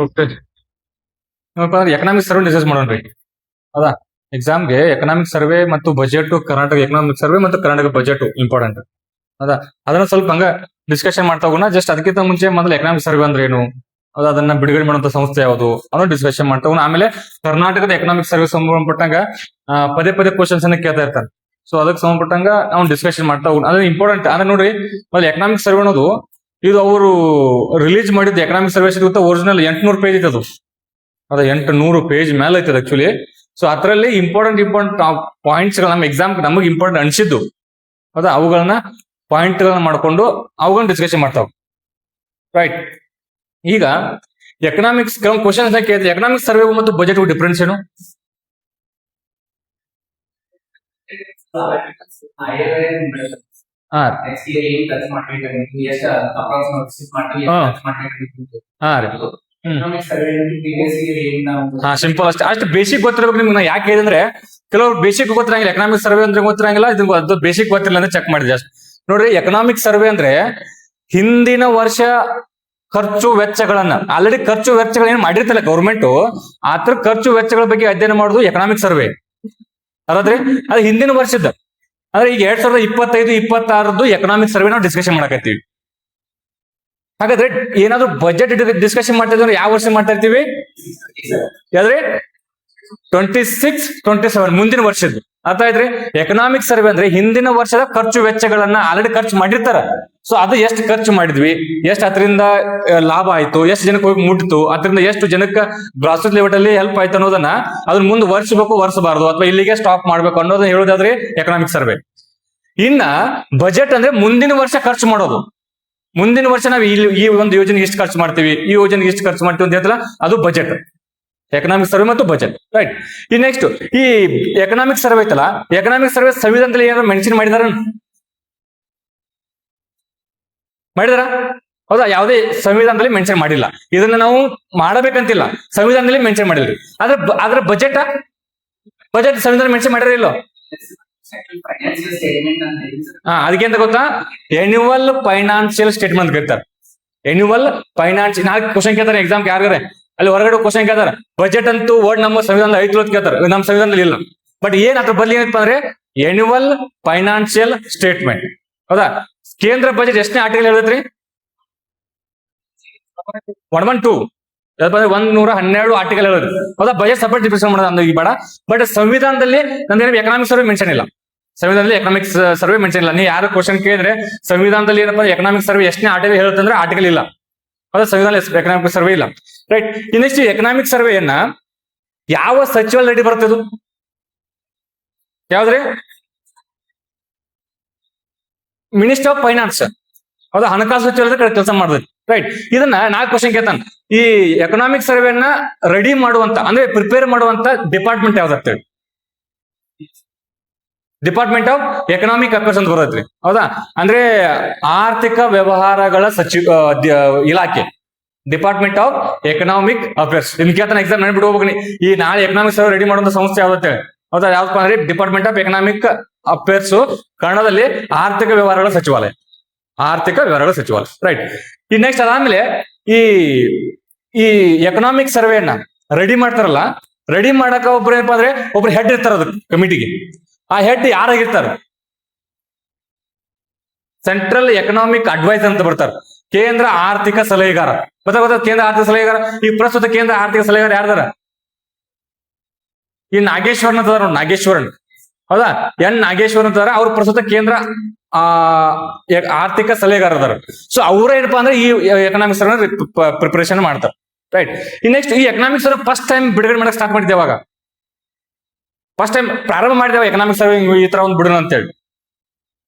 Okay. Economic survey discuss ಮಾಡೋಣ್ರಿ. ಹೌದಾ? ಎಕ್ಸಾಮ್ಗೆ ಎಕನಾಮಿಕ್ ಸರ್ವೆ ಮತ್ತು ಬಜೆಟ್, ಕರ್ನಾಟಕ ಎಕನಾಮಿಕ್ ಸರ್ವೆ ಮತ್ತು ಕರ್ನಾಟಕ ಬಜೆಟ್ ಇಂಪಾರ್ಟೆಂಟ್. ಹೌದಾ? ಅದನ್ನ ಸ್ವಲ್ಪ ಹಂಗ ಡಿಸ್ಕಷನ್ ಮಾಡ್ತಾ ಹೋಗೋಣ. ಜಸ್ಟ್ ಅದಕ್ಕಿಂತ ಮುಂಚೆ ಮೊದಲು ಎಕನಾಮಿಕ್ ಸರ್ವೆ ಅಂದ್ರೆ ಏನು, ಹೌದಾ, ಅದನ್ನ ಬಿಡುಗಡೆ ಮಾಡುವಂತ ಸಂಸ್ಥೆ ಯಾವುದು ಅನ್ನೋ ಡಿಸ್ಕಷನ್ ಮಾಡ್ತಾ ಹೋಗೋಣ. ಆಮೇಲೆ ಕರ್ನಾಟಕದ ಎಕನಾಮಿಕ್ ಸರ್ವೆ ಸಂಬಂಧಪಟ್ಟಂಗ ಪದೇ ಪದೇ ಕ್ವಶನ್ಸ್ ಅನ್ನ ಕೇಳ್ತಾ ಇರ್ತಾರೆ. ಸೊ ಅದಕ್ಕೆ ಸಂಬಂಧಪಟ್ಟಂಗ ನಾವು ಡಿಸ್ಕಷನ್ ಮಾಡ್ತಾ ಹೋಗೋಣ. ಅದ್ರ ಇಂಪಾರ್ಟೆಂಟ್ ಅಂದ್ರೆ ನೋಡ್ರಿ, ಮೊದಲು ಎಕನಾಮಿಕ್ ಸರ್ವೆ ಅನ್ನೋದು ಇದು ಅವರು ರಿಲೀಸ್ ಮಾಡಿದ್ದು ಎಕನಾಮಿಕ್ ಸರ್ವೆ ಸಿಗುತ್ತೆ ಒರಿಜಿನಲ್ 800 ಪೇಜ್ ಇತ್ತು. ಅದ 800 ಪೇಜ್ ಮೇಲೆ ಐತದ ಆಕ್ಚುಲಿ. ಸೊ ಅದರಲ್ಲಿ ಇಂಪಾರ್ಟೆಂಟ್ ಪಾಯಿಂಟ್ಸ್ ನಮ್ಮ ಎಕ್ಸಾಮ್ ನಮಗೆ ಇಂಪಾರ್ಟೆಂಟ್ ಅನ್ಸಿದ್ದು, ಹೌದಾ, ಅವುಗಳನ್ನ ಪಾಯಿಂಟ್ ಗಳನ್ನ ಮಾಡ್ಕೊಂಡು ಅವುಗಳನ್ನ ಡಿಸ್ಕಷನ್ ಮಾಡ್ತಾವ. ರೈಟ್. ಈಗ ಎಕನಾಮಿಕ್ಸ್ ಕ್ವಶನ್ಸ್ ಕೇಳಿದ್ರೆ ಎಕನಾಮಿಕ್ ಸರ್ವೆ ಮತ್ತು ಬಜೆಟ್ ಡಿಫ್ರೆನ್ಸ್ ಏನು? ಸಿಂಪಲ್ ಅಷ್ಟೇ. ಅಷ್ಟು ಬೇಸಿಕ್ ಗೊತ್ತಿರ್ಬೇಕು ನಿಮ್ಗೆ. ನಾ ಯಾಕೆ ಹೇಳಿದ್ರೆ ಕೆಲವರು ಬೇಸಿಕ್ ಗೊತ್ತಿರಂಗಿಲ್ಲ, ಎಕನಾಮಿಕ್ ಸರ್ವೆ ಅಂದ್ರೆ ಗೊತ್ತಿರಂಗಿಲ್ಲ, ಇದು ಅದು ಬೇಸಿಕ್ ಗೊತ್ತಿಲ್ಲ ಅಂದ್ರೆ ಚೆಕ್ ಮಾಡಿದೆ ಅಷ್ಟು. ನೋಡ್ರಿ, ಎಕನಾಮಿಕ್ ಸರ್ವೆ ಅಂದ್ರೆ ಹಿಂದಿನ ವರ್ಷ ಖರ್ಚು ವೆಚ್ಚಗಳನ್ನ ಆಲ್ರೆಡಿ ಖರ್ಚು ವೆಚ್ಚಗಳೇನು ಮಾಡಿರ್ತಲ್ಲ ಗೌರ್ಮೆಂಟ್, ಆತರ ಖರ್ಚು ವೆಚ್ಚಗಳ ಬಗ್ಗೆ ಅಧ್ಯಯನ ಮಾಡೋದು ಎಕನಾಮಿಕ್ ಸರ್ವೆ. ಅದಾದ್ರೆ ಅದು ಹಿಂದಿನ ವರ್ಷದ ಅಂದ್ರೆ ಈಗ 2025-26 ಎಕನಾಮಿಕ್ ಸರ್ವೆ ನಾವು ಡಿಸ್ಕಷನ್ ಮಾಡಕತ್ತೀವಿ. ಹಾಗಾದ್ರೆ ಏನಾದ್ರು ಬಜೆಟ್ ಡಿಸ್ಕಷನ್ ಮಾಡ್ತಾ ಇದ್ರೆ ಯಾವ ವರ್ಷ ಮಾಡ್ತಾ ಇರ್ತೀವಿ? ಯಾವ್ದ್ರೆ 26-27 ಮುಂದಿನ ವರ್ಷದ್ದು. ಅರ್ಥ ಆಯ್ತ್ರಿ? ಎಕನಾಮಿಕ್ ಸರ್ವೆ ಅಂದ್ರೆ ಹಿಂದಿನ ವರ್ಷದ ಖರ್ಚು ವೆಚ್ಚಗಳನ್ನ ಆಲ್ರೆಡಿ ಖರ್ಚು ಮಾಡಿರ್ತಾರ. ಸೊ ಅದು ಎಷ್ಟು ಖರ್ಚು ಮಾಡಿದ್ವಿ, ಎಷ್ಟು ಅದರಿಂದ ಲಾಭ ಆಯ್ತು, ಎಷ್ಟು ಜನಕ್ಕೆ ಹೋಗಿ ಮುಟ್ಟಿತು, ಅದರಿಂದ ಎಷ್ಟು ಜನಕ್ಕೆ ಗ್ರಾಸರಿ ಲೆವೆಲ್ ಅಲ್ಲಿ ಹೆಲ್ಪ್ ಆಯ್ತು ಅನ್ನೋದನ್ನ ಅದನ್ನ ಮುಂದೆ ವರ್ಷಬೇಕು ವರ್ಷಬಾರದು ಅಥವಾ ಇಲ್ಲಿಗೆ ಸ್ಟಾಪ್ ಮಾಡ್ಬೇಕು ಅನ್ನೋದನ್ನ ಹೇಳೋದಾದ್ರೆ ಎಕನಾಮಿಕ್ ಸರ್ವೆ. ಇನ್ನ ಬಜೆಟ್ ಅಂದ್ರೆ ಮುಂದಿನ ವರ್ಷ ಖರ್ಚು ಮಾಡೋದು. ಮುಂದಿನ ವರ್ಷ ನಾವು ಈ ಒಂದು ಯೋಜನೆಗೆ ಎಷ್ಟು ಖರ್ಚು ಮಾಡ್ತೀವಿ, ಈ ಯೋಜನೆಗೆ ಎಷ್ಟು ಖರ್ಚು ಮಾಡ್ತೀವಿ ಅಂತ ಹೇಳ್ತಲ್ಲ, ಅದು ಬಜೆಟ್. ಎಕನಾಮಿಕ್ ಸರ್ವೆ ಮತ್ತು ಬಜೆಟ್. ರೈಟ್. ಈ ನೆಕ್ಸ್ಟ್ ಈ ಎಕನಾಮಿಕ್ ಸರ್ವೆ ಐತಲ್ಲ, ಎಕನಾಮಿಕ್ ಸರ್ವೆ ಸಂವಿಧಾನದಲ್ಲಿ ಏನಾದ್ರು ಮೆನ್ಷನ್ ಮಾಡಿದಾರ? ಹೌದಾ? ಯಾವುದೇ ಸಂವಿಧಾನದಲ್ಲಿ ಮೆನ್ಷನ್ ಮಾಡಿಲ್ಲ. ಇದನ್ನ ನಾವು ಮಾಡಬೇಕಂತಿಲ್ಲ, ಸಂವಿಧಾನದಲ್ಲಿ ಮೆನ್ಷನ್ ಮಾಡಿಲ್ರಿ. ಆದ್ರೆ ಬಜೆಟ್ ಸಂವಿಧಾನ ಮೆನ್ಷನ್ ಮಾಡಿರ ಇಲ್ಲೋ? ಅದಕ್ಕೆ ಅಂತ ಗೊತ್ತಾ, ಎನ್ಯುವಲ್ ಫೈನಾನ್ಸಿಯಲ್ ಸ್ಟೇಟ್ಮೆಂಟ್ ಕರೀತಾರೆ. Annual finance. ನಾಲ್ಕು ಕ್ವಶನ್ ಕೇಳ್ತಾರೆ ಎಕ್ಸಾಮ್ ಯಾರಿಗಾರೆ, ಅಲ್ಲಿ ಹೊರಗಡೆ ಕ್ವಶನ್ ಕೇಳ್ತಾರೆ. ಬಜೆಟ್ ಅಂತೂ ವರ್ಡ್ ನಮ್ಮ ಸಂವಿಧಾನದಲ್ಲಿ 5 ಕೇಳ್ತಾರೆ, ನಮ್ಮ ಸಂವಿಧಾನದಲ್ಲಿ ಇಲ್ಲ. ಬಟ್ ಏನ್ ಅದ್ರ ಬದಲಿ ಏನಪ್ಪ ಅಂದ್ರೆ ಎನ್ಯುವಲ್ ಫೈನಾನ್ಸಿಯಲ್ ಸ್ಟೇಟ್ಮೆಂಟ್. ಹೌದಾ? ಕೇಂದ್ರ ಬಜೆಟ್ ಎಷ್ಟನೇ ಆರ್ಟಿಕಲ್ ಹೇಳತ್ರಿ? 112. 112 ಆರ್ಟಿಕಲ್ ಹೇಳೋದು. ಹೌದಾ? ಬಜೆಟ್ ಸಪರೇಟ್ ಡಿಸ್ಕಷನ್ ಮಾಡೋದು ಈ ಬೇಡ. ಬಟ್ ಸಂವಿಧಾನದಲ್ಲಿ ನಂದೇನು ಎಕನಾಮಿಕ್ ಸರ್ವೆ ಮೆನ್ಷನ್ ಇಲ್ಲ. ಸಂವಿಧಾನದಲ್ಲಿ ಎಕನಾಮಿಕ್ ಸರ್ವೆ ಮೆನ್ಷನ್ ಇಲ್ಲ. ನೀವು ಯಾರು ಕ್ವಶನ್ ಕೇಳಿದ್ರೆ ಸಂವಿಧಾನದಲ್ಲಿ ಏನಪ್ಪ ಎಕನಾಮಿಕ್ ಸರ್ವೆ ಎಷ್ಟನೇ ಆರ್ಟಿಕಲ್ ಹೇಳುತ್ತಂದ್ರೆ ಆರ್ಟಿಕಲ್ ಇಲ್ಲ. ಹೌದಾ? ಸಂವಿಧಾನದಲ್ಲಿ ಎಕನಾಮಿಕ್ ಸರ್ವೆ ಇಲ್ಲ. ರೈಟ್. ಇನ್ನೆಷ್ಟು ಎಕನಾಮಿಕ್ ಸರ್ವೆಯನ್ನ ಯಾವ ಸಚಿವಾಲಯ ರೆಡಿ ಬರ್ತದೆ? ಯಾವ್ದ್ರಿ? Minister of finance. ಹೌದಾ? ಹಣಕಾಸು ಸಚಿವಾಲಯದ ಕೆಲಸ ಮಾಡ್ಬೇಕು. ರೈಟ್. ಇದನ್ನ 4 ಕ್ವಶನ್ ಕೇಳ್ತಾನೆ. ಈ ಎಕನಾಮಿಕ್ ಸರ್ವೆಯನ್ನ ರೆಡಿ ಮಾಡುವಂತ ಅಂದ್ರೆ ಪ್ರಿಪೇರ್ ಮಾಡುವಂತ ಡಿಪಾರ್ಟ್ಮೆಂಟ್ ಯಾವ್ದಾಗ್ತದೆ? ಡಿಪಾರ್ಟ್ಮೆಂಟ್ ಆಫ್ ಎಕನಾಮಿಕ್ ಅಫೇರ್ಸ್ ಅಂತ ಬರೋದ್ರಿ. ಹೌದಾ? ಅಂದ್ರೆ ಆರ್ಥಿಕ ವ್ಯವಹಾರಗಳ ಇಲಾಖೆ. Department of economic affairs. ನಿಮ್ಗೆ ಕೇಳ್ತಾನೆ ಎಕ್ಸಾಮ್ ನೆನ್ಬಿಟ್ಟು ಹೋಗ್ಬೇಕು. ಈ ನಾಳೆ ಎಕನಾಮಿಕ್ ಸರ್ವೆ ರೆಡಿ ಮಾಡುವಂತ ಸಂಸ್ಥೆ ಯಾವ್ದು? ಹೌದಾ? ಯಾವ್ದಪ್ಪ ಅಂದ್ರೆ ಡಿಪಾರ್ಟ್ಮೆಂಟ್ ಆಫ್ ಎಕನಾಮಿಕ್ ಅಫೇರ್ಸ್, ಕನ್ನಡದಲ್ಲಿ ಆರ್ಥಿಕ ವ್ಯವಹಾರಗಳ ಸಚಿವಾಲಯ. ಆರ್ಥಿಕ ವ್ಯವಹಾರಗಳ ಸಚಿವಾಲಯ. ರೈಟ್. ಈ ನೆಕ್ಸ್ಟ್ ಅದಾದ್ಮೇಲೆ ಈ ಎಕನಾಮಿಕ್ ಸರ್ವೆಯನ್ನ ರೆಡಿ ಮಾಡ್ತಾರಲ್ಲ, ರೆಡಿ ಮಾಡಕ ಒಬ್ರು ಏನಪ್ಪಾ ಅಂದ್ರೆ ಒಬ್ರು ಹೆಡ್ ಇರ್ತಾರ ಅದಕ್ಕೆ ಕಮಿಟಿಗೆ. ಆ ಹೆಡ್ ಯಾರಾಗಿರ್ತಾರ? ಸೆಂಟ್ರಲ್ ಎಕನಾಮಿಕ್ ಅಡ್ವೈಸರ್ ಅಂತ ಬರ್ತಾರೆ. ಕೇಂದ್ರ ಆರ್ಥಿಕ ಸಲಹೆಗಾರ. ಗೊತ್ತಾ? ಕೇಂದ್ರ ಆರ್ಥಿಕ ಸಲಹೆಗಾರ. ಈ ಪ್ರಸ್ತುತ ಕೇಂದ್ರ ಆರ್ಥಿಕ ಸಲಹೆಗಾರ ಯಾರ್ದಾರ? ಈ ನಾಗೇಶ್ವರನ್ ಅಂತದಾರ. ನಾಗೇಶ್ವರನ್. ಹೌದಾ? ನಾಗೇಶ್ವರನ್ ಅಂತಾರ. ಅವ್ರು ಪ್ರಸ್ತುತ ಕೇಂದ್ರ ಆರ್ಥಿಕ ಸಲಹೆಗಾರ ಅದಾರ. ಸೊ ಅವ್ರ ಏನಪ್ಪಾ ಅಂದ್ರೆ ಈ ಎಕನಾಮಿಕ್ಸ್ ಪ್ರಿಪರೇಷನ್ ಮಾಡ್ತಾರೆ. ರೈಟ್. ಈ ನೆಕ್ಸ್ಟ್ ಈ ಎಕನಾಮಿಕ್ಸ್ ಫಸ್ಟ್ ಟೈಮ್ ಬಿಡುಗಡೆ ಮಾಡಕ್ ಸ್ಟಾರ್ಟ್ ಮಾಡಿದ್ದೇವೆ. ಅವಾಗ ಫಸ್ಟ್ ಟೈಮ್ ಪ್ರಾರಂಭ ಮಾಡಿದ್ದೇವೆ ಎಕನಾಮಿಕ್ಸ್ ಈ ತರ ಒಂದು ಬಿಡೋಣ ಅಂತೇಳಿ.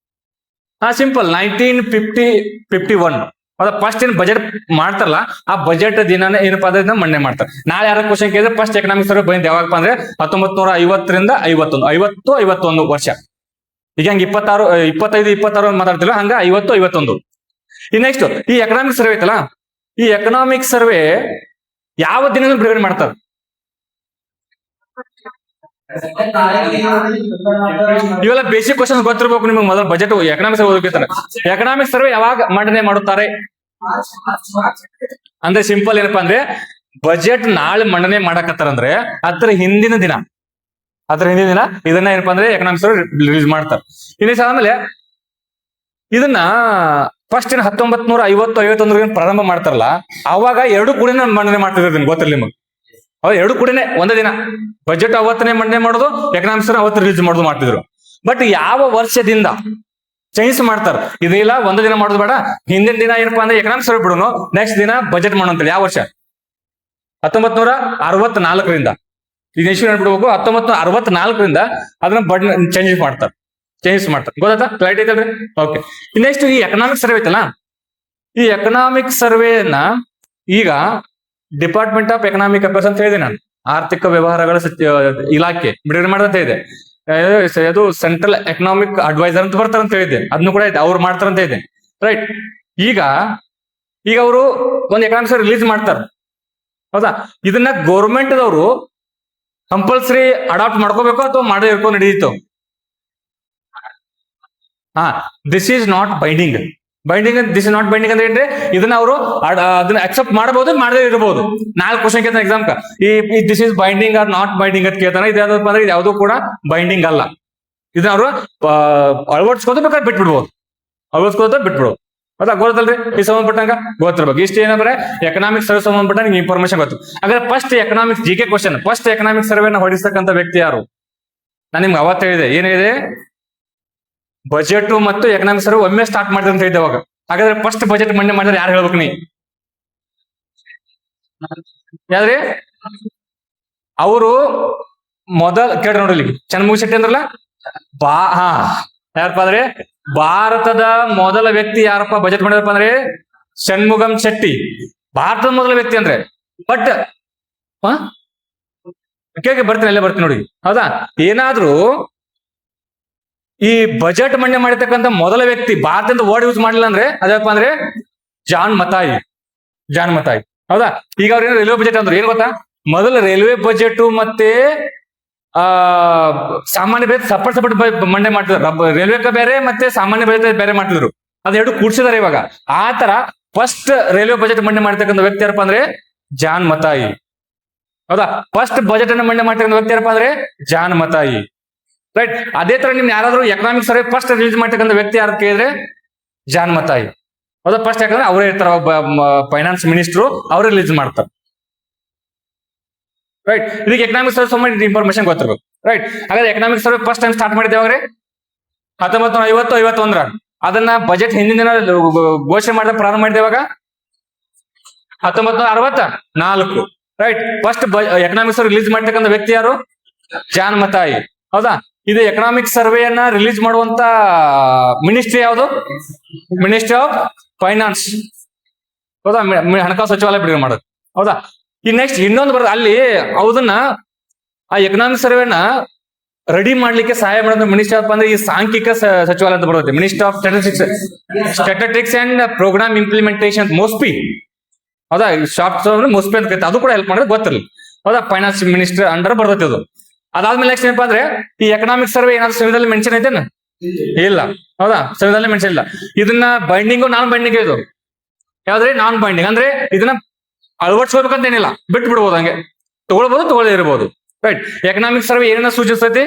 ಸಿಂಪಲ್ 1951. ಹೌದಾ? ಫಸ್ಟ್ ಏನ್ ಬಜೆಟ್ ಮಾಡ್ತಾರಲ್ಲ, ಆ ಬಜೆಟ್ ದಿನ ಏನಪ್ಪಾ ಅಂದ್ರೆ ಮಂಡನೆ ಮಾಡ್ತಾರೆ. ನಾಳೆ ಯಾರ ಕ್ವಶನ್ ಕೇಳಿದ್ರೆ ಫಸ್ಟ್ ಎಕನಾಮಿಕ್ಸ್ ಸರ್ವೆ ಬಂದಿದೆ ಯಾವಾಗಪ್ಪ ಅಂದ್ರೆ 1950ರಿಂದ 51 ವರ್ಷ. ಈಗ ಹಂಗ 25-26 ಮಾತಾಡ್ತಿಲ್ಲ, ಹಂಗ 50-51. ಈ ನೆಕ್ಸ್ಟ್ ಈ ಎಕನಾಮಿಕ್ ಸರ್ವೆ ಐತಲ್ಲ, ಈ ಎಕನಾಮಿಕ್ ಸರ್ವೆ ಯಾವ ದಿನ ಬಿಡುಗಡೆ ಮಾಡ್ತಾರೆ? ಇವೆಲ್ಲ ಬೇಸಿಕ್ ಕ್ವಶನ್ ಗೊತ್ತಿರ್ಬೇಕು ನಿಮ್ಗೆ. ಮೊದಲು ಬಜೆಟ್ ಎಕನಾಮಿಕ್ಸ್ ಓದಬೇಕಂತಾರೆ. ಎಕನಾಮಿಕ್ ಸರ್ವೆ ಯಾವಾಗ ಮಂಡನೆ ಮಾಡುತ್ತಾರೆ ಅಂದ್ರೆ ಸಿಂಪಲ್ ಏನಪ್ಪಾ ಅಂದ್ರೆ ಬಜೆಟ್ ನಾಳೆ ಮಂಡನೆ ಮಾಡಕತ್ತಾರಂದ್ರೆ ಹಿಂದಿನ ದಿನ ಇದನ್ನ ಏನಪ್ಪಾ ಅಂದ್ರೆ ಎಕನಾಮಿಕ್ಸ್ ರಿಲೀಸ್ ಮಾಡ್ತಾರೆ. ಇನ್ನಿಸ್ ಆದ್ಮೇಲೆ ಇದನ್ನ ಫಸ್ಟ್ 1950-51 ಪ್ರಾರಂಭ ಮಾಡ್ತಾರಲ್ಲ, ಅವಾಗ ಎರಡು ಕೂಡಿನ ಮಂಡನೆ ಮಾಡ್ತಿದ್ರು, ಗೊತ್ತಿಲ್ಲ ನಿಮಗೆ. ಅವ್ ಎರಡು ಕೂಡಿನೇ ಒಂದೇ ದಿನ ಬಜೆಟ್ ಅವತ್ತನೇ ಮಂಡನೆ ಮಾಡೋದು, ಎಕನಾಮಿಕ್ಸ್ ಅವತ್ತು ರಿಲೀಸ್ ಮಾಡೋದು ಮಾಡ್ತಿದ್ರು. ಬಟ್ ಯಾವ ವರ್ಷದಿಂದ ಚೇಂಜ್ ಮಾಡ್ತಾರ, ಇದಿಲ್ಲ ಒಂದೇ ದಿನ ಮಾಡೋದು ಬೇಡ, ಹಿಂದಿನ ದಿನ ಏನಪ್ಪಾ ಅಂದ್ರೆ ಎಕನಾಮಿಕ್ಸ್ ಬಿಡೋನು, ನೆಕ್ಸ್ಟ್ ದಿನ ಬಜೆಟ್ ಮಾಡೋಣ ಅಂತೇಳಿ. ಯಾವ ವರ್ಷ? 1964ರಿಂದ. ಈಗ ಇಶ್ಯೂ ಹೇಳ್ಬಿಡ್ಬೇಕು, 1964ರಿಂದ ಅದನ್ನ ಚೇಂಜಸ್ ಮಾಡ್ತಾರೆ. ಗೊತ್ತಾ? ಕ್ಲೈಟ್ ಐತಲ್ರಿ? ಓಕೆ. ನೆಕ್ಸ್ಟ್ ಈ ಎಕನಾಮಿಕ್ ಸರ್ವೆ ಐತಲ್ಲ, ಈ ಎಕನಾಮಿಕ್ ಸರ್ವೆನ ಈಗ ಡಿಪಾರ್ಟ್ಮೆಂಟ್ ಆಫ್ ಎಕನಾಮಿಕ್ ಅಫೇರ್ಸ್ ಅಂತ ಹೇಳಿದೆ ನಾನು, ಆರ್ಥಿಕ ವ್ಯವಹಾರಗಳ ಇಲಾಖೆ ಬಿಡುಗಡೆ ಮಾಡಂತ ಇದೆ. ಅದು ಸೆಂಟ್ರಲ್ ಎಕನಾಮಿಕ್ ಅಡ್ವೈಸರ್ ಅಂತ ಬರ್ತಾರ ಅಂತ ಹೇಳಿದ್ದೆ, ಅದನ್ನು ಕೂಡ ಅವ್ರು ಮಾಡ್ತಾರಂತ ಇದೆ. ರೈಟ್. ಈಗ ಅವರು ಒಂದು ಎಕನಾಮಿಕ್ಸ್ ರಿಲೀಸ್ ಮಾಡ್ತಾರೆ, ಹೌದಾ? ಇದನ್ನ ಗೌರ್ಮೆಂಟ್ ದವರು ಕಂಪಲ್ಸರಿ ಅಡಾಪ್ಟ್ ಮಾಡ್ಕೋಬೇಕು ಅಥವಾ ಮಾಡೇ ಇರ್ಕೊಂಡು ನಡೀತು? This is not binding. This is not binding ಅಂದ್ರೆ ಏನ್ರಿ? ಇದನ್ನ ಅವರು ಅದನ್ನ ಅಕ್ಸೆಪ್ಟ್ ಮಾಡಬಹುದು, ಮಾಡದೇ ಇರಬಹುದು. 4 ಕ್ವಶನ್ ಕೇಳ್ತಾನೆ ಎಕ್ಸಾಮ್. ಈ this is binding or not binding ಅಂತ ಕೇಳ್ತಾನೆ. ಇದ್ಯಾವ್ದಪ್ಪ ಅಂದ್ರೆ ಇದು ಯಾವುದು ಕೂಡ ಬೈಂಡಿಂಗ್ ಅಲ್ಲ. ಇದನ್ನ ಅವರು ಅಳವಡಿಸ್ಕೋದು ಬೇಕಾದ್ರೆ ಬಿಟ್ಬಿಡ್ಬೋದು, ಹೌದಾ? ಗೊತ್ತಲ್ರಿ? ಈ ಸಂಬಂಧಪಟ್ಟಂಗ ಗೊತ್ತಿರ್ಬೇಕು. ಇಷ್ಟು ಏನಂದ್ರೆ ಎಕನಾಮಿಕ್ ಸರ್ವೆ ಸಂಬಂಧಪಟ್ಟ ಇನ್ಫಾರ್ಮೇಶನ್ ಗೊತ್ತು. ಹಾಗಾದ್ರೆ first economics GK question, first economic ಸರ್ವೆನ ಹೊಡಿಸ್ತಕ್ಕಂಥ ವ್ಯಕ್ತಿ ಯಾರು? ನಾನು ನಿಮ್ಗೆ ಅವತ್ತು ಹೇಳಿದೆ, ಏನಿದೆ, ಬಜೆಟ್ ಮತ್ತು ಎಕನಾಮಿಕ್ ಸರ್ವೆ ಒಮ್ಮೆ ಸ್ಟಾರ್ಟ್ ಮಾಡಿದ್ರೆ ಅಂತ ಹೇಳಿದೆ ಅವಾಗ. ಹಾಗಾದ್ರೆ ಫಸ್ಟ್ ಬಜೆಟ್ ಮಂಡನೆ ಮಾಡಿದ್ರೆ ಯಾರು ಹೇಳ್ಬೇಕು? ನೀ ಯಾವ್ದ್ರಿ? ಅವರು ಮೊದಲ ಕೇಳಿ ನೋಡಲಿ, ಚನ್ಮುಗಿ ಶೆಟ್ಟಿ ಅಂದ್ರಲ್ಲ, ಯಾರಪ್ಪ ಅಂದ್ರೆ ಭಾರತದ ಮೊದಲ ವ್ಯಕ್ತಿ ಯಾರಪ್ಪ ಬಜೆಟ್ ಮಾಡಿದಪ್ಪ ಅಂದ್ರೆ ಷಣ್ಮುಗಂ ಶೆಟ್ಟಿ, ಭಾರತದ ಮೊದಲ ವ್ಯಕ್ತಿ ಅಂದ್ರೆ. ಬಟ್ ಬರ್ತೀನಿ ನೋಡಿ, ಹೌದಾ? ಏನಾದ್ರೂ ಈ ಬಜೆಟ್ ಮಂಡನೆ ಮಾಡಿರ್ತಕ್ಕಂಥ ಮೊದಲ ವ್ಯಕ್ತಿ ಭಾರತದಿಂದ ವರ್ಡ್ ಯೂಸ್ ಮಾಡಲಿಲ್ಲ ಅಂದ್ರೆ ಅದಪ್ಪ ಅಂದ್ರೆ ಜಾನ್ ಮತಾಯಿ, ಹೌದಾ? ಈಗ ಅವ್ರೇನು ರೈಲ್ವೆ ಬಜೆಟ್ ಅಂದ್ರೆ ಏನ್ ಗೊತ್ತಾ? ಮೊದಲ ರೈಲ್ವೆ ಬಜೆಟ್ ಮತ್ತೆ ಸಾಮಾನ್ಯ ಬಜೆಟ್ ಸಪರೇಟ್ ಮಂಡನೆ ಮಾಡ್ತಿದ್ರು. ರೈಲ್ವೆ ಬೇರೆ ಮತ್ತೆ ಸಾಮಾನ್ಯ ಬಜೆಟ್ ಬೇರೆ ಮಾಡ್ತಿದ್ರು, ಅದೆರಡು ಕೂಡ್ಸಿದಾರೆ ಇವಾಗ. ಆ ತರ ಫಸ್ಟ್ ರೈಲ್ವೆ ಬಜೆಟ್ ಮಂಡನೆ ಮಾಡ್ತಕ್ಕಂಥ ವ್ಯಕ್ತಿ ಯಾರಪ್ಪ ಅಂದ್ರೆ ಜಾನ್ ಮತಾಯಿ, ಹೌದಾ? ಫಸ್ಟ್ ಬಜೆಟ್ ಅನ್ನು ಮಂಡನೆ ಮಾಡ್ತಕ್ಕಂಥ ವ್ಯಕ್ತಿ ಯಾರಪ್ಪ ಅಂದ್ರೆ ಜಾನ್ ಮತಾಯಿ. ರೈಟ್. ಅದೇ ತರ ನಿಮ್ ಯಾರಾದ್ರೂ ಎಕನಾಮಿಕ್ ಸರ್ವೆ ಫಸ್ಟ್ ರಿಲೀಸ್ ಮಾಡ್ತಕ್ಕಂಥ ವ್ಯಕ್ತಿ ಯಾರು ಕೇಳಿದ್ರೆ ಜಾನ್ ಮತಾಯಿ, ಹೌದಾ? ಫಸ್ಟ್ ಯಾಕಂದ್ರೆ ಅವರೇ ಇರ್ತಾರ, ಫೈನಾನ್ಸ್ ಮಿನಿಸ್ಟ್ರು, ಅವರೇ ರಿಲೀಸ್ ಮಾಡ್ತಾರೆ. ರೈಟ್. ಇದಕ್ಕೆ ಎಕನಾಮಿಕ್ ಸರ್ವೆ ಸಂಬಂಧ ಇನ್ಫಾರ್ಮೇಶನ್ ಗೊತ್ತಿರ್ಬೇಕು. ರೈಟ್. ಹಾಗಾದ್ರೆ economic survey first time start ಮಾಡಿದ್ದೇವೆ 1950-51. ಅದನ್ನ ಬಜೆಟ್ ಹಿಂದಿನ ದಿನ ಘೋಷಣೆ ಮಾಡಿದ ಪ್ರಾರಂಭ ಮಾಡಿದ್ದೇವಾಗ 1964. Right. First economic survey release ಮಾಡ್ತಕ್ಕಂಥ ವ್ಯಕ್ತಿ ಯಾರು? ಜಾನ್ ಮತಾಯಿ, ಹೌದಾ? ಇದು ಎಕನಾಮಿಕ್ ಸರ್ವೆಯನ್ನ ರಿಲೀಸ್ ಮಾಡುವಂತ ಮಿನಿಸ್ಟ್ರಿ ಯಾವುದು? ಮಿನಿಸ್ಟ್ರಿ ಆಫ್ ಫೈನಾನ್ಸ್, ಹೌದಾ? ಹಣಕಾಸು ಸಚಿವಾಲಯ ಬಿಡುಗಡೆ ಮಾಡೋದು, ಹೌದಾ? ಈ ನೆಕ್ಸ್ಟ್ ಇನ್ನೊಂದು ಬರೋದು, ಅಲ್ಲಿ ಅದನ್ನ ಆ ಎಕನಾಮಿಕ್ ಸರ್ವೆನ ರೆಡಿ ಮಾಡ್ಲಿಕ್ಕೆ ಸಹಾಯ ಮಾಡೋದು ಮಿನಿಸ್ಟರ್ ಆಫ್ ಅಂದ್ರೆ ಈ ಸಾಂಖ್ಯಿಕ ಸಚಿವಾಲಯ ಅಂತ ಬರುತ್ತೆ, minister of statistics and programme implementation, MoSPI, ಹೌದಾ? ಶಾರ್ಟ್ ಮೋಸ್ಪಿ ಅಂತ ಕರೀತಾರೆ. ಅದು ಕೂಡ ಹೆಲ್ಪ್ ಮಾಡೋದು ಗೊತ್ತಿರಲಿ, ಹೌದಾ? ಫೈನಾನ್ಸ್ ಮಿನಿಸ್ಟರ್ ಅಂಡರ್ ಬರ್ತೈತೆ ಅದು. ಅದಾದ್ಮೇಲೆ ನೆಕ್ಸ್ಟ್ ಏನಪ್ಪಾ ಅಂದ್ರೆ ಈ ಎಕನಾಮಿಕ್ ಸರ್ವೆ ಏನಾದ್ರು ಸಂವಿಧಾನದಲ್ಲಿ ಮೆನ್ಷನ್ ಐತೇನ? ಇಲ್ಲ, ಹೌದಾ? ಸಂವಿಧಾನದಲ್ಲಿ ಮೆನ್ಷನ್ ಇಲ್ಲ. ಇದನ್ನ ಬೈಂಡಿಂಗು ನಾನ್ ಬೈಂಡಿಂಗ್ ಇದು ಯಾವ್ದ್ರಿ? ನಾನ್ ಬೈಂಡಿಂಗ್ ಅಂದ್ರೆ ಇದನ್ನ ಅಳವಡಿಸ್ಕೋಬೇಕಂತ ಏನಿಲ್ಲ, ಬಿಟ್ಟು ಬಿಡ್ಬೋದು, ಹಂಗೆ ತಗೊಳ್ಬಹುದು, ತಗೊಳ್ಳೇ ಇರಬಹುದು. ರೈಟ್. ಎಕನಾಮಿಕ್ ಸರ್ವೆ ಏನನ್ನ ಸೂಚಿಸ್ತೈತಿ?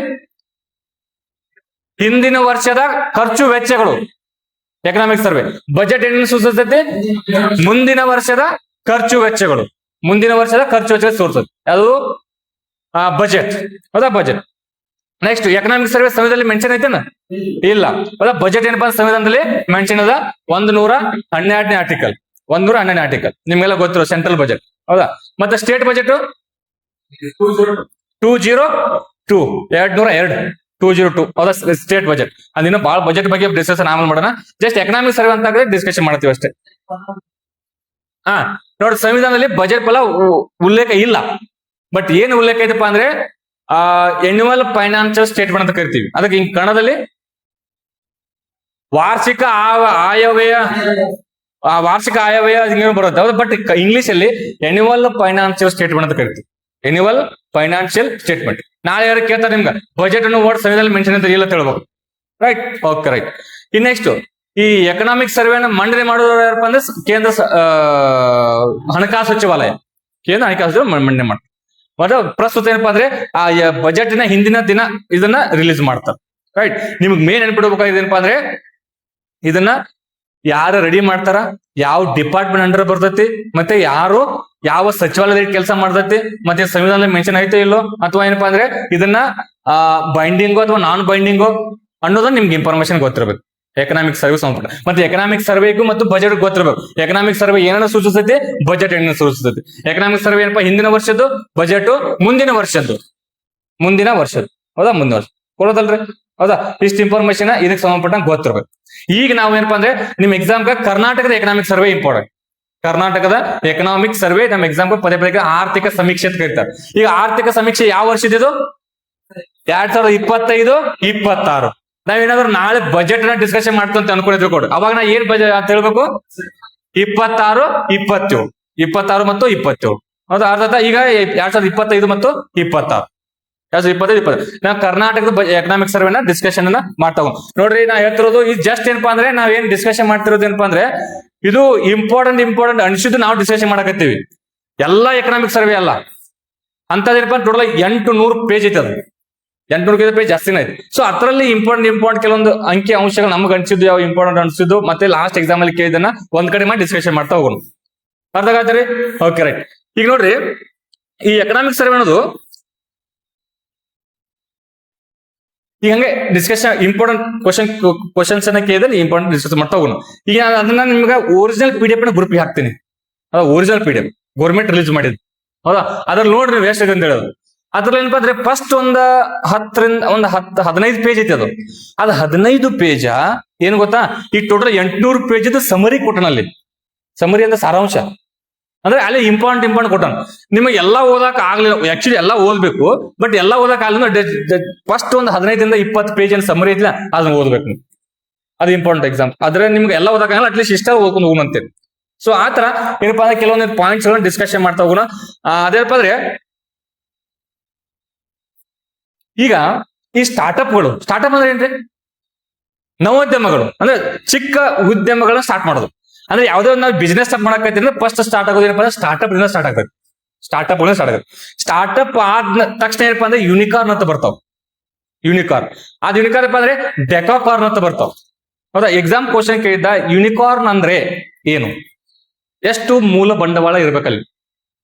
ಹಿಂದಿನ ವರ್ಷದ ಖರ್ಚು ವೆಚ್ಚಗಳು. ಎಕನಾಮಿಕ್ ಸರ್ವೆ ಬಜೆಟ್ ಏನನ್ನು ಸೂಚಿಸ್ತೈತಿ? ಮುಂದಿನ ವರ್ಷದ ಖರ್ಚು ವೆಚ್ಚಗಳು, ತೋರಿಸ್ತದೆ. ಅದು ಬಜೆಟ್, ಹೌದಾ? ಬಜೆಟ್. ನೆಕ್ಸ್ಟ್ ಎಕನಾಮಿಕ್ ಸರ್ವೆ ಸಂವಿಧಾನದಲ್ಲಿ ಮೆನ್ಷನ್ ಐತೇನ? ಇಲ್ಲ, ಹೌದಾ? ಬಜೆಟ್ ಏನಪ್ಪಾ ಸಂವಿಧಾನದಲ್ಲಿ ಮೆನ್ಷನ್ ಅದ 112ನೇ ಆರ್ಟಿಕಲ್, 112ನೇ ಆರ್ಟಿಕಲ್ ನಿಮ್ಗೆಲ್ಲ ಗೊತ್ತಿರೋ ಸೆಂಟ್ರಲ್ ಬಜೆಟ್, ಹೌದಾ? ಮತ್ತೆ ಸ್ಟೇಟ್ ಬಜೆಟ್ 202, ಹೌದಾ? State budget. ಅದಿನ್ನು ಬಹಳ ಬಜೆಟ್ ಬಗ್ಗೆ ಡಿಸ್ಕಷನ್ ಆಮೇಲೆ ಮಾಡೋಣ. ಜಸ್ಟ್ ಎಕನಾಮಿಕ್ ಸರ್ವೆ ಅಂತ ಡಿಸ್ಕಷನ್ ಮಾಡ್ತೀವಿ ಅಷ್ಟೇ. ನೋಡಿ, ಸಂವಿಧಾನದಲ್ಲಿ ಬಜೆಟ್ ಫಲ ಉಲ್ಲೇಖ ಇಲ್ಲ. ಬಟ್ ಏನ್ ಉಲ್ಲೇಖ ಐತಪ್ಪ ಅಂದ್ರೆ ಎನ್ಯುವಲ್ ಫೈನಾನ್ಷಿಯಲ್ ಸ್ಟೇಟ್ಮೆಂಟ್ ಅಂತ ಕರಿತೀವಿ. ಅದಕ್ಕೆ ಕನ್ನಡದಲ್ಲಿ ವಾರ್ಷಿಕ ಆಯವ್ಯಯ ಬರುತ್ತೆ, ಹೌದು? ಬಟ್ ಇಂಗ್ಲಿಷ್ ಅಲ್ಲಿ ಎನ್ಯುವಲ್ ಫೈನಾನ್ಷಿಯಲ್ ಸ್ಟೇಟ್ಮೆಂಟ್ ಅಂತ ಕರಿತೀವಿ, ಎನ್ಯುವಲ್ ಫೈನಾನ್ಷಿಯಲ್ ಸ್ಟೇಟ್ಮೆಂಟ್. ನಾಳೆ ಯಾರು ಕೇಳ್ತಾರೆ ನಿಮ್ಗೆ ಬಜೆಟ್ ಅನ್ನು ವರ್ಡ್ ಸಂವಿಧಾನದಲ್ಲಿ ಮೆನ್ಷನ್ ಅಂತ ಇಲ್ಲ ಹೇಳ್ಬೇಕು. ರೈಟ್. ಓಕೆ. ರೈಟ್. ಇನ್ ನೆಕ್ಸ್ಟ್ ಈ ಎಕನಾಮಿಕ್ ಸರ್ವೆನ ಮಂಡನೆ ಮಾಡೋರು ಯಾರಪ್ಪ ಅಂದ್ರೆ ಕೇಂದ್ರ ಹಣಕಾಸು ಸಚಿವಾಲಯ. ಕೇಂದ್ರ ಹಣಕಾಸು ಮಂಡನೆ ಮಾಡ್ತಾರೆ. ಮತ್ತೆ ಪ್ರಸ್ತುತ ಏನಪ್ಪಾ ಅಂದ್ರೆ ಆ ಬಜೆಟ್ ನ ಹಿಂದಿನ ದಿನ ಇದನ್ನ ರಿಲೀಸ್ ಮಾಡ್ತಾರೆ. ರೈಟ್, ನಿಮ್ಗೆ ಮೇನ್ ನೆನ್ಪಿಡ್ಬೇಕಾಗಿದೆ ಏನಪ್ಪಾ ಅಂದ್ರೆ ಇದನ್ನ ಯಾರು ರೆಡಿ ಮಾಡ್ತಾರ, ಯಾವ ಡಿಪಾರ್ಟ್ಮೆಂಟ್ ಅಂಡರ್ ಬರ್ತೈತಿ, ಮತ್ತೆ ಯಾರು ಯಾವ ಸಚಿವಾಲಯದಲ್ಲಿ ಕೆಲಸ ಮಾಡ್ತೈತಿ, ಮತ್ತೆ ಸಂವಿಧಾನದಲ್ಲಿ ಮೆನ್ಷನ್ ಐತೆ ಇಲ್ಲೋ, ಅಥವಾ ಏನಪ್ಪಾ ಅಂದ್ರೆ ಇದನ್ನ ಬೈಂಡಿಂಗು ಅಥವಾ ನಾನ್ ಬೈಂಡಿಂಗು ಅನ್ನೋದನ್ನ ನಿಮ್ಗೆ ಇನ್ಫಾರ್ಮೇಶನ್ ಗೊತ್ತಿರಬೇಕು. ಎಕನಾಮಿಕ್ ಸರ್ವೆ ಸಂಬಂಧ ಮತ್ತೆ ಎಕನಾಮಿಕ್ ಸರ್ವೆಗೂ ಮತ್ತು ಬಜೆಟ್ ಗೊತ್ತಿರಬೇಕು. ಎಕನಾಮಿಕ್ ಸರ್ವೆ ಏನನ್ನ ಸೂಚಿಸ್ತೈತಿ, ಬಜೆಟ್ ಏನನ್ನ ಸೂಚಿಸ್ತೈತಿ. ಎಕನಾಮಿಕ್ ಸರ್ವೆ ಏನಪ್ಪಾ ಹಿಂದಿನ ವರ್ಷದ್ದು, ಬಜೆಟ್ ಮುಂದಿನ ವರ್ಷದ್ದು. ಹೌದಾ, ಮುಂದಿನ ವರ್ಷ ಕೊಡೋದಲ್ರಿ. ಹೌದಾ, ಇಷ್ಟು ಇನ್ಫಾರ್ಮೇಶನ್ ಇದಕ್ಕೆ ಸಂಬಂಧಪಟ್ಟಂಗೆ ಗೊತ್ತಿರ್ಬೇಕು. ಈಗ ನಾವು ಏನಪ್ಪಾ ಅಂದ್ರೆ ನಿಮ್ ಎಕ್ಸಾಮ್ಗೆ ಕರ್ನಾಟಕದ ಎಕನಾಮಿಕ್ ಸರ್ವೆ ಇಂಪಾರ್ಟೆಂಟ್. ಕರ್ನಾಟಕದ ಎಕನಾಮಿಕ್ ಸರ್ವೆ ನಮ್ಮ ಎಕ್ಸಾಮ್ ಪದೇ ಪದೇ ಆರ್ಥಿಕ ಸಮೀಕ್ಷೆ ಅಂತ ಕರೀತಾರೆ. ಈಗ ಆರ್ಥಿಕ ಸಮೀಕ್ಷೆ ಯಾವ ವರ್ಷದಿದು? 2025-26. ನಾವೇನಾದ್ರೂ ನಾಳೆ ಬಜೆಟ್ ನ ಡಿಸ್ಕಷನ್ ಮಾಡ್ತು ಅಂತ ಅನ್ಕೊಂಡಿದ್ವಿ ಕೊಡು, ಅವಾಗ ನಾ ಏನ್ ಬಜೆಟ್ ಅಂತ ಹೇಳ್ಬೇಕು? 26 ಮತ್ತು 27. ಹೌದಾ, ಅರ್ಥಾತ್ ಈಗ 2025 ಮತ್ತು 26. 2025 ನಾವು ಕರ್ನಾಟಕದ ಎಕನಾಮಿಕ್ ಸರ್ವೆನ ಡಿಸ್ಕಷನ್ ಅನ್ನ ಮಾಡ್ತಾ ನೋಡ್ರಿ. ನಾ ಹೇಳ್ತಿರೋದು ಇದು ಜಸ್ಟ್ ಏನಪ್ಪಾ ಅಂದ್ರೆ ನಾವ್ ಏನ್ ಡಿಸ್ಕಷನ್ ಮಾಡ್ತಿರೋದು ಏನಪ್ಪಾ ಅಂದ್ರೆ ಇದು ಇಂಪಾರ್ಟೆಂಟ್ ಅನ್ಸಿದ್ದು ನಾವು ಡಿಸ್ಕಷನ್ ಮಾಡಕತ್ತೀವಿ. ಎಲ್ಲಾ ಎಕನಾಮಿಕ್ ಸರ್ವೆ ಅಲ್ಲ, ಅಂತದೇನಪ್ಪ ಟೋಟಲ್ 800 ಪೇಜ್ ಐತೆ. ಅದು 800 ಪೇಜ್ ಜಾಸ್ತಿನೇ ಐತೆ. ಸೊ ಅದರಲ್ಲಿ ಇಂಪಾರ್ಟೆಂಟ್ ಕೆಲವೊಂದು ಅಂಕಿ ಅಂಶಗಳು ನಮ್ಗೆ ಅನ್ಸಿದ್ದು, ಯಾವ ಇಂಪಾರ್ಟೆಂಟ್ ಅನ್ಸಿದ್ದು, ಮತ್ತೆ ಲಾಸ್ಟ್ ಎಕ್ಸಾಮ್ ಅಲ್ಲಿ ಕೇಳಿದನ್ನ ಒಂದ್ ಕಡೆ ಮಾಡಿ ಡಿಸ್ಕಷನ್ ಮಾಡ್ತಾ ಹೋಗೋಣ. ಅರ್ಥ ಆಗತ್ತೀರಿ? Okay, right. ಈಗ ನೋಡ್ರಿ, ಈ ಎಕನಾಮಿಕ್ ಸರ್ವೆ ಅನ್ನೋದು ಈಗ ಹಂಗೆ ಡಿಸ್ಕಷನ್ ಇಂಪಾರ್ಟೆಂಟ್ ಕ್ವಶನ್ಸ್ ಅನ್ನ ಕೇಳಿದ್ರೆ ಇಂಪಾರ್ಟೆಂಟ್ ಡಿಸ್ಕಸ್ ಮಾಡ್ತಾ ಹೋಗೋಣ. ಈಗ ಅದನ್ನ ನಿಮ್ಗೆ ಒರಿಜಿನಲ್ PDF ಗ್ರೂಪ್ ಹಾಕ್ತೀನಿ. ಒರಿಜಿನಲ್ PDF ಗೌರ್ಮೆಂಟ್ ರಿಲೀಸ್ ಮಾಡಿದ್. ಹೌದಾ, ಅದ್ರಲ್ಲಿ ನೋಡ್ರಿ ನೀವು ಎಷ್ಟು ಅಂತ ಹೇಳೋದು. ಅದ್ರಲ್ಲಿ ಏನಪ್ಪಾ ಅಂದ್ರೆ ಫಸ್ಟ್ ಒಂದು 15 ಪೇಜ್ ಐತಿ. ಅದು 15 ಪೇಜ ಏನ್ ಗೊತ್ತಾ, ಈ ಟೋಟಲ್ 800 ಪೇಜ್ ಸಮರಿ ಕೊಟ್ಟನಲ್ಲಿ. ಸಮರಿ ಅಂದ್ರೆ ಸಾರಾಂಶ, ಅಂದ್ರೆ ಅಲ್ಲಿ ಇಂಪಾರ್ಟೆಂಟ್ ಕೊಟ್ಟಾನ. ನಿಮಗೆ ಎಲ್ಲಾ ಓದಕ್ ಆಗ್ಲಿಲ್ಲ, ಆಕ್ಚುಲಿ ಎಲ್ಲಾ ಓದ್ಬೇಕು, ಬಟ್ ಎಲ್ಲಾ ಓದಕ್ ಆಗ್ಲಿಲ್ಲ. ಫಸ್ಟ್ ಒಂದು 15-20 ಪೇಜ್ ಏನ್ ಸಮರಿ ಐತಿಲ್ಲ ಅದನ್ನ ಓದ್ಬೇಕು ನೀವು. ಅದು ಇಂಪಾರ್ಟೆಂಟ್ ಎಕ್ಸಾಮ್. ಆದ್ರೆ ನಿಮ್ಗೆ ಎಲ್ಲ ಓದಕ್ ಆಗಲ್ಲ, ಅಟ್ಲೀಸ್ಟ್ ಇಷ್ಟ ಓದ್ಕೊಂಡು ಹೋಗುವಂತೇಳಿ. ಸೊ ಆತರ ಏನಪ್ಪಾ ಅಂದ್ರೆ ಕೆಲವೊಂದು ಪಾಯಿಂಟ್ಸ್ ಗಳನ್ನ ಡಿಸ್ಕಷನ್ ಮಾಡ್ತಾ ಹೋಗೋಣ. ಅದೇನಪ್ಪ ಅಂದ್ರೆ ಈಗ ಈ ಸ್ಟಾರ್ಟ್ಅಪ್ ಅಂದ್ರೆ ಏನ್ರಿ? ನವೋದ್ಯಮಗಳು ಅಂದ್ರೆ ಚಿಕ್ಕ ಉದ್ಯಮಗಳನ್ನ ಸ್ಟಾರ್ಟ್ ಮಾಡೋದು. ಅಂದ್ರೆ ಯಾವ್ದೇ ಒಂದು ನಾವು ಬಿಸ್ನೆಸ್ ಸ್ಟಾರ್ಟ್ ಮಾಡಕೈತಿ ಅಂದ್ರೆ ಫಸ್ಟ್ ಸ್ಟಾರ್ಟ್ ಆಗೋದು ಏನಪ್ಪ ಅಂದ್ರೆ ಸ್ಟಾರ್ಟ್ಅಪ್ ಸ್ಟಾರ್ಟ್ ಆಗುತ್ತೆ. ಸ್ಟಾರ್ಟ್ಅಪ್ ಆದ ತಕ್ಷಣ ಏನಪ್ಪಾ ಅಂದ್ರೆ ಯೂನಿಕಾರ್ನ್ ಅಂತ ಬರ್ತಾವ. ಯೂನಿಕಾರ್ನ್ ಏನಪ್ಪಾ ಅಂದ್ರೆ ಡೆಕಾಕಾರ್ನ್ ಅಂತ ಬರ್ತಾವ. ಹೌದಾ, ಎಕ್ಸಾಮ್ ಕ್ವಶನ್ ಕೇಳಿದ್ದ ಯೂನಿಕಾರ್ನ್ ಅಂದ್ರೆ ಏನು, ಎಷ್ಟು ಮೂಲ ಬಂಡವಾಳ ಇರ್ಬೇಕಲ್ಲಿ?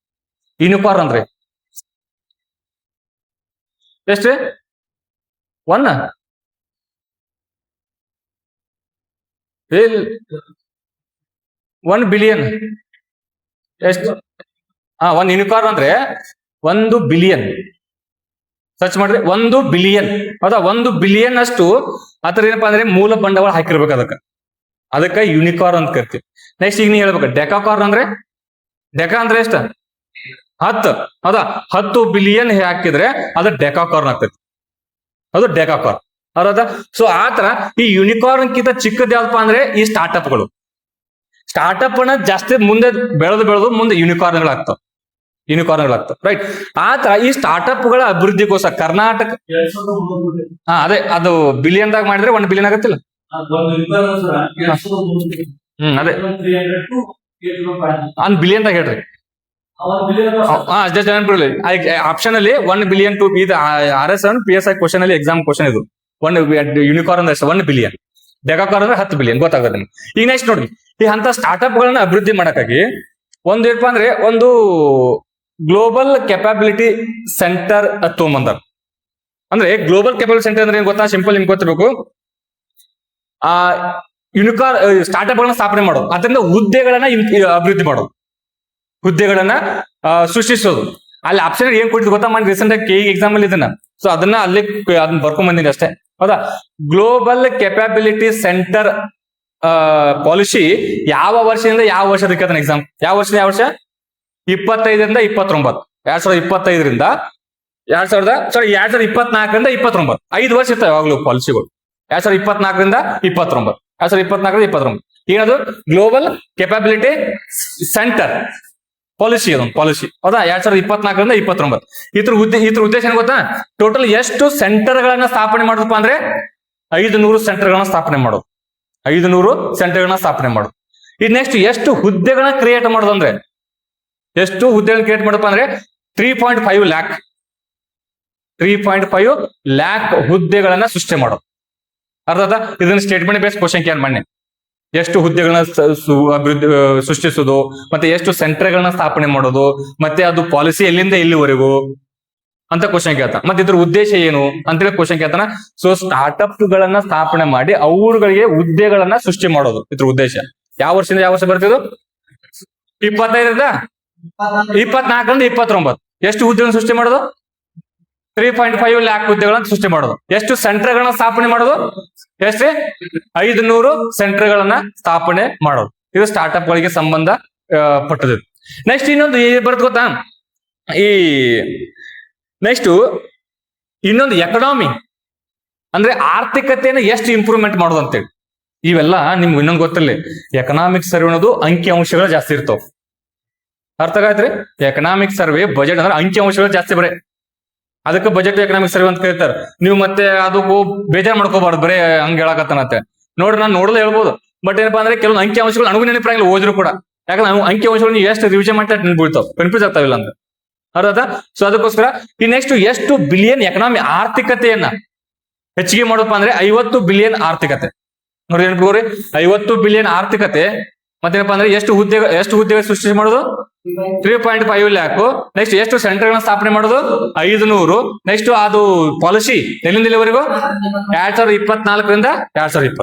ಯೂನಿಕಾರ್ನ್ ಅಂದ್ರೆ ಎಷ್ಟು? 1 ಬಿಲಿಯನ್. ಎಷ್ಟು? 1 ಯೂನಿಕಾರ್ನ್ ಅಂದ್ರೆ 1 ಬಿಲಿಯನ್. ಸರ್ಚ್ ಮಾಡ್ರಿ, 1 ಬಿಲಿಯನ್. ಹೌದಾ, 1 ಬಿಲಿಯನ್ ಅಷ್ಟು ಆತರ ಏನಪ್ಪಾ ಅಂದ್ರೆ ಮೂಲ ಬಂಡವಾಳ ಹಾಕಿರ್ಬೇಕು. ಅದಕ್ಕೆ ಯೂನಿಕಾರ್ನ್ ಅಂತ ಕರಿತೀವಿ. ನೆಕ್ಸ್ಟ್ ಈಗ ನೀವು ಹೇಳ್ಬೇಕು ಡೆಕಾಕಾರ್ನ್ ಅಂದ್ರೆ ಎಷ್ಟು? 10. ಹೌದಾ, 10 ಬಿಲಿಯನ್ ಹಾಕಿದ್ರೆ ಅದು ಡೆಕಾಕಾರ್ನ್ ಆಗ್ತೈತಿ. ಅದು ಡೆಕಾಕಾರ್ನ್. ಹೌದಾ, ಸೊ ಆತರ ಈ ಯೂನಿಕಾರ್ನ್ ಕಿಂತ ಚಿಕ್ಕದ ಯಾವ್ದಪ್ಪ ಅಂದ್ರೆ ಈ ಸ್ಟಾರ್ಟ್ಅಪ್ಗಳು. ಸ್ಟಾರ್ಟ್ಅಪ್ ಅನ್ನ ಜಾಸ್ತಿ ಮುಂದೆ ಬೆಳೆದು ಮುಂದೆ ಯೂನಿಕಾರ್ನ್ಗಳಾಗ್ತಾವ. ರೈಟ್. ಆತರ ಈ ಸ್ಟಾರ್ಟ್ಅಪ್ ಗಳ ಅಭಿವೃದ್ಧಿಗೋಸ್ಕರ ಕರ್ನಾಟಕ ಅದೇ ಅದು ಬಿಲಿಯನ್ ದಾಗ ಮಾಡಿದ್ರೆ 1 ಬಿಲಿಯನ್ ಆಗತ್ತಿಲ್ಲ. ಅದೇ 1 ಬಿಲಿಯನ್ ದಾಗ ಹೇಳ್ರಿ. ಆಪ್ಷನ್ ಅಲ್ಲಿ 1 ಬಿಲಿಯನ್ ಟು ಇದು RS PSI ಕ್ವಶನ್ ಅಲ್ಲಿ ಎಕ್ಸಾಮ್ ಕ್ವಶನ್ ಇದು. 1 ಯೂನಿಕಾರ್ನ್ ಅಂದ್ರೆ 1 ಬಿಲಿಯನ್, ಡೆಕಾಕಾರ್ನ್ ಅಂದ್ರೆ 10 ಬಿಲಿಯನ್ ಗೊತ್ತಾಗುತ್ತೆ ನಿಮ್ಗೆ. ಈಗ ನೆಕ್ಸ್ಟ್ ನೋಡಿ, ಈ ಅಂತ ಸ್ಟಾರ್ಟ್ಅಪ್ ಗಳನ್ನ ಅಭಿವೃದ್ಧಿ ಮಾಡಕ್ಕಾಗಿ ಒಂದು ಏನಪ್ಪಾ ಅಂದ್ರೆ ಒಂದು ಗ್ಲೋಬಲ್ ಕೆಪಾಬಿಲಿಟಿ ಸೆಂಟರ್ ತಗೊಂಬಂದಾರ. ಅಂದ್ರೆ ಗ್ಲೋಬಲ್ ಕೆಪಾಬಿಲಿಟಿ ಸೆಂಟರ್ ಅಂದ್ರೆ ಏನ್ ಗೊತ್ತಾ? ಸಿಂಪಲ್ ನಿಮ್ಗೆ ಗೊತ್ತಿರ್ಬೇಕು. ಸ್ಟಾರ್ಟ್ಅಪ್ ಗಳನ್ನ ಸ್ಥಾಪನೆ ಮಾಡೋದು, ಅದರಿಂದ ಹುದ್ದೆಗಳನ್ನ ಅಭಿವೃದ್ಧಿ ಮಾಡೋದು, ಹುದ್ದೆಗಳನ್ನ ಸೃಷ್ಟಿಸೋದು. ಅಲ್ಲಿ ಆಪ್ಷನ್ ಏನ್ ಕೊಟ್ಟಿದ್ದು ಗೊತ್ತಾ? ರೀಸೆಂಟ್ ಆಗಿ KE ಎಕ್ಸಾಮ್ ಅಲ್ಲಿ ಇದನ್ನ, ಸೊ ಅದನ್ನ ಬರ್ಕೊಂಡ್ ಬಂದಿನಿ ಅಷ್ಟೇ. ಹೌದಾ, ಗ್ಲೋಬಲ್ ಕೆಪಾಬಿಲಿಟಿ ಸೆಂಟರ್ ಪಾಲಿಸಿ ಯಾವ ವರ್ಷದಿಂದ ಯಾವ ವರ್ಷದಕ್ಕೆ ಅದನ್ನ ಎಕ್ಸಾಮ್ ಯಾವ ವರ್ಷ 25ರಿಂದ 29, 2025ರಿಂದ 2024ರಿಂದ 29, 5 ವರ್ಷ ಇರ್ತಾವೆ ಯಾವಾಗಲೂ ಪಾಲಿಸಿಗಳು. 2024ರಿಂದ 29, 2024ರಿಂದ 29 ಏನದು ಗ್ಲೋಬಲ್ ಕೆಪಾಬಿಲಿಟಿ ಸೆಂಟರ್ ಪಾಲಿಸಿ. ಅದೊಂದು ಪಾಲಿಸಿ. ಹೌದಾ, 2024ರಿಂದ 29. ಇದ್ರ ಉದ್ದೇಶ ಏನ್ ಗೊತ್ತಾ? ಟೋಟಲ್ ಎಷ್ಟು ಸೆಂಟರ್ ಗಳನ್ನ ಸ್ಥಾಪನೆ ಮಾಡೋದಪ್ಪ ಅಂದ್ರೆ 500 ಸೆಂಟರ್ ಗಳನ್ನ ಸ್ಥಾಪನೆ ಮಾಡೋದು. 500 ಸೆಂಟರ್ ಗಳನ್ನ ಸ್ಥಾಪನೆ ಮಾಡೋದು. ಇದು ನೆಕ್ಸ್ಟ್ ಎಷ್ಟು ಹುದ್ದೆಗಳನ್ನ ಕ್ರಿಯೇಟ್ ಮಾಡೋದು ಅಂದ್ರೆ ಎಷ್ಟು ಹುದ್ದೆಗಳನ್ನ ಕ್ರಿಯೇಟ್ ಮಾಡಪ್ಪ ಅಂದ್ರೆ 3.5 ಲ್ಯಾಕ್ 3.5 ಲ್ಯಾಕ್ ಹುದ್ದೆಗಳನ್ನ ಸೃಷ್ಟಿ ಮಾಡೋದು. ಅರ್ಥಾತ್ ಇದನ್ನ ಸ್ಟೇಟ್ಮೆಂಟ್ ಬೇಸ್ ಕ್ವಶನ್ ಕ್ಯಾನ್ ಮಾಡಿ ಎಷ್ಟು ಹುದ್ದೆಗಳನ್ನ ಅಭಿವೃದ್ಧಿ ಸೃಷ್ಟಿಸೋದು, ಮತ್ತೆ ಎಷ್ಟು ಸೆಂಟರ್ಗಳನ್ನ ಸ್ಥಾಪನೆ ಮಾಡೋದು, ಮತ್ತೆ ಅದು ಪಾಲಿಸಿ ಎಲ್ಲಿಂದ ಎಲ್ಲಿವರೆಗೂ ಅಂತ ಕ್ವಶನ್ ಕೇಳ್ತಾನ. ಮತ್ತೆ ಇದ್ರ ಉದ್ದೇಶ ಏನು ಅಂತೇಳಿ ಕ್ವಶನ್ ಕೇಳ್ತಾನ. ಸೊ ಸ್ಟಾರ್ಟ್ಅಪ್ ಗಳನ್ನ ಸ್ಥಾಪನೆ ಮಾಡಿ ಅವ್ರಗಳಿಗೆ ಹುದ್ದೆಗಳನ್ನ ಸೃಷ್ಟಿ ಮಾಡೋದು ಇದ್ರ ಉದ್ದೇಶ. ಯಾವ ವರ್ಷದಿಂದ ಯಾವ ವರ್ಷ ಬರ್ತಿದ್ದು? 25ರಿಂದ 24ರಿಂದ 29. ಎಷ್ಟು ಹುದ್ದೆಗಳನ್ನ ಸೃಷ್ಟಿ ಮಾಡೋದು? 3.5 ಲ್ಯಾಕ್ ಹುದ್ದೆಗಳನ್ನ ಸೃಷ್ಟಿ ಮಾಡೋದು. ಎಷ್ಟು ಸೆಂಟರ್ಗಳನ್ನ ಸ್ಥಾಪನೆ ಮಾಡೋದು? ಎಷ್ಟು? 500 ಸೆಂಟರ್ಗಳನ್ನ ಸ್ಥಾಪನೆ ಮಾಡೋದು. ಇದು ಸ್ಟಾರ್ಟ್ಅಪ್ ಗಳಿಗೆ ಸಂಬಂಧ ಪಟ್ಟದ್ದು. ನೆಕ್ಸ್ಟ್ ಇನ್ನೊಂದು ಬರುತ್ತೆ ಗೊತ್ತಾ? ಈ ನೆಕ್ಸ್ಟ್ ಇನ್ನೊಂದು ಎಕನಾಮಿ ಅಂದ್ರೆ ಆರ್ಥಿಕತೆಯನ್ನು ಎಷ್ಟು ಇಂಪ್ರೂವ್ಮೆಂಟ್ ಮಾಡೋದು ಅಂತೇಳಿ. ಇವೆಲ್ಲ ನಿಮ್ಗೆ ಇನ್ನೊಂದು ಗೊತ್ತಿರಲಿ, ಎಕನಾಮಿಕ್ ಸರ್ವೆ ಅನ್ನೋದು ಅಂಕಿ ಅಂಶಗಳು ಜಾಸ್ತಿ ಇರ್ತಾವ. ಅರ್ಥ ಆಗತ್ರಿ? ಎಕನಾಮಿಕ್ ಸರ್ವೆ ಬಜೆಟ್ ಅಂದ್ರೆ ಅಂಕಿ ಅಂಶಗಳು ಜಾಸ್ತಿ ಬರೇ, ಅದಕ್ಕೆ ಬಜೆಟ್ ಎಕನಾಮಿಕ್ ಸರ್ವೆ ಅಂತ ಕರೀತಾರೆ. ನೀವು ಮತ್ತೆ ಅದಕ್ಕೂ ಬೇಜಾರ್ ಮಾಡ್ಕೋಬಾರ್ದು ಬರೇ ಹಂಗ ಹೇಳಕತ್ತನತ್ತೆ. ನೋಡ್ರಿ ನಾನು ನೋಡಲ್ಲ ಹೇಳ್ಬೋದು, ಬಟ್ ಏನಪ್ಪಾ ಅಂದ್ರೆ ಕೆಲವೊಂದು ಅಂಕಿ ಅಂಶಗಳು ನನಗೂ ನೆನಪಿರಂಗಿಲ್ಲ ಓದ್ರು ಕೂಡ. ಯಾಕಂದ್ರೆ ನಾವು ಅಂಕಿ ಅಂಶಗಳು ನೀವು ಎಷ್ಟು ರಿವಿಷನ್ ಮಾಡ್ತಾ ನೆನ್ಪಿಡ್ತಾವ, ಕನ್ಫ್ಯೂಸ್ ಆಗ್ತಾವಿಲ್ಲ ಅಂದ್ರೆ. ಅರ್ಥ? ಸೊ ಅದಕ್ಕೋಸ್ಕರ ಈ ನೆಕ್ಸ್ಟ್ ಎಷ್ಟು ಬಿಲಿಯನ್ ಎಕನಾಮಿ ಆರ್ಥಿಕತೆಯನ್ನ ಹೆಚ್ಚಿಗೆ ಮಾಡಪ್ಪ ಅಂದ್ರೆ 50 ಬಿಲಿಯನ್ ಆರ್ಥಿಕತೆ. ನೋಡಿ ನೆನಪಿಗೋರಿ, 50 ಬಿಲಿಯನ್ ಆರ್ಥಿಕತೆ. ಮತ್ತೇನಪ್ಪಾ ಅಂದ್ರೆ ಎಷ್ಟು ಹುದ್ದೆಗಳು ಸೃಷ್ಟಿ ಮಾಡೋದು? 3.5 ಲ್ಯಾಕ್. ನೆಕ್ಸ್ಟ್ ಎಷ್ಟು ಸೆಂಟರ್ಗಳನ್ನ ಸ್ಥಾಪನೆ ಮಾಡೋದು? 500. ನೆಕ್ಸ್ಟ್ ಅದು ಪಾಲಿಸಿ ಎಲ್ಲಿಂದ ಇಲ್ಲಿವರೆಗೂ? 2024ರಿಂದ 2020,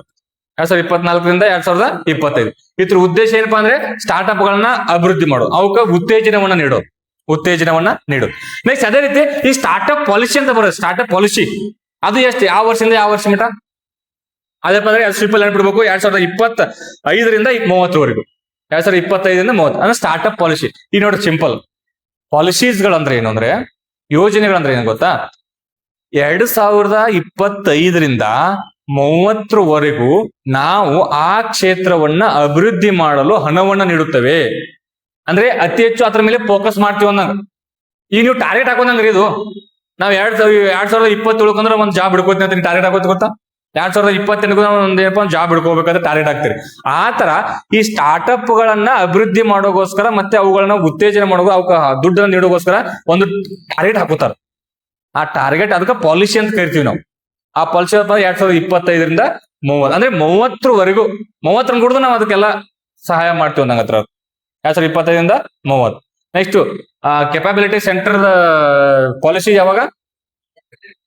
2024ರಿಂದ 2025. ಇದ್ರ ಉದ್ದೇಶ ಏನಪ್ಪಾ ಅಂದ್ರೆ ಸ್ಟಾರ್ಟ್ಅಪ್ ಗಳನ್ನ ಅಭಿವೃದ್ಧಿ ಮಾಡೋದು, ಅವಕ್ಕೆ ಉತ್ತೇಜನವನ್ನ ನೀಡೋದು. ನೆಕ್ಸ್ಟ್ ಅದೇ ರೀತಿ ಈ ಸ್ಟಾರ್ಟ್ಅಪ್ ಪಾಲಿಸಿ ಅಂತ ಬರೋದು. ಸ್ಟಾರ್ಟ್ಅಪ್ ಪಾಲಿಸಿ ಅದು ಎಷ್ಟು? ಯಾವ ವರ್ಷದಿಂದ ಯಾವ ವರ್ಷ ಮಟ? ಅದಪ್ಪ ಅಂದ್ರೆ ಸಿಂಪಲ್ ನೆನ್ಪಿಡ್ಬೇಕು, 2025ರಿಂದ 30ವರೆಗೂ. 2025ರಿಂದ 30 ಅಂದ್ರೆ ಸ್ಟಾರ್ಟ್ಅಪ್ ಪಾಲಿಸಿ. ಈಗ ನೋಡಿ ಸಿಂಪಲ್ ಪಾಲಿಸೀಸ್ ಗಳಂದ್ರೆ ಏನು ಅಂದ್ರೆ, ಯೋಜನೆಗಳಂದ್ರೆ ಏನು ಗೊತ್ತಾ? 2025ರಿಂದ 30ರವರೆಗೂ ನಾವು ಆ ಕ್ಷೇತ್ರವನ್ನ ಅಭಿವೃದ್ಧಿ ಮಾಡಲು ಹಣವನ್ನ ನೀಡುತ್ತೇವೆ. ಅಂದ್ರೆ ಅತಿ ಹೆಚ್ಚು ಅದ್ರ ಮೇಲೆ ಫೋಕಸ್ ಮಾಡ್ತೀವಿ ಅನ್ನಂಗ. ಈಗ ನೀವು ಟಾರ್ಗೆಟ್ ಹಾಕೋದಂಗ್ರಿ ಇದು. ನಾವ್ 2027 ಅಂದ್ರೆ ಒಂದ್ ಜಾಬ್ ಹಿಡ್ಕೋತೀನಿ ಅಂತ ಟಾರ್ಗೆಟ್ ಹಾಕೋದು ಗೊತ್ತಾ? 2028 ಒಂದ್ ಏನಪ್ಪ ಜಾಬ್ ಹಿಡ್ಕೋಬೇಕಾದ್ರೆ ಟಾರ್ಗೆಟ್ ಹಾಕ್ತಿರಿ. ಆ ತರ ಈ ಸ್ಟಾರ್ಟ್ಅಪ್ ಗಳನ್ನ ಅಭಿವೃದ್ಧಿ ಮಾಡೋಗೋಸ್ಕರ ಮತ್ತೆ ಅವುಗಳನ್ನ ಉತ್ತೇಜನ ಮಾಡೋದು, ಅವಕ್ಕೆ ದುಡ್ಡನ್ನ ನೀಡೋಗೋಸ್ಕರ ಒಂದು ಟಾರ್ಗೆಟ್ ಹಾಕೋತಾರ. ಆ ಟಾರ್ಗೆಟ್ ಅದಕ್ಕೆ ಪಾಲಿಸಿ ಅಂತ ಕರಿತೀವಿ ನಾವು. ಆ ಪಾಲಿಸಿ 2025ರಿಂದ 30 ಅಂದ್ರೆ 30ರವರೆಗೂ 30 ಕುಡಿದು ನಾವು ಅದಕ್ಕೆಲ್ಲ ಸಹಾಯ ಮಾಡ್ತೀವಿ ನಂಗೆ ಹತ್ರ. 2025ರಿಂದ 30. ನೆಕ್ಸ್ಟ್ ಕೆಪಾಬಿಲಿಟಿ ಸೆಂಟರ್ ಪಾಲಿಸಿ ಯಾವಾಗ?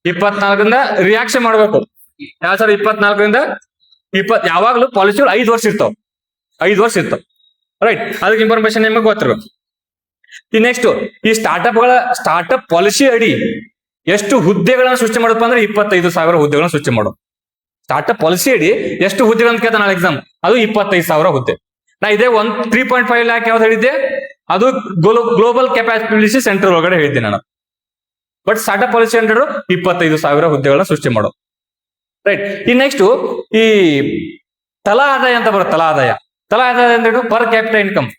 24ರಿಂದ ರಿಯಾಕ್ಷನ್ ಮಾಡ್ಬೇಕು. 2024ರಿಂದ 20 ಯಾವಾಗ್ಲೂ ಪಾಲಿಸಿಗಳು 5 ವರ್ಷ ಇರ್ತಾವ. 5 ವರ್ಷ ಇರ್ತಾವ, ರೈಟ್? ಅದಕ್ಕೆ ಇನ್ಫಾರ್ಮೇಶನ್ ನಿಮಗೆ ಗೊತ್ತಿರ್ಬೇಕು. ಈ ನೆಕ್ಸ್ಟ್ ಈ ಸ್ಟಾರ್ಟ್ಅಪ್ ಪಾಲಿಸಿ ಅಡಿ ಎಷ್ಟು ಹುದ್ದೆಗಳನ್ನ ಸೃಷ್ಟಿ ಮಾಡಪ್ಪ ಅಂದ್ರೆ 25,000 ಹುದ್ದೆಗಳನ್ನ ಸೃಷ್ಟಿ ಮಾಡೋದು. ಸ್ಟಾರ್ಟ್ಅಪ್ ಪಾಲಿಸಿ ಅಡಿ ಎಷ್ಟು ಹುದ್ದೆಗಳಂತ ಕೇಳ್ತಾನೆ ನಾಳೆ ಎಕ್ಸಾಮ್, ಅದು 25,000 ಹುದ್ದೆ. ನಾ ಇದೇ 3.5 ಲ್ಯಾಕ್ ಯಾವ್ದು ಹೇಳಿದ್ದೆ, ಅದು ಗ್ಲೋಬಲ್ ಕೆಪಾಸಿಟಿ ಸೆಂಟರ್ ಒಳಗಡೆ ಹೇಳಿದ್ದೆ ನಾನು. ಬಟ್ ಸ್ಟಾರ್ಟ್ಅಪ್ ಪಾಲಿಸಿ ಅಂಡರ್ 25,000 ಹುದ್ದೆಗಳನ್ನ ಸೃಷ್ಟಿ ಮಾಡೋದು, ರೈಟ್? ಈ ನೆಕ್ಸ್ಟ್ ಈ ತಲಾ ಆದಾಯ ಅಂತ ಬರುತ್ತೆ. ತಲಾ ಆದಾಯ ಅಂದ್ರೆ ಪರ್ ಕ್ಯಾಪಿಟಲ್ ಇನ್ಕಮ್.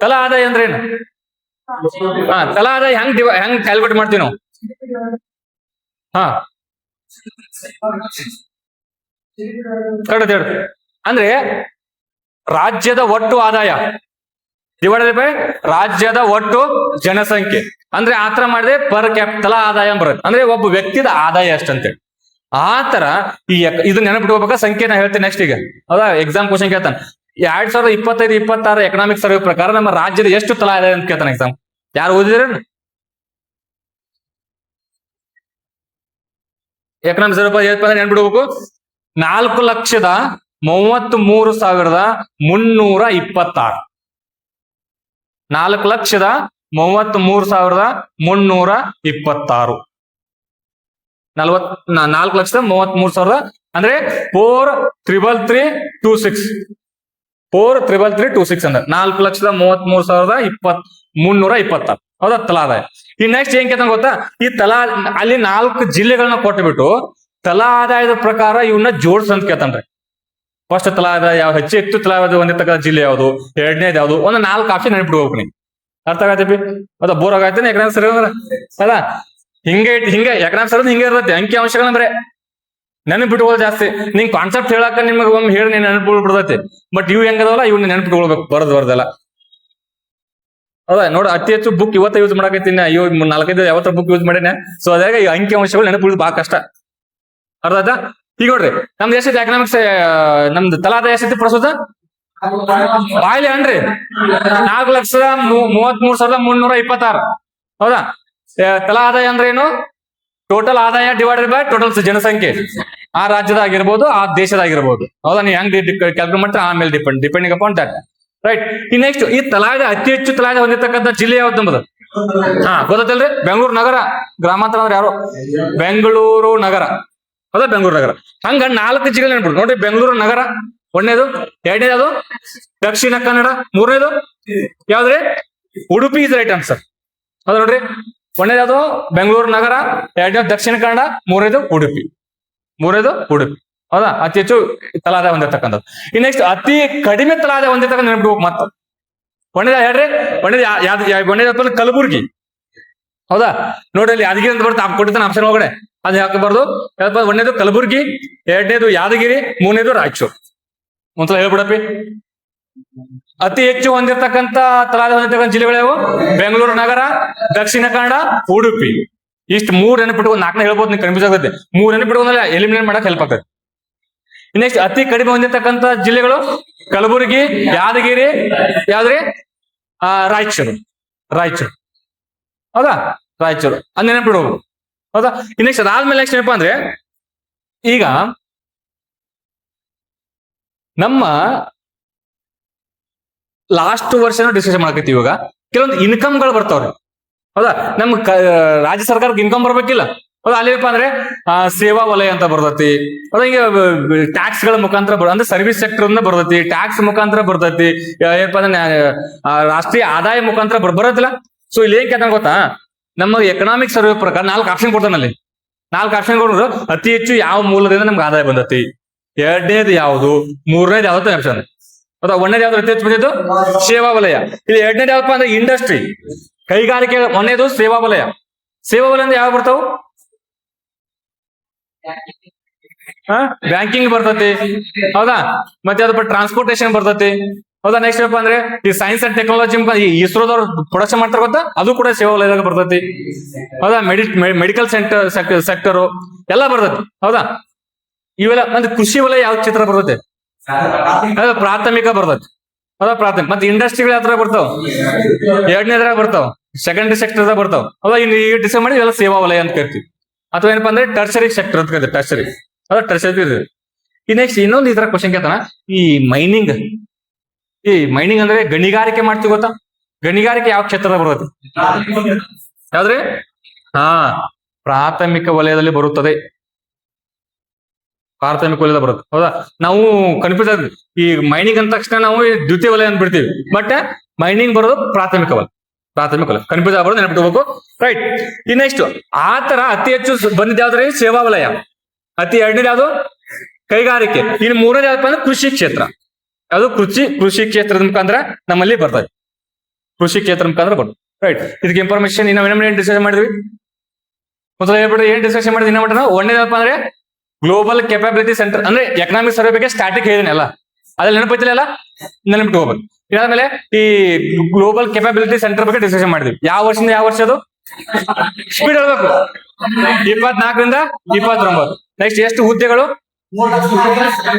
ತಲಾ ಆದಾಯ ಅಂದ್ರೆ ಏನು? ತಲಾ ಆದಾಯ ಹೆಂಗ್ ಕ್ಯಾಲ್ಕುಲೇಟ್ ಮಾಡ್ತೀವಿ ನಾವು? ಅಂದ್ರೆ ರಾಜ್ಯದ ಒಟ್ಟು ಆದಾಯ ಡಿವೈಡೆಡ್ ಬೈ ರಾಜ್ಯದ ಒಟ್ಟು ಜನಸಂಖ್ಯೆ. ಅಂದ್ರೆ ಆತರ ಮಾಡಿದ್ರೆ ಪರ್ ತಲಾ ಆದಾಯ ಬರುತ್ತೆ. ಅಂದ್ರೆ ಒಬ್ಬ ವ್ಯಕ್ತಿದ ಆದಾಯ ಅಷ್ಟಂತೇಳಿ. ಆ ತರ ಇದು ನೆನಪಿಟ್ಕೋಬೇಕಾ? ಸಂಖ್ಯೆ ನಾ ಹೇಳ್ತೀನಿ ನೆಕ್ಸ್ಟ್. ಈಗ ಹೌದಾ, ಎಕ್ಸಾಮ್ ಕ್ವಶನ್ ಕೇಳ್ತಾನೆ 2025-26 ಎಕನಾಮಿಕ್ ಸರ್ವೆ ಪ್ರಕಾರ ನಮ್ಮ ರಾಜ್ಯದ ಎಷ್ಟು ತಲಾ ಆದಾಯ ಅಂತ ಕೇಳ್ತಾನೆ ಎಕ್ಸಾಮ್. ಯಾರು ಓದಿದ್ರೆ ಎಕನಾಮಿಕ್ ಸರ್ವೆ ನೆನ್ಬಿಡ್ಬೇಕು. 4,33,326. 4,33,326. 4,33,000 ಅಂದ್ರೆ 4,33,326. 4,33,326 ಅಂದ್ರೆ 4,33,326. ಹೌದಾ ತಲಾ ಆದಾಯ. ಈ ನೆಕ್ಸ್ಟ್ ಏನ್ ಕೇಳ್ತಾನೆ ಗೊತ್ತಾ? ಈ ತಲಾ ಅಲ್ಲಿ 4 ಜಿಲ್ಲೆಗಳನ್ನ ಕೊಟ್ಟುಬಿಟ್ಟು ತಲಾ ಆದಾಯದ ಪ್ರಕಾರ ಇವನ್ನ ಜೋಡ್ಸ್ ಅಂತ ಕೇಳ್ತಾನ್ರಿ. ಫಸ್ಟ್ ತಲಾ ಆದಾಯ ಯಾವ ಹೆಚ್ಚು ತಲಾ ಆದಾಯ ಹೊಂದಿರ್ತಕ್ಕಂಥ ಜಿಲ್ಲೆ ಯಾವುದು, ಎರಡನೇದು ಯಾವುದು, ಒಂದು 4 ಆಪ್ಷನ್ ನೆನಪಿಡ್ಬೇಕು ನೀವು. ಅರ್ಥ ಆಗತ್ತೆ? ಅದ ಬೋರ್ ಆಗತ್ತೆ ಎಕನಾಮಿಕ್ ಸರ್ವೆ ಅಂದ್ರೆ ಅಲ್ಲ. ಹಿಂಗೆ ಎಕನಾಮಿಕ್ ಸರ್ವೆ ಹಿಂಗೆ ಇರುತ್ತೆ. ಅಂಕಿ ಅಂಶಗಳನ್ನ ಬರೇ ನೆನಪಿಟ್ಕೊಳ್ಳೋದು ಜಾಸ್ತಿ. ನಿಂಗೆ ಕಾನ್ಸೆಪ್ಟ್ ಹೇಳಕ್ಕ ನಿಮ್ಗೆ ಒಮ್ಮೆ ಹೇಳಿ ನೀನ್ ನೆನಪಿಟ್ಬಿಡ್ತೈತಿ. ಬಟ್ ಇವ್ ಹೆಂಗದವಲ್ಲ ಇವ್ನ ನೆನಪಿಟ್ಕೊಳ್ಬೇಕು, ಬರದಲ್ಲ. ಹೌದಾ ನೋಡ, ಅತಿ ಹೆಚ್ಚು ಬುಕ್ ಇವತ್ತ ಯೂಸ್ ಮಾಡಕತ್ತೀನಿ, 4-5 ಯಾವತ್ತ ಬುಕ್ ಯೂಸ್ ಮಾಡೇನೆ. ಸೊ ಅದಾಗ ಈ ಅಂಕಿ ಅಂಶಗಳು ನೆನಪುಳಿದು ಬಹಳ ಕಷ್ಟ. ಅರ್ಥ ಆಯ್ತಾ? ಈಗ ನೋಡ್ರಿ, ನಮ್ದು ಎಷ್ಟೈತಿ ಎಕನಾಮಿಕ್ಸ್, ನಮ್ದು ತಲಾದ ಎಷ್ಟೈತಿ ಪ್ರಸ್ತುತ ಬಾಯ್ಲಿ ಅನ್ರಿ 4,33,326. ಹೌದಾ? ತಲಾ ಆದಾಯ ಅಂದ್ರೆ ಏನು? ಟೋಟಲ್ ಆದಾಯ ಡಿವೈಡೆಡ್ ಬೈ ಟೋಟಲ್ ಜನಸಂಖ್ಯೆ, ಆ ರಾಜ್ಯದಾಗಿರ್ಬೋದು, ಆ ದೇಶದಾಗಿರ್ಬೋದು. ಹೌದಾ? ನೀವು ಹೆಂಗ್ ಕ್ಯಾಲ್ಕುಲೇಟ್ ಮಾಡ್ತಾರೆ ಆಮೇಲೆ ಡಿಪೆಂಡಿಂಗ್ ಅಪಾನ್ ದಟ್, ರೈಟ್? ಈ ನೆಕ್ಸ್ಟ್, ಈ ತಲಾದ ಅತಿ ಹೆಚ್ಚು ತಲಾದ ಹೊಂದಿರತಕ್ಕಂಥ ಜಿಲ್ಲೆ ಯಾವ್ದು ನಮ್ಮದು? ಗೊತ್ತಲ್ರಿ? ಬೆಂಗಳೂರು ನಗರ. ಗ್ರಾಮಾಂತರ ಅಂದ್ರೆ ಯಾರು? ಬೆಂಗಳೂರು ನಗರ. ಹೌದಾ? ಬೆಂಗಳೂರು ನಗರ. ಹಂಗ 4 ಜಿಲ್ಲೆ ನೆನ್ಬಿಡು ನೋಡ್ರಿ. ಬೆಂಗಳೂರು ನಗರ ಒಂದನೇದು, ಎರಡನೇದು ಯಾವ್ದು? ದಕ್ಷಿಣ ಕನ್ನಡ. ಮೂರನೇದು ಯಾವ್ದ್ರಿ? Udupi is right answer. ಹೌದಾ ನೋಡ್ರಿ, ಒಂದನೇದು ಯಾವ್ದು? ಬೆಂಗಳೂರು ನಗರ, ಎರಡನೇದು ದಕ್ಷಿಣ ಕನ್ನಡ, ಮೂರನೇದು ಉಡುಪಿ. ಹೌದಾ? ಅತಿ ಹೆಚ್ಚು ತಲಾದಾಯ ಹೊಂದಿರತಕ್ಕಂಥದ್ದು. ಈ ನೆಕ್ಸ್ಟ್ ಅತಿ ಕಡಿಮೆ ತಲಾದಾಯ ಹೊಂದಿರತಕ್ಕಂಥ ನೆನಪಿಡ್ಬೇಕು. ಮತ್ತೆ ಒಂದೇದ ಹೇಳ್ರಿ, ಒಂದೇದು ಕಲಬುರ್ಗಿ. ಹೌದಾ ನೋಡ್ರಿ, ಅಲ್ಲಿ ಯಾದಗಿರಿ ಅಂತ ಬರುತ್ತೆ, ಕೊಟ್ಟಿದ್ದಾನೆ ಆಪ್ಷನ್ ಒಳಗಡೆ, ಅದು ಹಾಕಬಾರ್ದು. ಒಂದನೇದು ಕಲಬುರ್ಗಿ, ಎರಡನೇದು ಯಾದಗಿರಿ, ಮೂರನೇದು ರಾಯಚೂರು. ಒಂದ್ಸಲ ಹೇಳ್ಬಿಡಪ್ಪಿ. ಅತಿ ಹೆಚ್ಚು ಹೊಂದಿರತಕ್ಕಂತ ತಲಾದಾಯ ಹೊಂದಿರತಕ್ಕಂಥ ಜಿಲ್ಲೆಗಳು ಯಾವು? ಬೆಂಗಳೂರು ನಗರ, ದಕ್ಷಿಣ ಕನ್ನಡ, ಉಡುಪಿ. ಇಷ್ಟು 3 ನೆನಪಿಟ್ಕೊಂಡು 4ನೇ ಹೇಳ್ಬೋದು, ನೀವು ಕನ್ಫ್ಯೂಸ್ ಆಗುತ್ತೆ. 3 ನೆನಪಿಟ್ಕೊಂಡ್ರೆ ಎಲಿಮಿನೇಟ್ ಮಾಡಕ್ ಹೆಲ್ಪ್ ಆಗ್ತದೆ. ನೆಕ್ಸ್ಟ್ ಅತಿ ಕಡಿಮೆ ಹೊಂದಿರತಕ್ಕಂತ ಜಿಲ್ಲೆಗಳು ಕಲಬುರಗಿ, ಯಾದಗಿರಿ, ಯಾವ್ದ್ರಿ? ರಾಯಚೂರು. ಹೌದಾ? ರಾಯಚೂರು ಅದ್ ನೆನಪಿಡ್ಬೋದು. ಹೌದಾ? ನೆಕ್ಸ್ಟ್ ಅದಾದ್ಮೇಲೆ ನೆಕ್ಸ್ಟ್ ಏನಪ್ಪಾ ಅಂದ್ರೆ, ಈಗ ನಮ್ಮ ಲಾಸ್ಟ್ ವರ್ಷ ಡಿಸ್ಕಷನ್ ಮಾಡಕತ್ತೀವಿ. ಇವಾಗ ಕೆಲವೊಂದು ಇನ್ಕಮ್ಗಳು ಬರ್ತಾವ್ರಿ. ಹೌದಾ? ನಮ್ ರಾಜ್ಯ ಸರ್ಕಾರಕ್ಕೆ ಇನ್ಕಮ್ ಬರ್ಬೇಕಿಲ್ಲ? ಹೌದಾ? ಅಲ್ಲೇನಪ್ಪ ಅಂದ್ರೆ ಸೇವಾ ವಲಯ ಅಂತ ಬರ್ತೈತಿ. ಹೌದಾ? ಈಗ ಟ್ಯಾಕ್ಸ್ ಗಳ ಮುಖಾಂತರ ಅಂದ್ರೆ ಸರ್ವಿಸ್ ಸೆಕ್ಟರ್ ಬರ್ತೈತಿ, ಟ್ಯಾಕ್ಸ್ ಮುಖಾಂತರ ಬರ್ತೈತಿ, ಏನಪ್ಪಾ ಅಂದ್ರೆ ರಾಷ್ಟ್ರೀಯ ಆದಾಯ ಮುಖಾಂತರ ಬರೋದಿಲ್ಲ. ಸೊ ಇಲ್ಲಿ ಏನ್ ಕೇಳ್ತಾನೆ ಗೊತ್ತಾ? ನಮ್ಮ ಎಕನಾಮಿಕ್ ಸರ್ವೆ ಪ್ರಕಾರ 4 ಆಪ್ಷನ್ ಕೊಡ್ತಾನಲ್ಲಿ. 4 ಆಪ್ಷನ್ ಕೊಡ್ರು ಅತಿ ಹೆಚ್ಚು ಯಾವ ಮೂಲದಿಂದ ನಮ್ಗೆ ಆದಾಯ ಬಂದತಿ, ಎರಡನೇದು ಯಾವುದು, ಮೂರನೇದು ಯಾವ್ದು ಆಪ್ಷನ್. ಹೌದಾ? ಒಂದೇದು ಯಾವ್ದು ಅತಿ ಹೆಚ್ಚು ಬಂದಿದ್ದು? ಸೇವಾ ವಲಯ. ಇಲ್ಲಿ ಎರಡನೇದು ಯಾವಪ್ಪ ಅಂದ್ರೆ ಇಂಡಸ್ಟ್ರಿ, ಕೈಗಾರಿಕೆ. ಒಂದೇದು ಸೇವಾ ವಲಯ. ಸೇವಾ ವಲಯ ಅಂದ್ರೆ ಯಾವ ಬರ್ತಾವು? ಬ್ಯಾಂಕಿಂಗ್ ಬರ್ತತಿ. ಹೌದಾ? ಮತ್ತೆ ಅದ್ರ ಟ್ರಾನ್ಸ್ಪೋರ್ಟೇಶನ್ ಬರ್ತತಿ. ಹೌದಾ? ನೆಕ್ಸ್ಟ್ ಏನಪ್ಪ ಅಂದ್ರೆ ಈ ಸೈನ್ಸ್ ಅಂಡ್ ಟೆಕ್ನಾಲಜಿ, ಇಸ್ರೋದವ್ರು ಪ್ರೊಡಕ್ಷನ್ ಮಾಡ್ತಾರ ಗೊತ್ತಾ, ಅದು ಕೂಡ ಸೇವಾ ವಲಯದಾಗ ಬರ್ತತಿ. ಹೌದಾ? ಮೆಡಿಕಲ್ ಸೆಕ್ಟರ್ ಎಲ್ಲ ಬರ್ತತಿ. ಹೌದಾ? ಇವೆಲ್ಲ ಮತ್ತೆ ಕೃಷಿ ವಲಯ ಯಾವ ಕ್ಷೇತ್ರ ಬರ್ತೈತೆ? ಪ್ರಾಥಮಿಕ ಬರ್ತೈತಿ. ಹೌದಾ? ಪ್ರಾಥಮಿಕ. ಮತ್ತೆ ಇಂಡಸ್ಟ್ರಿಗಳು ಯಾವ ತರ ಬರ್ತಾವ? ಎರಡನೇದ್ರಾಗ ಬರ್ತಾವ, ಸೆಕೆಂಡರಿ ಸೆಕ್ಟರ್ ಬರ್ತಾವ. ಹೌದಾ? ಇನ್ನು ಈಗ ಡಿಸೈಡ್ ಮಾಡಿ ಇವೆಲ್ಲ ಸೇವಾ ವಲಯ ಅಂತ ಕರಿತೀವಿ. ಅಥವಾ ಏನಪ್ಪಾ ಅಂದ್ರೆ ಟರ್ಸರಿ ಸೆಕ್ಟರ್ ಅಂತ ಕರಿತೀವಿ. ಟರ್ಸರಿ. ಹೌದಾ? ಟರ್ಸರಿ. ಈ ನೆಕ್ಸ್ಟ್ ಇನ್ನೊಂದು ಈ ತರ ಕ್ವಶನ್ ಕೇಳ್ತಾನ, ಈ ಮೈನಿಂಗ್ ಅಂದ್ರೆ ಗಣಿಗಾರಿಕೆ ಮಾಡ್ತೀವಿ ಗೊತ್ತಾ? ಗಣಿಗಾರಿಕೆ ಯಾವ ಕ್ಷೇತ್ರದ ಬರ್ತೈತಿ? ಯಾವ್ದ್ರಿ? ಪ್ರಾಥಮಿಕ ವಲಯದಲ್ಲಿ ಬರುತ್ತದೆ. ಪ್ರಾಥಮಿಕ ವಲಯದ ಬರುತ್ತೆ. ಹೌದಾ? ನಾವು ಕನ್ಫ್ಯೂಸ್ ಆದ್ವಿ. ಈ ಮೈನಿಂಗ್ ಅಂದ ತಕ್ಷಣ ನಾವು ದ್ವಿತೀಯ ವಲಯ ಅಂತ ಬಿಡ್ತೀವಿ. ಬಟ್ ಮೈನಿಂಗ್ ಬರೋದು ಪ್ರಾಥಮಿಕ ವಲಯ. ಕನ್ಫ್ಯೂಸ್ ಆಗ್ಬಾರ್ದು, ನೆನಪಿಟ್ಕೋಬೇಕು. ರೈಟ್. ಈ ನೆಕ್ಸ್ಟ್ ಆ ತರ ಅತಿ ಹೆಚ್ಚು ಬಂದಿದ್ದು ಯಾವ್ದ್ರಿ? ಸೇವಾ ವಲಯ. ಎರಡನೇದು ಯಾವ್ದು? ಕೈಗಾರಿಕೆ. ಇನ್ನು ಮೂರನೇದು ಯಾವ್ದಪ್ಪ ಅಂದ್ರೆ ಕೃಷಿ ಕ್ಷೇತ್ರ. ಯಾವ್ದು? ಕೃಷಿ ಕ್ಷೇತ್ರದ ಮುಖಾಂತರ ನಮ್ಮಲ್ಲಿ ಬರ್ತದೆ. ಕೃಷಿ ಕ್ಷೇತ್ರ ಮುಖಾಂತರ ಬರ್ತದೆ. ರೈಟ್. ಇದಕ್ಕೆ ಇನ್ಫಾರ್ಮೇಶನ್ ಏನ್ ಡಿಸ್ಕಷನ್ ಮಾಡಿದ್ವಿ? ಮೊದಲು ಹೇಳ್ಬಿಟ್ರೆ ಏನ್ ಡಿಸ್ಕಷನ್ ಮಾಡಿದ್ವಿ? ಇನ್ನೊಂದು ಒಂದೇದಪ್ಪ ಅಂದ್ರೆ ಗ್ಲೋಬಲ್ ಕೆಪಾಬಿಲಿಟಿ ಸೆಂಟರ್, ಅಂದ್ರೆ ಎಕನಾಮಿಕ್ ಸರ್ವೆ ಬಗ್ಗೆ ಸ್ಟಾಟಿಕ್ ಹೇಳಿದೀನಿ ಅಲ್ಲ, ಅದ್ರಲ್ಲಿ ನೆನಪೈತಿಲ್ಲ, ನೆನಪಿಟ್ಟು ಹೋಗ್ಬೇಕು. ಇದಾದ್ಮೇಲೆ ಈ ಗ್ಲೋಬಲ್ ಕೆಪಾಬಿಲಿಟಿ ಸೆಂಟರ್ ಬಗ್ಗೆ ಡಿಸ್ಕಷನ್ ಮಾಡಿದ್ವಿ. ಯಾವ ವರ್ಷದಿಂದ ಯಾವ ವರ್ಷ ಅದು? ಸ್ಪೀಡ್ ಹೇಳ್ಬೇಕು. 24ರಿಂದ 29. ನೆಕ್ಸ್ಟ್ ಎಷ್ಟು ಹುದ್ದೆಗಳು?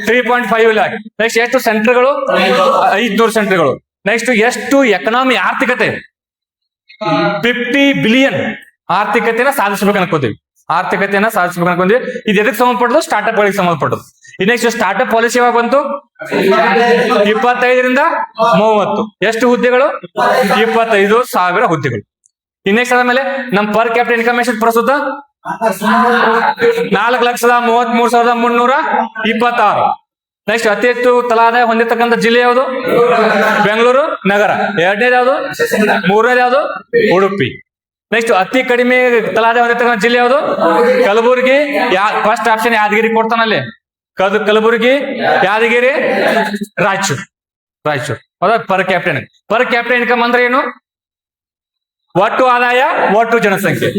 3.5 ಲ್ಯಾಕ್. ನೆಕ್ಸ್ಟ್ ಎಷ್ಟು ಸೆಂಟರ್ಗಳು? 500 ಸೆಂಟರ್ಗಳು. ನೆಕ್ಸ್ಟ್ ಎಷ್ಟು ಎಕನಾಮಿ ಆರ್ಥಿಕತೆ? 50 ಬಿಲಿಯನ್ ಆರ್ಥಿಕತೆನ ಸಾಧಿಸಬೇಕು ಅನ್ಕೋತೀವಿ. ಇದು ಎದಕ್ಕೆ ಸಂಬಂಧಪಟ್ಟದ್ದು? ಸ್ಟಾರ್ಟ್ಅಪ್ ಗಳಿಗೆ ಸಂಬಂಧಪಟ್ಟದ್ದು. ನೆಕ್ಸ್ಟ್ ಸ್ಟಾರ್ಟ್ಅಪ್ ಪಾಲಿಸಿ ಯಾವಾಗ ಬಂತು? 25ರಿಂದ 30. ಎಷ್ಟು ಹುದ್ದೆಗಳು? 25,000 ಹುದ್ದೆಗಳು. ನೆಕ್ಸ್ಟ್ ಆದ್ಮೇಲೆ ನಮ್ ಪರ್ ಕ್ಯಾಪಿಟಲ್ ಇನ್ಕಮ್ ಎಷ್ಟು ಪ್ರಸ್ತುತ? 4,33,326. ನೆಕ್ಸ್ಟ್ ಅತಿ ಹೆಚ್ಚು ತಲಾದಾಯ ಹೊಂದಿರತಕ್ಕಂಥ ಜಿಲ್ಲೆ ಯಾವುದು? ಬೆಂಗಳೂರು ನಗರ. ಎರಡನೇದು ಯಾವುದು? ಮೂರನೇದು ಯಾವುದು? ಉಡುಪಿ. ನೆಕ್ಸ್ಟ್ ಅತಿ ಕಡಿಮೆ ತಲಾದಾಯ ಹೊಂದಿರತಕ್ಕಂಥ ಜಿಲ್ಲೆ ಯಾವುದು? ಕಲಬುರಗಿ. ಫಸ್ಟ್ ಆಪ್ಷನ್ ಯಾದಗಿರಿ ಕೊಡ್ತಾನಲ್ಲಿ. ಕಲಬುರಗಿ, ಯಾದಗಿರಿ, ರಾಯಚೂರು. ಹೌದಾ? ಪರ್ ಕ್ಯಾಪಿಟಲ್ ಇನ್ಕಮ್ ಅಂದ್ರೆ ಏನು? ಒಟ್ಟು ಆದಾಯ, ಒಟ್ಟು ಜನಸಂಖ್ಯೆ.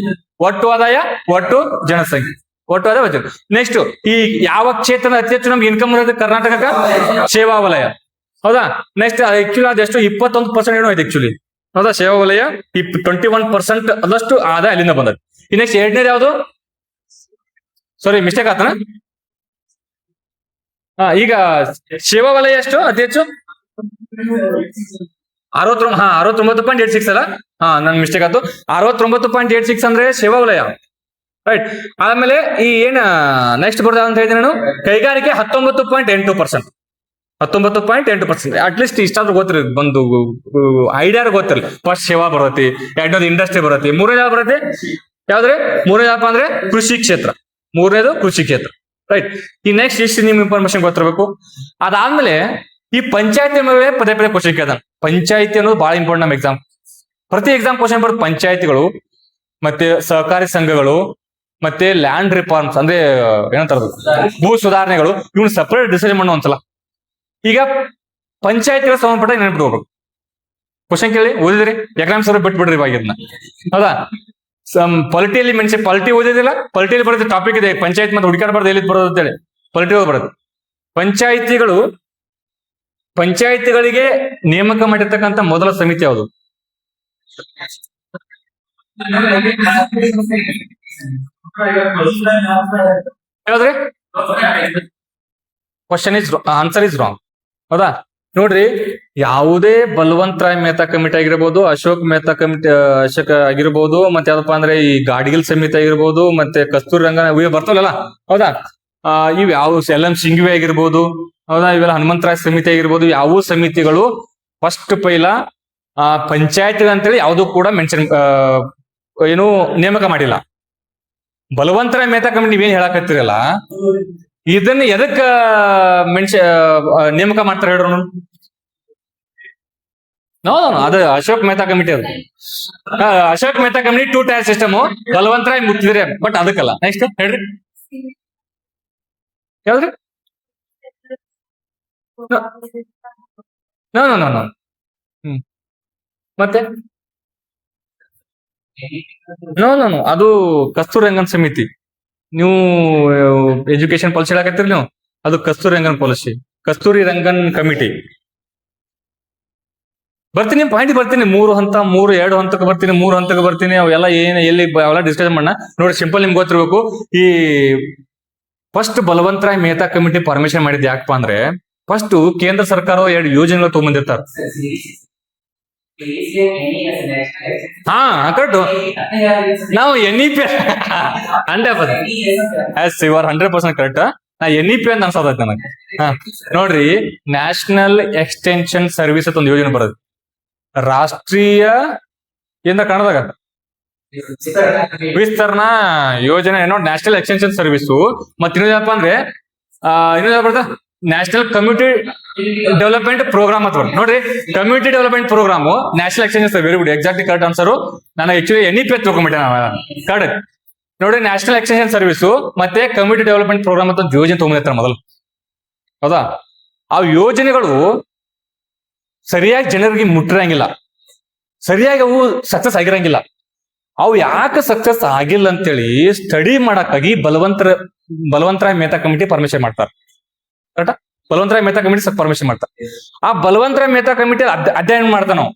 ನೆಕ್ಸ್ಟ್ ಈ ಯಾವ ಕ್ಷೇತ್ರದ ಅತಿ ಹೆಚ್ಚು ನಮ್ಗೆ ಇನ್ಕಮ್ ಇರೋದು? ಕರ್ನಾಟಕ ಸೇವಾ ವಲಯ. ಹೌದಾ? ನೆಕ್ಸ್ಟ್ ಆಕ್ಚುಲಿ ಅದೆಷ್ಟು 21% ಏನೋ ಐತೆ ಆಕ್ಚುಲಿ. ಹೌದಾ, ಸೇವಾ ವಲಯ ಈ 21% ಅದಷ್ಟು ಆದಾಯ ಅಲ್ಲಿಂದ ಬಂದದ್ದು. ಈ ನೆಕ್ಸ್ಟ್ ಎರಡನೇದು ಯಾವುದು? ಸಾರಿ, ಮಿಸ್ಟೇಕ್ ಆತನ. ಈಗ ಸೇವಾ ವಲಯ ಎಷ್ಟು ಅತಿ ಹೆಚ್ಚು? 69.86 ಅಲ್ಲ. ನನ್ ಮಿಸ್ಟೇಕ್ ಆಯ್ತು. 69.86 ಅಂದ್ರೆ ಸೇವಾ ವಲಯ, ರೈಟ್. ಆಮೇಲೆ ಈ ಏನ್ ನೆಕ್ಸ್ಟ್ ಬರ್ದ ಅಂತ ಹೇಳಿದ್ರೆ ನಾನು ಕೈಗಾರಿಕೆ 19.8%. 19.8%. ಅಟ್ಲೀಸ್ಟ್ ಇಷ್ಟಾದ್ರೂ ಗೊತ್ತಿರಿ, ಒಂದು ಐಡಿಯಾ ಗೊತ್ತಿರಲಿ. ಫಸ್ಟ್ ಸೇವಾ ಬರತಿ, ಎರಡನೇದು ಇಂಡಸ್ಟ್ರಿ ಬರತಿ, ಮೂರನೇದು ಯಾವ ಬರತ್ತೆ? ಯಾವ್ದ್ರೆ ಮೂರನೇದಪ್ಪ ಅಂದ್ರೆ ಕೃಷಿ ಕ್ಷೇತ್ರ. ಮೂರನೇದು ಕೃಷಿ ಕ್ಷೇತ್ರ, ರೈಟ್. ಈ ನೆಕ್ಸ್ಟ್ ಇಷ್ಟು ನಿಮ್ ಇನ್ಫಾರ್ಮೇಶನ್ ಗೊತ್ತಿರಬೇಕು. ಅದಾದ್ಮೇಲೆ ಈ ಪಂಚಾಯತಿ ಮೇಲೆ ಪದೇ ಪದೇ ಕ್ವಶನ್ ಕೇಳ್ತಾನೆ. ಪಂಚಾಯತಿ ಅನ್ನೋದು ಬಹಳ ಇಂಪಾರ್ಟೆಂಟ್ ನಮ್ಮ ಎಕ್ಸಾಮ್. ಪ್ರತಿ ಎಕ್ಸಾಮ್ ಕ್ವಶನ್ ಬರುತ್ತೆ. ಪಂಚಾಯತಿಗಳು ಮತ್ತೆ ಸಹಕಾರಿ ಸಂಘಗಳು ಮತ್ತೆ ಲ್ಯಾಂಡ್ ರಿಫಾರ್ಮ್ಸ್ ಅಂದ್ರೆ ಏನಂತಾರದು, ಭೂ ಸುಧಾರಣೆಗಳು, ಇವ್ನ ಸಪರೇಟ್ ಡಿಸಿಷನ್ ಮಾಡೋ ಒಂದ್ಸಲ. ಈಗ ಪಂಚಾಯತಿಗಳ ಸಂಬಂಧಪಟ್ಟ ನೆನ್ಪಿಟ್ಕೋಬೇಕು. ಕ್ವಶನ್ ಕೇಳಿ ಓದಿದ್ರಿ, ಎಕನಾಮಿಕ್ಸ್ ಅವ್ರು ಬಿಟ್ಬಿಡ್ರಿ ಇವಾಗ ಇದನ್ನ, ಹೌದಾ. ಪೊಲಿಟಿಯಲ್ಲಿ ಮೆನ್ಷನ್, ಪೊಲಿಟಿ ಓದಿದಿಲ್ಲ, ಪೊಲಿಟಿಯಲ್ಲಿ ಬರುತ್ತೆ ಟಾಪಿಕ್ ಇದೆ, ಪಂಚಾಯತ್ ಮತ್ತೆ ಹುಡುಕಾಡಬಾರ್ದು ಎಲ್ಲಿ ಬರೋದು ಅಂತೇಳಿ ಪೊಲಿಟಿ ಬರುತ್ತೆ. ಪಂಚಾಯತಿಗಳಿಗೆ ನೇಮಕ ಮಾಡಿರ್ತಕ್ಕಂಥ ಮೊದಲ ಸಮಿತಿ ಯಾವುದು? ಯಾವ್ದ್ರಿ? Question is answer is wrong, ಹೌದಾ. ನೋಡ್ರಿ, ಯಾವುದೇ ಬಲವಂತರಾಯ್ ಮೆಹ್ತಾ ಕಮಿಟಿ ಆಗಿರ್ಬೋದು, ಅಶೋಕ್ ಆಗಿರ್ಬೋದು, ಮತ್ತೆ ಯಾವ್ದಪ್ಪ ಅಂದ್ರೆ ಈ ಗಾಡ್ಗಿಲ್ ಸಮಿತಿ ಆಗಿರ್ಬೋದು, ಮತ್ತೆ ಕಸ್ತೂರಿ ರಂಗನ ಇವೆ ಬರ್ತಾವಲ್ಲ, ಹೌದಾ. ಇವ್ ಯಾವ LM ಸಿಂಘವಿ ಆಗಿರ್ಬೋದು, ಹೌದಾ, ಇವೆಲ್ಲ ಹನುಮಂತರಾಯ್ ಸಮಿತಿ ಆಗಿರ್ಬೋದು, ಯಾವ ಸಮಿತಿಗಳು ಫಸ್ಟ್ ಪೈಲ ಪಂಚಾಯತ್ ಅಂತೇಳಿ ಯಾವುದು ಕೂಡ ಮೆನ್ಷನ್ ಏನು ನೇಮಕ ಮಾಡಿಲ್ಲ. ಬಲವಂತರಾಯ್ ಮೆಹ್ತಾ ಕಮಿಟಿ ನೀವೇನ್ ಹೇಳಕತ್ತಿರಲ್ಲ, ಇದನ್ನ ಎದಕ್ಕ ನೇಮಕ ಮಾಡ್ತಾರೆ ಹೇಳ್ರು? ಅದು ಅಶೋಕ್ ಮೆಹ್ತಾ ಕಮಿಟಿ. ಅದು Ashok Mehta committee 2 tier system. Balwantrai ಮುತ್ತಿದ್ರೆ, ಬಟ್ ಅದಕ್ಕಲ್ಲ. ನೆಕ್ಸ್ಟ್ ಹೇಳ್ರಿ, ಯಾವ್ದ್ರಿ? ನೋ. ಮತ್ತೆ ನೋ, ಅದು ಕಸ್ತೂರಿ ರಂಗನ್ ಸಮಿತಿ. ನೀವು ಎಜುಕೇಶನ್ ಪಾಲಿಸಿ ಹೇಳಕತ್ತೀರಿ ನೀವು, ಅದು ಕಸ್ತೂರಿ ರಂಗನ್ ಪಾಲಿಸಿ, ಕಸ್ತೂರಿ ರಂಗನ್ ಕಮಿಟಿ. ಬರ್ತೀನಿ, ಪಾಯಿಂಟ್ ಬರ್ತೀನಿ. 2 ಹಂತಕ್ಕೆ ಬರ್ತೀನಿ, 3 ಹಂತಕ್ಕೆ ಬರ್ತೀನಿ. ಅವೆಲ್ಲ ಎಲ್ಲಿ ಅವೆಲ್ಲ ಡಿಸ್ಕಷನ್ ಮಾಡೋಣ. ನೋಡಿ, ಸಿಂಪಲ್ ನಿಮ್ಗೆ ಗೊತ್ತಿರ್ಬೇಕು. ಈ first Balwantrai Mehta committee permission ಮಾಡಿದ್ ಯಾಕಪ್ಪ ಅಂದ್ರೆ, ಫಸ್ಟ್ ಕೇಂದ್ರ ಸರ್ಕಾರ 2 ಯೋಜನೆಗಳು ತಗೊಂಡ್ಬಂದಿರ್ತಾರೆ. ಕರೆಕ್ಟ್. ನಾವು NEP 100% ಕರೆಕ್ಟ್. ನಾ NEP ಅಂತ ಅನ್ಸೋದೈತೆ ನನಗೆ. ನೋಡ್ರಿ, ನ್ಯಾಷನಲ್ ಎಕ್ಸ್ಟೆನ್ಷನ್ ಸರ್ವಿಸ್ ಅಂತ ಒಂದು ಯೋಜನೆ ಬರೋದು. ರಾಷ್ಟ್ರೀಯ ಏನ ಕನ್ನಡದಾಗ ವಿಸ್ತರಣಾ ಯೋಜನೆ ಏನೋ ನ್ಯಾಷನಲ್ ಎಕ್ಸ್ಟೆನ್ಷನ್ ಸರ್ವಿಸು. ಮತ್ತೆ ಇನ್ನೊಂದಪ್ಪ ಅಂದ್ರೆ ಇನ್ನೊಂದು ನ್ಯಾಷನಲ್ ಕಮ್ಯುನಿಟಿ ಡೆವಲಪ್ಮೆಂಟ್ ಪ್ರೋಗ್ರಾಮ್ ಅಂತ ಬರುತ್ತೆ. ನೋಡ್ರಿ, community development programme, national extension service. Very good, exactly correct answer. ನಾನು ಆಕ್ಚುಲಿ NEP ತಗೊಂಡ್ಬಿಟ್ಟೆ ಕರೆಕ್ಟ್. ನೋಡ್ರಿ, ನ್ಯಾಷನಲ್ ಎಕ್ಸ್ಟೆನ್ಷನ್ ಸರ್ವಿಸು ಮತ್ತೆ ಕಮ್ಯುನಿಟಿ ಡೆವಲಪ್ಮೆಂಟ್ ಪ್ರೋಗ್ರಾಮ್ ಅಂತ ಯೋಜನೆ ತಗೊಂಡಿರ್ತಾರೆ ಮೊದಲು, ಹೌದಾ. ಆ ಯೋಜನೆಗಳು ಸರಿಯಾಗಿ ಜನರಿಗೆ ಮುಟ್ಟಿರಂಗಿಲ್ಲ, ಸರಿಯಾಗಿ ಅವು ಸಕ್ಸಸ್ ಆಗಿರಂಗಿಲ್ಲ. ಅವು ಯಾಕೆ ಸಕ್ಸಸ್ ಆಗಿಲ್ಲ ಅಂತೇಳಿ ಸ್ಟಡಿ ಮಾಡಕ್ಕಾಗಿ ಬಲವಂತರಾಯ್ ಮೆಹ್ತಾ ಕಮಿಟಿ ಪರ್ಮಿಷನ್ ಮಾಡ್ತಾರೆ, ಕರೆಕ್ಟಾ. ಬಲವಂತರಾಯ್ ಮೆಹ್ತಾ ಕಮಿಟಿ ಪರ್ಮಿಷನ್ ಮಾಡ್ತಾರೆ. ಆ ಬಲವಂತರಾಯ್ ಮೆಹ್ತಾ ಕಮಿಟಿ ಅಧ್ಯಯನ ಮಾಡ್ತಾ ನಾವು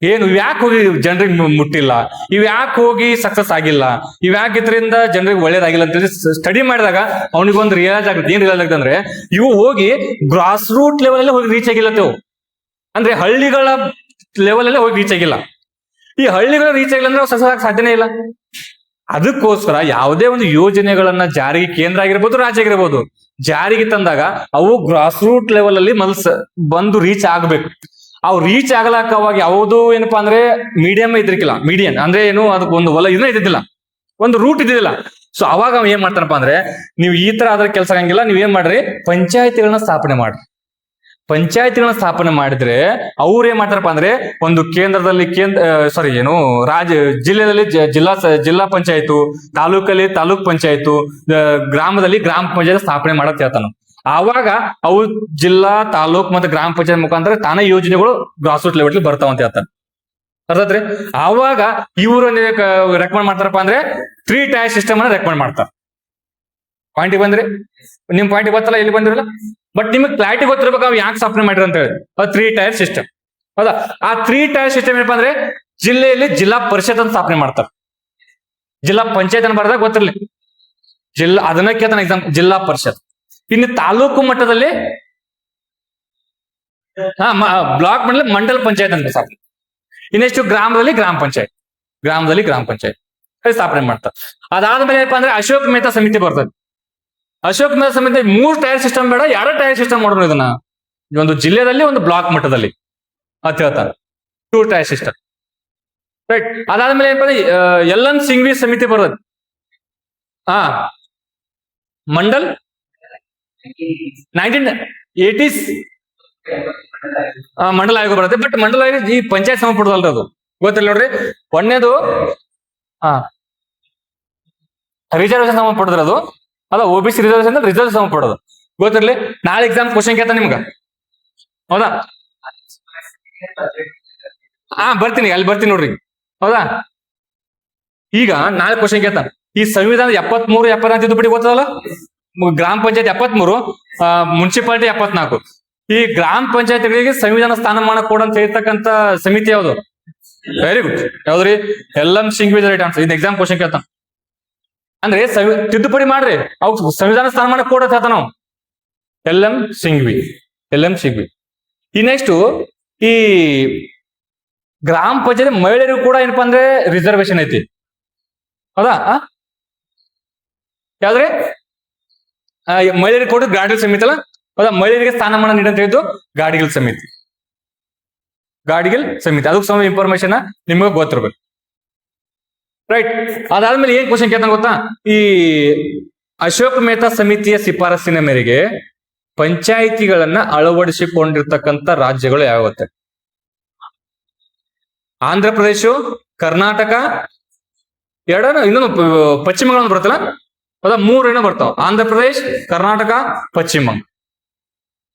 ಏನು ಯಾಕೆ ಹೋಗಿ ಜನರಿಗೆ ಮುಟ್ಟಿಲ್ಲ, ಇವ್ ಯಾಕೆ ಹೋಗಿ ಸಕ್ಸಸ್ ಆಗಿಲ್ಲ, ಇವ್ ಯಾಕೆ ಇದರಿಂದ ಜನರಿಗೆ ಒಳ್ಳೇದಾಗಿಲ್ಲ ಅಂತೇಳಿ ಸ್ಟಡಿ ಮಾಡಿದಾಗ ಅವನಿಗೊಂದು ರಿಯಲೈಸ್ ಆಗುತ್ತೆ. ಏನ್ ರಿಯಲೈಸ್ ಆಗುತ್ತೆ ಅಂದ್ರೆ, ಇವು ಹೋಗಿ ಗ್ರಾಸ್ ರೂಟ್ ಲೆವೆಲ್ ಅಲ್ಲೇ ಹೋಗಿ ರೀಚ್ ಆಗಿಲ್ಲತ್ತೇವು. ಅಂದ್ರೆ ಹಳ್ಳಿಗಳ ಲೆವೆಲ್ ಅಲ್ಲೇ ಹೋಗಿ ರೀಚ್ ಆಗಿಲ್ಲ. ಈ ಹಳ್ಳಿಗಳ ರೀಚ್ ಆಗಿಲ್ಲ ಅಂದ್ರೆ ಸಕ್ಸಸ್ ಆಗಕ್ಕೆ ಸಾಧ್ಯನೇ ಇಲ್ಲ. ಅದಕ್ಕೋಸ್ಕರ ಯಾವುದೇ ಒಂದು ಯೋಜನೆಗಳನ್ನ ಜಾರಿಗೆ ಕೇಂದ್ರ ಆಗಿರ್ಬೋದು, ರಾಜ್ಯ ಆಗಿರ್ಬೋದು, ಜಾರಿಗೆ ತಂದಾಗ ಅವು ಗ್ರಾಸ್ ರೂಟ್ ಲೆವೆಲ್ ಅಲ್ಲಿ ಬಂದು ರೀಚ್ ಆಗ್ಬೇಕು. ಅವು ರೀಚ್ ಆಗ್ಲಾಕ ಅವಾಗ ಯಾವುದು ಏನಪ್ಪಾ ಅಂದ್ರೆ ಮೀಡಿಯಂ ಇದ್ರಿಕಿಲ್ಲ. ಮೀಡಿಯನ್ ಅಂದ್ರೆ ಏನು, ಅದಕ್ಕೆ ಒಂದು ಇದನ್ನ ಇದ್ದಿದ್ದಿಲ್ಲ, ಒಂದು ರೂಟ್ ಇದ್ದಿದ್ದಿಲ್ಲ. ಸೊ ಅವಾಗ ಏನ್ ಮಾಡ್ತಾರಪ್ಪ ಅಂದ್ರೆ, ನೀವು ಈ ತರ ಆದ್ರೆ ಕೆಲಸ ಆಗಂಗಿಲ್ಲ, ನೀವ್ ಏನ್ ಮಾಡ್ರಿ, ಪಂಚಾಯತಿಗಳನ್ನ ಸ್ಥಾಪನೆ ಮಾಡ್ರಿ. ಪಂಚಾಯತಿಗಳನ್ನ ಸ್ಥಾಪನೆ ಮಾಡಿದ್ರೆ ಅವ್ರು ಏನ್ ಮಾಡ್ತಾರಪ್ಪ ಅಂದ್ರೆ, ಒಂದು ಕೇಂದ್ರದಲ್ಲಿ ಜಿಲ್ಲೆಯಲ್ಲಿ ಜಿಲ್ಲಾ ಪಂಚಾಯತು, ತಾಲೂಕಲ್ಲಿ ತಾಲೂಕ್ ಪಂಚಾಯತು, ಗ್ರಾಮದಲ್ಲಿ ಗ್ರಾಮ ಪಂಚಾಯತ್ ಸ್ಥಾಪನೆ ಮಾಡಕ್ ಹೇಳ್ತಾನ. ಆವಾಗ ಅವು ಜಿಲ್ಲಾ, ತಾಲೂಕ್ ಮತ್ತೆ ಗ್ರಾಮ ಪಂಚಾಯತ್ ಮುಖಾಂತರ ತಾನೇ ಯೋಜನೆಗಳು ಗ್ರಾಸ್ ರೂಟ್ ಲೆವೆಲ್ ಬರ್ತಾವ ಅಂತ ಹೇಳ್ತಾನೆ. ಅರ್ಥಾತ್ರಿ? ಆವಾಗ ಇವರು ರೆಕಮೆಂಡ್ ಮಾಡ್ತಾರಪ್ಪ ಅಂದ್ರೆ 3 ಟೈರ್ ಸಿಸ್ಟಮ್ ಅನ್ನ ರೆಕಮೆಂಡ್ ಮಾಡ್ತಾರೆ. ಪಾಯಿಂಟಿಗೆ ಬಂದ್ರಿ? ನಿಮ್ ಪಾಯಿಂಟ್ ಗೊತ್ತಲ್ಲ, ಇಲ್ಲಿ ಬಂದಿರಲ್ಲ. ಬಟ್ ನಿಮ್ಗೆ ಕ್ಲಾರಿಟಿ ಗೊತ್ತಿರ್ಬೇಕು ಅವ್ ಯಾಕೆ ಸ್ಥಾಪನೆ ಮಾಡಿರ ಅಂತ ಹೇಳಿ. 3 ಟೈರ್ ಸಿಸ್ಟಮ್, ಹೌದಾ. ಆ 3 ಟೈರ್ ಸಿಸ್ಟಮ್ ಏನಪ್ಪಾ ಅಂದ್ರೆ, ಜಿಲ್ಲೆಯಲ್ಲಿ ಜಿಲ್ಲಾ ಪರಿಷತ್ ಅಂತ ಸ್ಥಾಪನೆ ಮಾಡ್ತಾರೆ. ಜಿಲ್ಲಾ ಪಂಚಾಯತ್ ಅನ್ನು ಬರೆದಾಗ ಗೊತ್ತಿರಲಿ, ಅದನ್ನ ಕೇಳ್ತಾನೆ ಎಕ್ಸಾಮ್, ಜಿಲ್ಲಾ ಪರಿಷತ್. ಇನ್ನು ತಾಲೂಕು ಮಟ್ಟದಲ್ಲಿ ಬ್ಲಾಕ್ ಮಟ್ಟದಲ್ಲಿ ಮಂಡಲ ಪಂಚಾಯತ್ ಅಂತ ಸ್ಥಾಪನೆ. ಇನ್ನೆಷ್ಟು ಗ್ರಾಮದಲ್ಲಿ ಗ್ರಾಮ ಪಂಚಾಯತ್ ಸ್ಥಾಪನೆ ಮಾಡ್ತಾರೆ. ಅದಾದ್ಮೇಲೆ ಏನಪ್ಪಾ ಅಂದ್ರೆ ಅಶೋಕ್ ಮೆಹ್ತಾ ಸಮಿತಿ ಬರ್ತದೆ. ಅಶೋಕ್ ಮೆಹ್ತಾ ಸಮಿತಿ 3 ಟೈರ್ ಸಿಸ್ಟಮ್ ಬೇಡ, 2 ಟೈರ್ ಸಿಸ್ಟಮ್ ಮಾಡೋಣ ಇದನ್ನ, ಒಂದು ಜಿಲ್ಲೆಯಲ್ಲಿ ಒಂದು ಬ್ಲಾಕ್ ಮಟ್ಟದಲ್ಲಿ ಅಂತ ಹೇಳ್ತಾರೆ. 2 ಟೈರ್ ಸಿಸ್ಟಮ್, ರೈಟ್. ಅದಾದ್ಮೇಲೆ ಏನಪ್ಪ ಅಂದ್ರೆ LN ಸಿಂಘ್ವಿ ಸಮಿತಿ ಬರ್ತದೆ. ಮಂಡಲ್ 1980s ಮಂಡಲ ಆಯೋಗ ಬರುತ್ತೆ. ಬಟ್ ಮಂಡಲ ಆಯೋಗ ಈ ಪಂಚಾಯತ್ ಸಂಬಂಧಪಟ್ಟದಲ್ರಿ, ಅದು ಗೊತ್ತಿಲ್ಲ ನೋಡ್ರಿ. ಒಂದೇದು ರಿಸರ್ವೇಶನ್ ಸಂಬಂಧಪಟ್ಟದ್ರಿ, ಅದು ಅಲ್ಲ OBC ರಿಸರ್ವೇಶನ್ ಸಂಬಂಧಪಡೋದು, ಗೊತ್ತಿರ್ಲಿ. ನಾಳೆ ಎಕ್ಸಾಮ್ ಕ್ವಶನ್ ಕೇಳ್ತಾ ನಿಮ್ಗ, ಹೌದಾ? ಬರ್ತೀನಿ, ಅಲ್ಲಿ ಬರ್ತೀನಿ ನೋಡ್ರಿ, ಹೌದಾ? ಈಗ ನಾಳೆ ಕ್ವಶನ್ ಕೇಳ್ತಾನ, ಈ ಸಂವಿಧಾನ 73, 74 ತಿದ್ದುಪಡಿ ಗೊತ್ತದಲ್ಲ. ಗ್ರಾಮ ಪಂಚಾಯತ್ 73, ಮುನ್ಸಿಪಾಲಿಟಿ 74. ಈ ಗ್ರಾಮ ಪಂಚಾಯತ್ಗಳಿಗೆ ಸಂವಿಧಾನ ಸ್ಥಾನಮಾನ ಕೊಡಂತ ಹೇಳ್ತಕ್ಕಂತ ಸಮಿತಿ ಯಾವುದು? ವೆರಿ ಗುಡ್, ಯಾವ್ದ್ರಿ? LN Singhvi right answer. ಇದು ಎಕ್ಸಾಮ್ ಕ್ವಶನ್ ಕೇಳ್ತಾನ. ಅಂದ್ರೆ ತಿದ್ದುಪಡಿ ಮಾಡ್ರಿ, ಅವ್ ಸಂವಿಧಾನ ಸ್ಥಾನಮಾನ ಕೊಡತ್ ಹೇಳ್ತಾನ ನಾವು. LN ಸಿಂಘ್ವಿ. ಈ ನೆಕ್ಸ್ಟ್ ಈ ಗ್ರಾಮ ಪಂಚಾಯತ್ ಮಹಿಳೆಯರಿಗೂ ಕೂಡ ಏನಪ್ಪಾ ಅಂದ್ರೆ ರಿಸರ್ವೇಶನ್ ಐತಿ, ಹೌದಾ? ಯಾವ್ದ್ರಿ? ಮಹಿಳೆಯರಿಗೆ ಕೊಟ್ಟು ಗಾಡಿಗಳ ಸಮಿತಿ ಅಲ್ಲ, ಹೌದಾ? ಮಹಿಳೆಯರಿಗೆ ಸ್ಥಾನಮಾನ ನೀಡಂತ ಹೇಳಿದ್ದು ಗಾಡಿಗಳ ಸಮಿತಿ. ಅದಕ್ಕೆ ಸ್ವಲ್ಪ ಇನ್ಫಾರ್ಮೇಶನ್ ನಿಮ್ಗೆ ಗೊತ್ತಿರ್ಬೇಕು, ರೈಟ್. ಅದಾದ್ಮೇಲೆ ಏನ್ ಕ್ವಶನ್ ಕೇಳ್ತಾನೆ ಗೊತ್ತಾ? ಈ ಅಶೋಕ್ ಮೆಹ್ತಾ ಸಮಿತಿಯ ಶಿಫಾರಸಿನ ಮೇರೆಗೆ ಪಂಚಾಯಿತಿಗಳನ್ನ ಅಳವಡಿಸಿಕೊಂಡಿರ್ತಕ್ಕಂಥ ರಾಜ್ಯಗಳು ಯಾವತ್ತೆ? ಆಂಧ್ರ ಪ್ರದೇಶ, ಕರ್ನಾಟಕ, ಇನ್ನೊಂದು ಪಶ್ಚಿಮ ಬಂಗಾಳ ಬರುತ್ತಲ್ಲ, ಹೌದಾ? 3 ಏನೋ ಬರ್ತಾವ. ಆಂಧ್ರ ಪ್ರದೇಶ್, ಕರ್ನಾಟಕ, ಪಶ್ಚಿಮ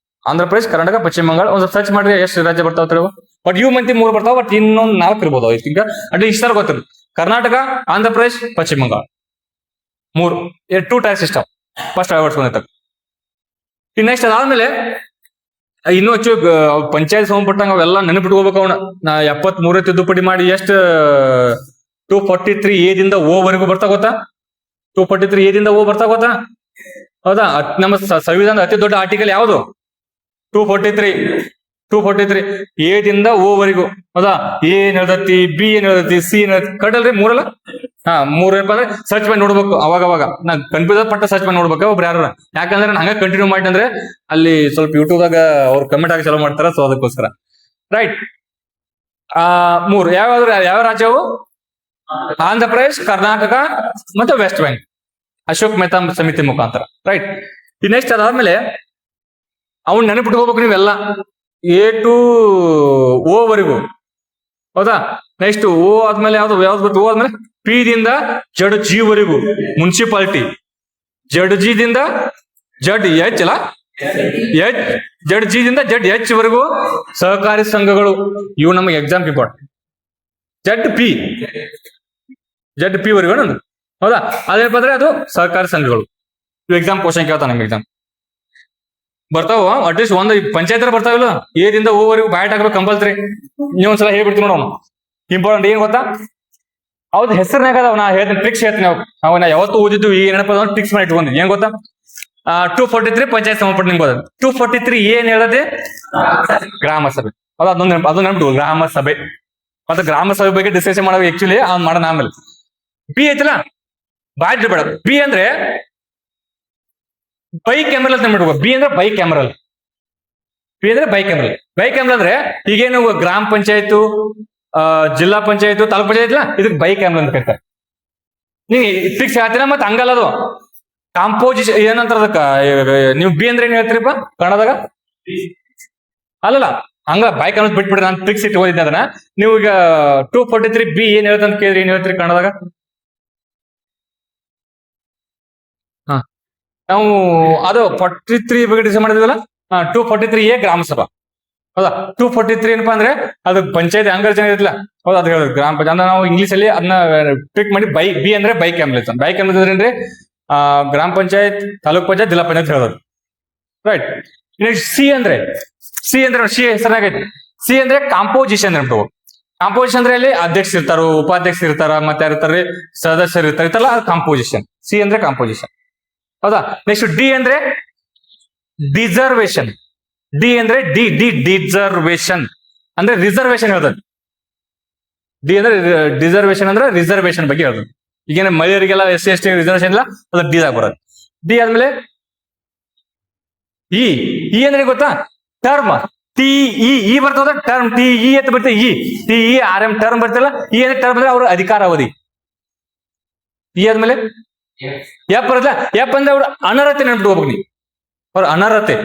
ಬಂಗಾಳ. ಒಂದು ಸರ್ಚ್ ಮಾಡಿದ್ರೆ ಎಷ್ಟು ರಾಜ್ಯ ಬರ್ತಾವ? ಬಟ್ ಇವು ಮಂತಿ 3 ಬರ್ತಾವ, ಬಟ್ ಇನ್ನೊಂದು 4 ಇರ್ಬೋದು. ಈಗ ಅಟ್ ಇಷ್ಟ ಗೊತ್ತಿಲ್ಲ. ಕರ್ನಾಟಕ, ಆಂಧ್ರ ಪ್ರದೇಶ್, ಪಶ್ಚಿಮ ಬಂಗಾಳ 3, 2 ಟೈರ್ ಸಿಸ್ಟಮ್ ಫಸ್ಟ್ ಅಳವಡಿಸ್ಕೊಂಡಿರ್ತಾರೆ. ಈ ನೆಕ್ಸ್ಟ್ ಅದಾದ್ಮೇಲೆ ಇನ್ನೂ ಹೆಚ್ಚು ಪಂಚಾಯತ್ ಸಂಬಂಧಪಟ್ಟಂಗ ಅವೆಲ್ಲ ನೆನಪಿಟ್ಕೋಬೇಕು. ಅವನ 73 ತಿದ್ದುಪಡಿ ಮಾಡಿ ಎಷ್ಟು 243 A ದಿಂದ O ವರೆಗೂ ಬರ್ತಾ ಗೊತ್ತಾ? 243 A ದಿಂದ O ಬರ್ತಾ ಗೊತ್ತಾ? ಹೌದಾ? ನಮ್ಮ ಸಂವಿಧಾನದ ಅತಿ ದೊಡ್ಡ ಆರ್ಟಿಕಲ್ ಯಾವುದು? 243 A ದಿಂದ O ವರೆಗೂ, ಹೌದಾ? A ಏನ್ ಹೇಳ್ತತಿ, B ಏನ್ ಹೇಳ್ತತಿ, C ಏನ್ ಹೇಳ್ತತಿ, ಕಡಲ್ರಿ 3 ಅಲ್ಲ? 3 ಏನಪ್ಪಾ ಅಂದ್ರೆ ಸರ್ಚ್ ಮಾಡಿ ನೋಡ್ಬೇಕು. ಅವಾಗ ನಾ ಕನ್ಫ್ಯೂಸ್ ಪಟ್ಟ ಸರ್ಚ್ ಮಾಡಿ ನೋಡ್ಬೇಕು ಒಬ್ರು ಯಾರು. ಯಾಕಂದ್ರೆ ನಾನು ಹಂಗ ಕಂಟಿನ್ಯೂ ಮಾಡಿ ಅಂದ್ರೆ ಅಲ್ಲಿ ಸ್ವಲ್ಪ ಯೂಟ್ಯೂಬ್ದಾಗ ಅವ್ರು ಕಮೆಂಟ್ ಆಗಿ ಚಲೋ ಮಾಡ್ತಾರ, ಸೊ ಅದಕ್ಕೋಸ್ಕರ, ರೈಟ್. 3 ಯಾವ ರಾಜ್ಯವು? ಆಂಧ್ರ ಪ್ರದೇಶ್, ಕರ್ನಾಟಕ ಮತ್ತೆ ವೆಸ್ಟ್ ಬೆಂಗಾಲ್, ಅಶೋಕ್ ಮೆಹ್ತಾ ಸಮಿತಿ ಮುಖಾಂತರ, ರೈಟ್. ಈ ನೆಕ್ಸ್ಟ್ ಅದಾದ್ಮೇಲೆ ಅವ್ನು ನೆನಪಿಟ್ಕೋಬೇಕು ನೀವೆಲ್ಲ, A to O ವರೆಗೂ, ಹೌದಾ? ನೆಕ್ಸ್ಟ್ O ಆದ್ಮೇಲೆ ಯಾವ್ದು ಬರ್ತು? O ಆದ್ಮೇಲೆ P ದಿಂದ ZG ವರೆಗೂ ಮುನ್ಸಿಪಾಲಿಟಿ, ZG ದಿಂದ ZH ಅಲ್ಲ, ZG ದಿಂದ ZH ವರೆಗೂ ಸಹಕಾರಿ ಸಂಘಗಳು. ಇವು ನಮಗೆ ಎಕ್ಸಾಮ್ ಇಂಪಾರ್ಟೆಂಟ್. ZP ವರೆಗೂ, ಹೌದಾ? ಅದೇನಪ್ಪ ಅಂದ್ರೆ ಅದು ಸಹಕಾರಿ ಸಂಘಗಳು. ಇವು ಎಕ್ಸಾಮ್ ಕ್ವಶನ್ ಕೇಳ್ತಾನೆ, ನಮ್ಗೆ ಎಕ್ಸಾಮ್ ಬರ್ತಾವ. ಅಟ್ಲೀಸ್ಟ್ ಒಂದು ಪಂಚಾಯತ್ ಬರ್ತಾವಿಲ್ಲ, A ದಿಂದ O ವರೆಗೂ ಬಾಯಟ್ ಹಾಕ್ಬೇಕು ಕಂಪಲ್ಸರಿ. ನೀವೊಂದ್ಸಲ ಹೇಳ್ಬಿಡ್ತೀನಿ ನೋಡೋಣ. ಇಂಪಾರ್ಟೆಂಟ್ ಏನ್ ಗೊತ್ತಾ? ಅವ್ರದ್ದು ಹೆಸರಿನಾಗ ನಾ ಹೇಳ್ತೀನಿ, ಟ್ರಿಕ್ಸ್ ಹೇಳ್ತೀನಿ. ನಾವು ಯಾವತ್ತು ಓದಿದ್ದು ಈ ಏನಪ್ಪ ಟ್ರಿಕ್ಸ್ ಮಾಡಿ ಇಟ್ಕೊಂಡಿ. ಏನ್ ಗೊತ್ತಾ? 243 ಪಂಚಾಯತ್ ಸಂಬಂಧಪಟ್ಟ ನಿಮ್ಗೆ ಗೊತ್ತ. 243 ಏನ್ ಹೇಳದೆ? ಗ್ರಾಮ ಸಭೆ. ಅದು ನೆನ್ಬಿಟ್ಟು ಗ್ರಾಮ ಸಭೆ. ಮತ್ತೆ ಗ್ರಾಮ ಸಭೆ ಬಗ್ಗೆ ಡಿಸ್ಕಷನ್ ಮಾಡಬೇಕು. ಆಕ್ಚುಲಿ ಮಾಡೋಣ ಆಮೇಲೆ. B ಐತಿಲ್ಲ, ಬಾಯ್ ಬೇಡ. B ಅಂದ್ರೆ ಬೈ ಕ್ಯಾಮರಲ್ ಅಂತ ನೆನ್ಬಿಡ್ಬೇಕು. B ಅಂದ್ರೆ ಬೈ ಕ್ಯಾಮರಲ್. ಬೈ ಕ್ಯಾಮರಲ್ ಅಂದ್ರೆ ಈಗೇನು ಗ್ರಾಮ ಪಂಚಾಯತ್, ಜಿಲ್ಲಾ ಪಂಚಾಯತ್, ತಾಲೂಕ್ ಪಂಚಾಯತ್ ಇಲ್ಲ, ಇದಕ್ಕೆ ಬೈ ಕ್ಯಾಮರಾ ಅಂತ ಕರೀತಾರೆ. ನೀವು ಫಿಕ್ಸ್ ಹೇಳ್ತೀರಾ? ಮತ್ತೆ ಹಂಗಲ್ಲದು ಕಾಂಪೋಸಿಷನ್ ಏನಂತಾರ ಅದಕ್ಕ. ನೀವು B ಅಂದ್ರೆ ಏನ್ ಹೇಳ್ತೀರಿಪ್ಪ ಕನ್ನಡದಾಗ? ಅಲ್ಲಲ್ಲ, ಹಂಗ ಬೈ ಕ್ಯಾಮರಾ ಬಿಟ್ಬಿಡ್ರಿ. ನಾನು ಫಿಕ್ಸ್ ಇಟ್ಟು ಓದಿದ್ದೆ ಅದನ್ನ. ನೀವು ಈಗ 243 B ಏನ್ ಹೇಳ್ತಂತ ಕೇಳಿದ್ರಿ, ಏನ್ ಹೇಳ್ತೀರಿ ಕನ್ನಡದಾಗ? ನಾವು ಅದು 43 ಬಗ್ಗೆ ಡಿಸೈಡ್ ಮಾಡಿದ್ವಲ್ಲ. 243 A ಗ್ರಾಮ ಸಭಾ, ಹೌದಾ? 243 ಏನಪ್ಪಾ ಅಂದ್ರೆ ಅದು ಪಂಚಾಯತ್ ಹಂಗಾರ ಜನ ಇರಲಿಲ್ಲ, ಹೌದಾ? ಅದು ಹೇಳಿದ್ರು ಗ್ರಾಮ ಪಂಚಾಯತ್. ಅಂದ್ರೆ ನಾವು ಇಂಗ್ಲಿಷ್ ಅಲ್ಲಿ ಅದನ್ನ ಟ್ರಿಕ್ ಮಾಡಿ B ಅಂದ್ರೆ ಬೈ ಕ್ಯಾಮರಾ. ಬೈ ಕ್ಯಾಮರಾ ಅಂದ್ರೆ ಗ್ರಾಮ ಪಂಚಾಯತ್, ತಾಲೂಕ್ ಪಂಚಾಯತ್, ಜಿಲ್ಲಾ ಪಂಚಾಯತ್ ಹೇಳೋದು, ರೈಟ್. ನೆಕ್ಸ್ಟ್ C ಅಂದ್ರೆ ಹೆಸರಾಗೈತಿ. C ಅಂದ್ರೆ ಕಾಂಪೋಸಿಷನ್ ನೆನಪು. ಕಾಂಪೋಸಿಷನ್ ಅಂದ್ರೆ ಅಲ್ಲಿ ಅಧ್ಯಕ್ಷ ಇರ್ತಾರ, ಉಪಾಧ್ಯಕ್ಷ ಇರ್ತಾರ, ಮತ್ತೆ ಯಾರು ಇರ್ತಾರೆ, ಸದಸ್ಯರು ಇರ್ತಾರೆ, ಇತ್ತಲ್ಲ ಕಾಂಪೋಸಿಷನ್. ಸಿ ಅಂದ್ರೆ ಕಾಂಪೋಸಿಷನ್. ಹೌದಾ. ನೆಕ್ಸ್ಟ್ ಡಿ ಅಂದ್ರೆ ಡಿಸರ್ವೇಶನ್. ಡಿ ಅಂದ್ರೆ ಡಿಸರ್ವೇಶನ್ ಅಂದ್ರೆ ರಿಸರ್ವೇಶನ್ ಹೇಳ್ತದೆ. ಡಿ ಅಂದ್ರೆ ಡಿಸರ್ವೇಶನ್ ಅಂದ್ರೆ ರಿಸರ್ವೇಶನ್ ಬಗ್ಗೆ ಹೇಳ್ತದೆ. ಈಗೇನ ಮಹಿಳೆಯರಿಗೆಲ್ಲ SC ST ರಿಸರ್ವೇಶನ್ ಇಲ್ಲ, ಅದು ಡಿ ಆಗಿ ಬರೋದು. ಡಿ ಆದ್ಮೇಲೆ ಇ ಅಂದ್ರೆ ಗೊತ್ತಾ, ಟರ್ಮ್. ಟಿ ಬರ್ತದ, ಟರ್ಮ್. TE ಅಂತ ಬರ್ತದೆ. TERM ಟರ್ಮ್ ಬರ್ತಲ್ಲ. ಅಂದ್ರೆ ಟರ್ಮ್ ಅಂದ್ರೆ ಅವ್ರ ಅಧಿಕಾರಾವಧಿ. ಆದ್ಮೇಲೆ ಎಫ್ ಬರ್ತಲ್ಲ. ಎಫ್ ಅಂದ್ರೆ ಅವ್ರ ಅನರ್ಹತೆ ನೆನ್ಬಿಟ್ಟು ನೀವು, ಅವ್ರ ಅನರ್ಹತೆ.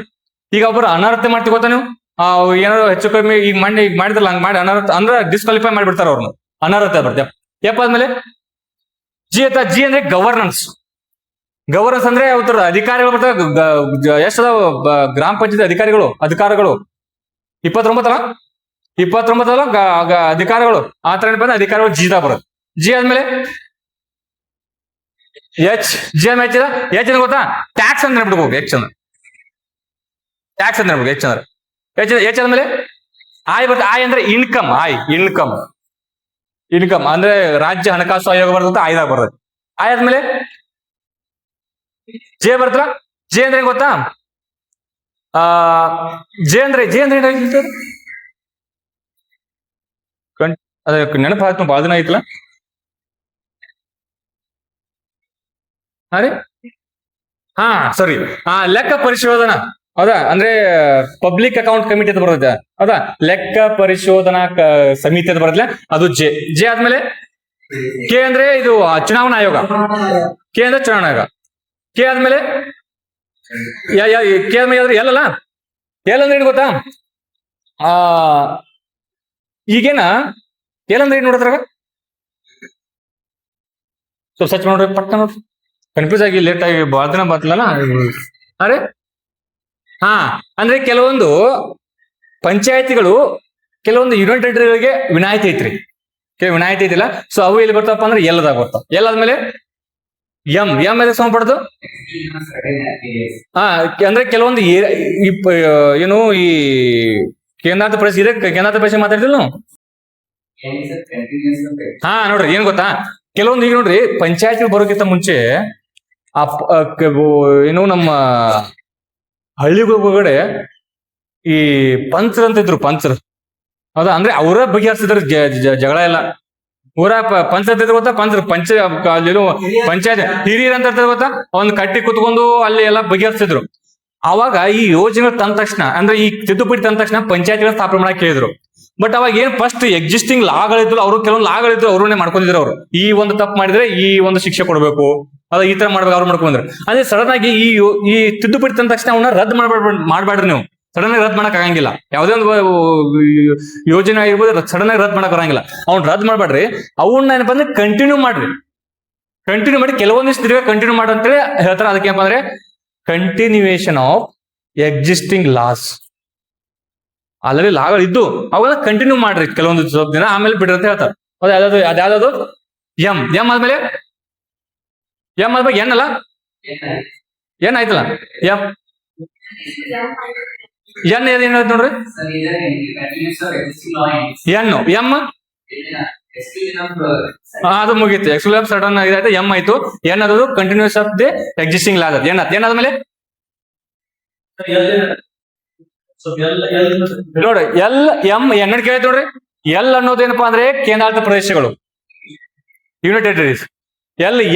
ಈಗ ಒಬ್ಬರು ಅನರ್ಹತೆ ಮಾಡ್ತೀವಿ ಗೊತ್ತಾ ನೀವು, ಏನಾದ್ರು ಹೆಚ್ಚು ಕಮ್ಮಿ ಈಗ ಮಾಡಿದ್ರಲ್ಲ, ಹಂಗ್ ಮಾಡಿ ಅನರ್ಹತೆ ಅಂದ್ರೆ ಡಿಸ್ಕ್ವಾಲಿಫೈ ಮಾಡಿಬಿಡ್ತಾರ ಅವ್ರನ್ನ, ಅನರ್ಹತೆ ಬರ್ತೇವೆ. ಎಫ್ ಆದ್ಮೇಲೆ ಜಿ ಅಂದ್ರೆ ಗವರ್ನೆನ್ಸ್. ಗವರ್ನೆನ್ಸ್ ಅಂದ್ರೆ ಅವ್ರ ಅಧಿಕಾರಿಗಳು ಬರ್ತಾವ. ಎಷ್ಟದ ಗ್ರಾಮ ಪಂಚಾಯತ್ ಅಧಿಕಾರಿಗಳು 29 ಅಧಿಕಾರಿಗಳು. ಆ ತರ ಬಂದ್ರೆ ಅಧಿಕಾರಿಗಳು ಜಿದಾಗ ಬರೋದು. ಜಿ ಆದ್ಮೇಲೆ ಎಚ್. ಎಚ್ ಗೊತ್ತಾ, ಟ್ಯಾಕ್ಸ್ ಅಂತ ನೆನ್ಬಿಡ್ಬೇಕು. ಎಚ್ ಅಂದ್ರೆ ಟ್ಯಾಕ್ಸ್ ಅಂತ ನೆನ್ಬಿಡ್ಬೇಕು. ಎಚ್ ಆದ್ಮೇಲೆ ಐ ಬರ್ತದೆ. ಐ ಅಂದ್ರೆ ಇನ್ಕಮ್. ಇನ್ಕಮ್ ಅಂದ್ರೆ ರಾಜ್ಯ ಹಣಕಾಸು ಆಯೋಗ ಬರ್ತದೆ, ಐದಾಗ ಬರ್ತದೆ. ಐ ಆದ್ಮೇಲೆ ಜೆ ಬರ್ತಲ್ಲ. ಜೆ ಅಂದ್ರೆ ಗೊತ್ತಾ, ಜೆ ಅಂದ್ರೆ ನೆನಪು ಆಯ್ತು, ಬಾಳ ದಿನ ಆಯ್ತಲ್ಲ. ಸರಿ. ಲೆಕ್ಕ ಪರಿಶೋಧನಾ. ಹೌದಾ, ಅಂದ್ರೆ ಪಬ್ಲಿಕ್ ಅಕೌಂಟ್ ಕಮಿಟಿ ಅಂತ ಬರುತ್ತೆ. ಹೌದಾ, ಲೆಕ್ಕ ಪರಿಶೋಧನಾ ಸಮಿತಿ ಅಂತ ಬರುತ್ತೆ, ಅದು ಜೆ ಆದ್ಮೇಲೆ ಕೆ ಅಂದ್ರೆ ಇದು ಚುನಾವಣಾ ಆಯೋಗ. ಕೆ ಅಂದ್ರೆ ಚುನಾವಣಾ ಆಯೋಗ. ಕೆ ಆದ್ಮೇಲೆ ಎಲ್ ಅಲ್ಲ. ಎಲ್ ಅಂದ್ರೆ ಏನು ಗೊತ್ತಾ, ಈಗೇನ ಎಲ್ ಅಂದ್ರೆ ಏನ್ ನೋಡಿದ್ರಾಗ ಸ್ವಲ್ಪ ಸರ್ಚ್ ನೋಡ್ರಿ, ಪಟ್ಟ ನೋಡ್ರಿ. ಕನ್ಫ್ಯೂಸ್ ಆಗಿ ಲೇಟ್ ಆಗಿ ಬಹಳ ದಿನ ಬರ್ತಲ್ಲ. ಅರೆ ಅಂದ್ರೆ ಕೆಲವೊಂದು ಪಂಚಾಯತಿಗಳು, ಕೆಲವೊಂದು ಯೂನಿಯನ್ ಟೆರಿಟರಿಗಳಿಗೆ ವಿನಾಯಿತಿ ಐತ್ರಿ, ವಿನಾಯಿತಿ ಐತಿಲ್ಲ. ಸೊ ಅವು ಎಲ್ಲಿ ಬರ್ತಾವಪ್ಪ ಅಂದ್ರೆ ಎಲ್ಲದಾಗ ಬರ್ತಾವ. ಎಲ್ಲಾದ್ಮೇಲೆ ಎಂ ಎದಕ್ಕೆ ಸಂಬಂಧಪಡ್ದು, ಅಂದ್ರೆ ಕೆಲವೊಂದು ಏನು ಈ ಕೇಂದ್ರಾಂತರ ಪ್ರದೇಶ ಮಾತಾಡ್ತಿಲ್ಲ ನಾವು. ನೋಡ್ರಿ ಏನ್ ಗೊತ್ತಾ, ಕೆಲವೊಂದು ಈಗ ನೋಡ್ರಿ ಪಂಚಾಯತ್ ಬರೋಕ್ಕಿಂತ ಮುಂಚೆ ಏನು ನಮ್ಮ ಹಳ್ಳಿಗಳ ಈ ಪಂಚರ್ ಅಂತ ಇದ್ರು. ಹೌದಾ, ಅಂದ್ರೆ ಅವರ ಬಗೆಹರಿಸಿದ್ರು ಜಗಳ ಎಲ್ಲ. ಊರ ಪಂಚಾಯತ್ ಗೊತ್ತಾ, ಪಂಚಾಯತ್ ಹಿರಿಯರ್ ಅಂತ ಇರ್ತದೆ ಗೊತ್ತಾ, ಒಂದ್ ಕಟ್ಟಿ ಕುತ್ಕೊಂಡು ಅಲ್ಲಿ ಎಲ್ಲ ಬಗೆಹರಿಸಿದ್ರು. ಅವಾಗ ಈ ಯೋಜನೆ ತಂದ ತಕ್ಷಣ, ಅಂದ್ರೆ ಈ ತಿದ್ದುಪಡಿ ತಂದ ತಕ್ಷಣ ಪಂಚಾಯತ್ಗಳ ಸ್ಥಾಪನೆ ಮಾಡಕ್ ಹೇಳಿದ್ರು. ಬಟ್ ಅವಾಗ ಏನ್ ಫಸ್ಟ್ ಎಕ್ಸಿಸ್ಟಿಂಗ್ ಲಾಗಳಿದ್ರು, ಅವರು ಕೆಲವೊಂದು ಲಾಗಳಿದ್ರು, ಅವ್ರನ್ನೇ ಮಾಡ್ಕೊಂಡಿದ್ರು. ಅವ್ರು ಈ ಒಂದು ತಪ್ಪು ಮಾಡಿದ್ರೆ ಈ ಒಂದು ಶಿಕ್ಷೆ ಕೊಡ್ಬೇಕು, ಅದ ಈ ತರ ಮಾಡ್ಬೇಕು, ಅವ್ರು ಮಾಡ್ಕೊಂಡ್ರು. ಅದೇ ಸಡನ್ ಆಗಿ ಈ ತಿದ್ದುಪಡಿ ತಂದ ತಕ್ಷಣ ಅವನ್ನ ರದ್ದು ಮಾಡ್ಬೇಡ್ರಿ ನೀವು. ಸಡನ್ ಆಗಿ ರದ್ದು ಮಾಡಕ್ ಆಗಂಗಿಲ್ಲ. ಯಾವುದೇ ಒಂದು ಯೋಜನೆ ಆಗಿರ್ಬೋದು, ಸಡನ್ ಆಗಿ ರದ್ದು ಮಾಡಕ್ ಬರಂಗಿಲ್ಲ. ಅವ್ನ್ ರದ್ದು ಮಾಡ್ಬೇಡ್ರಿ, ಅವನ್ನ ಏನಪ್ಪಾ ಅಂದ್ರೆ ಕಂಟಿನ್ಯೂ ಮಾಡಿ ಕೆಲವೊಂದಿಷ್ಟು ತಿರ್ಗ ಕಂಟಿನ್ಯೂ ಮಾಡಂತೇಳಿ ಹೇಳ್ತಾರೆ. ಅದಕ್ಕೆ ಏನಪ್ಪಾ ಅಂದ್ರೆ continuation of existing laws. Already ಲಾಗಳು ಇದ್ದು ಅವೆಲ್ಲ ಕಂಟಿನ್ಯೂ ಮಾಡ್ರಿ ಕೆಲವೊಂದು ಸ್ವಲ್ಪ ದಿನ, ಆಮೇಲೆ ಬಿಡ್ರಿ ಅಂತ ಹೇಳ್ತಾರೆ. ಅದ್ಯಾವ್ದು ಎಂ ಆದ್ಮೇಲೆ ಎನ್ ಅಲ್ಲ, ಏನ್ ಆಯ್ತಲ್ಲ ಎನ್ ಏನ್ ನೋಡ್ರಿ, ಎಂ ಅದು ಮುಗೀತು. ಎಕ್ಸ್ಕ್ಲೂಸಿವ್ ಸಡನ್ ಇದಾಯ್ತು, ಎಂ ಆಯ್ತು. ಎನ್ ಅದು ಕಂಟಿನ್ಯೂಸ್ ಆಫ್ ದಿ ಎಕ್ಸಿಸ್ಟಿಂಗ್ ಲಾ. ಏನಾದ್ಮೇಲೆ ನೋಡ್ರಿ ಎನ್ ಕೇಳೈತೆ ನೋಡ್ರಿ. ಎಲ್ ಅನ್ನೋದೇನಪ್ಪಾ ಅಂದ್ರೆ ಕೇಂದ್ರಾಡಳಿತ ಪ್ರದೇಶಗಳು, ಯೂನಿಯನ್ ಟೆರಿಟರೀಸ್.